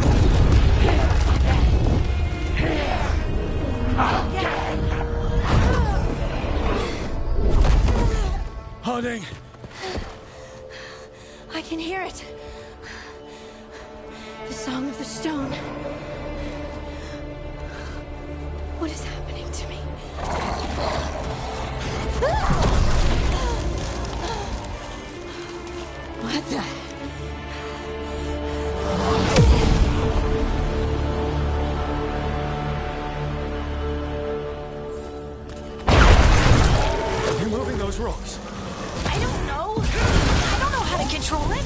here again. Harding! I can hear it. The song of the stone. What is happening to me? What the? Are you moving those rocks? I don't know. I don't know how to control it.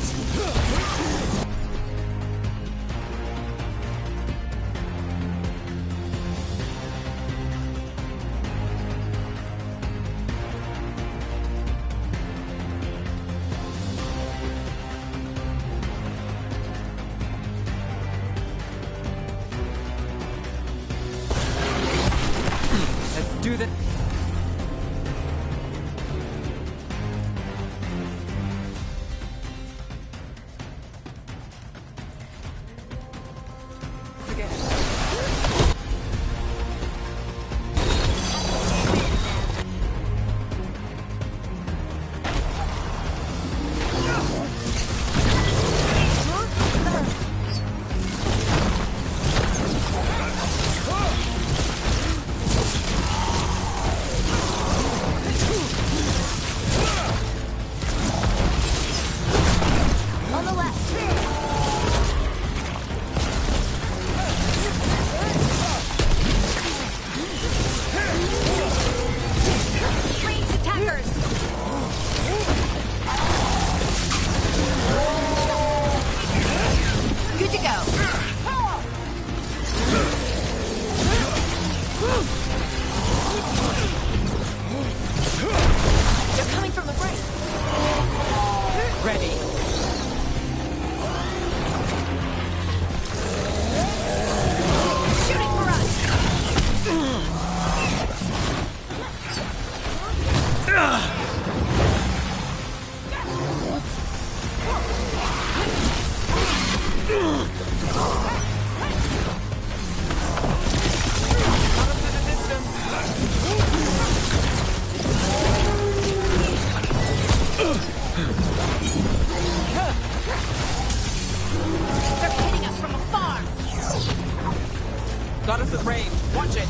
Do the... Carl's at range. Watch it!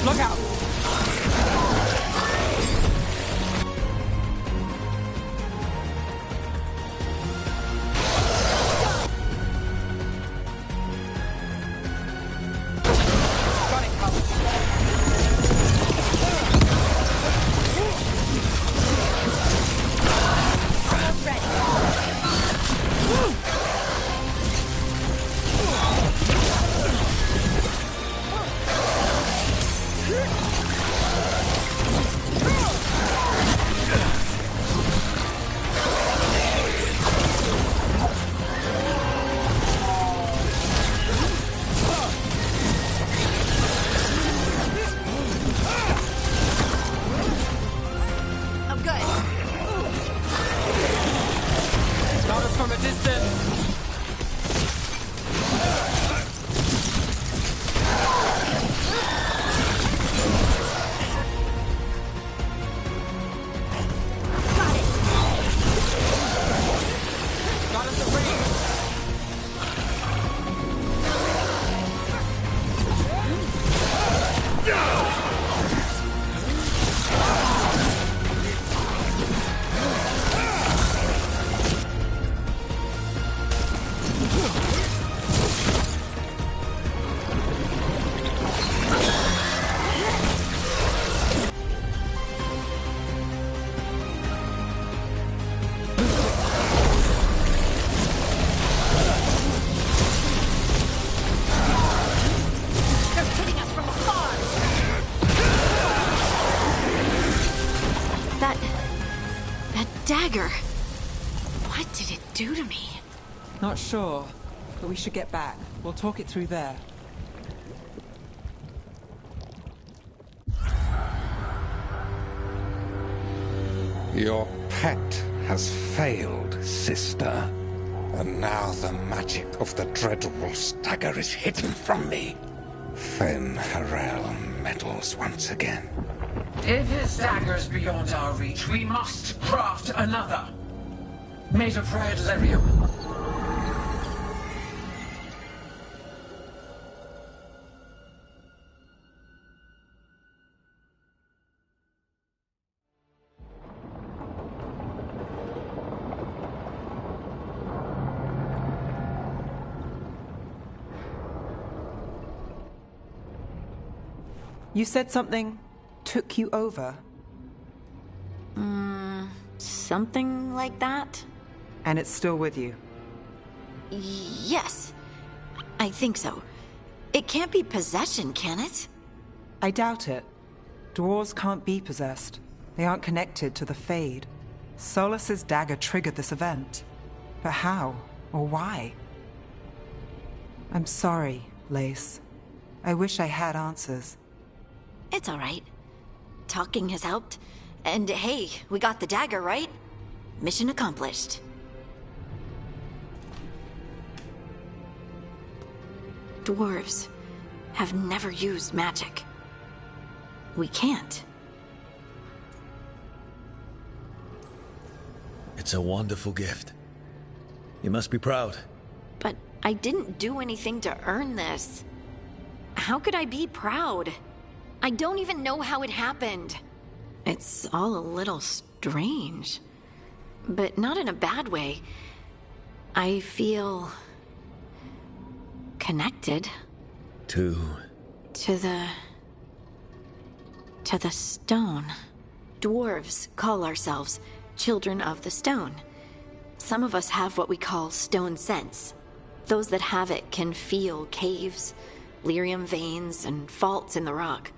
Look out! Dagger. What did it do to me? Not sure, but we should get back. We'll talk it through there. Your pet has failed, sister. And now the magic of the Dreadwolf's dagger is hidden from me. Fen Harel meddles once again. If his dagger's beyond our reach, we must craft another. Made of red lyrium. You said something took you over? Something like that? And it's still with you? Yes. I think so. It can't be possession, can it? I doubt it. Dwarves can't be possessed. They aren't connected to the Fade. Solus's dagger triggered this event. But how? Or why? I'm sorry, Lace. I wish I had answers. It's all right. Talking has helped. And hey, we got the dagger, right? Mission accomplished. Dwarves have never used magic. We can't. It's a wonderful gift. You must be proud. But I didn't do anything to earn this. How could I be proud? I don't even know how it happened. It's all a little strange. But not in a bad way. I feel... connected. To the stone. Dwarves call ourselves children of the stone. Some of us have what we call stone sense. Those that have it can feel caves, lyrium veins, and faults in the rock.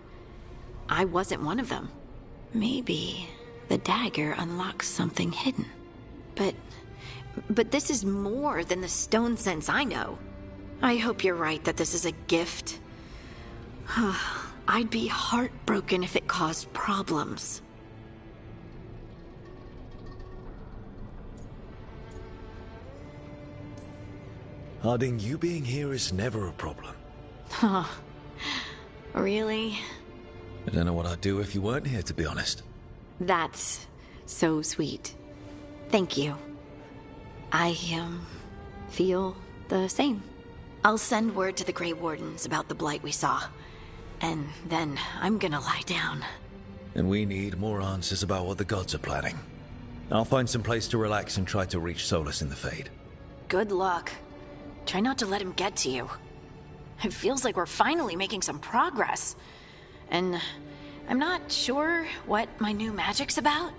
I wasn't one of them. Maybe the dagger unlocks something hidden. But this is more than the stone sense I know. I hope you're right that this is a gift. I'd be heartbroken if it caused problems. Harding, you being here is never a problem. Huh. Really? I don't know what I'd do if you weren't here, to be honest. That's so sweet. Thank you. I, feel the same. I'll send word to the Grey Wardens about the blight we saw. And then I'm gonna lie down. And we need more answers about what the gods are planning. I'll find some place to relax and try to reach Solus in the Fade. Good luck. Try not to let him get to you. It feels like we're finally making some progress. And I'm not sure what my new magic's about,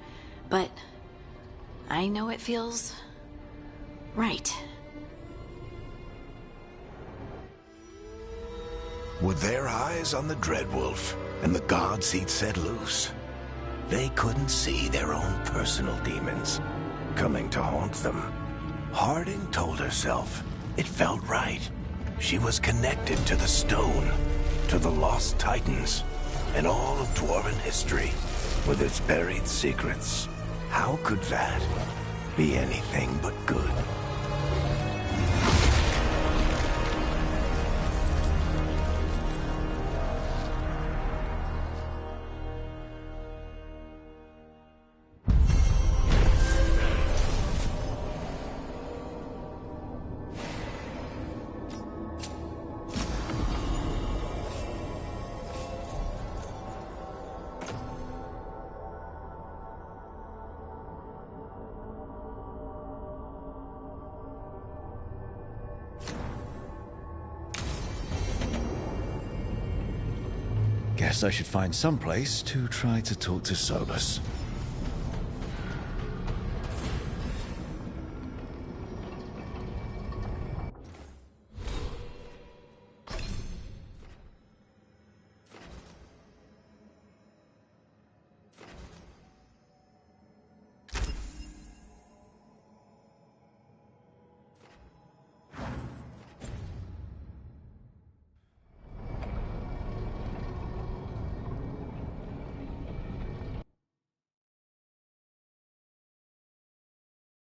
but I know it feels right. With their eyes on the Dreadwolf and the gods he'd set loose, they couldn't see their own personal demons coming to haunt them. Harding told herself it felt right. She was connected to the stone, to the lost titans, and all of Dwarven history, with its buried secrets. How could that be anything but good? Guess I should find some place to try to talk to Solus.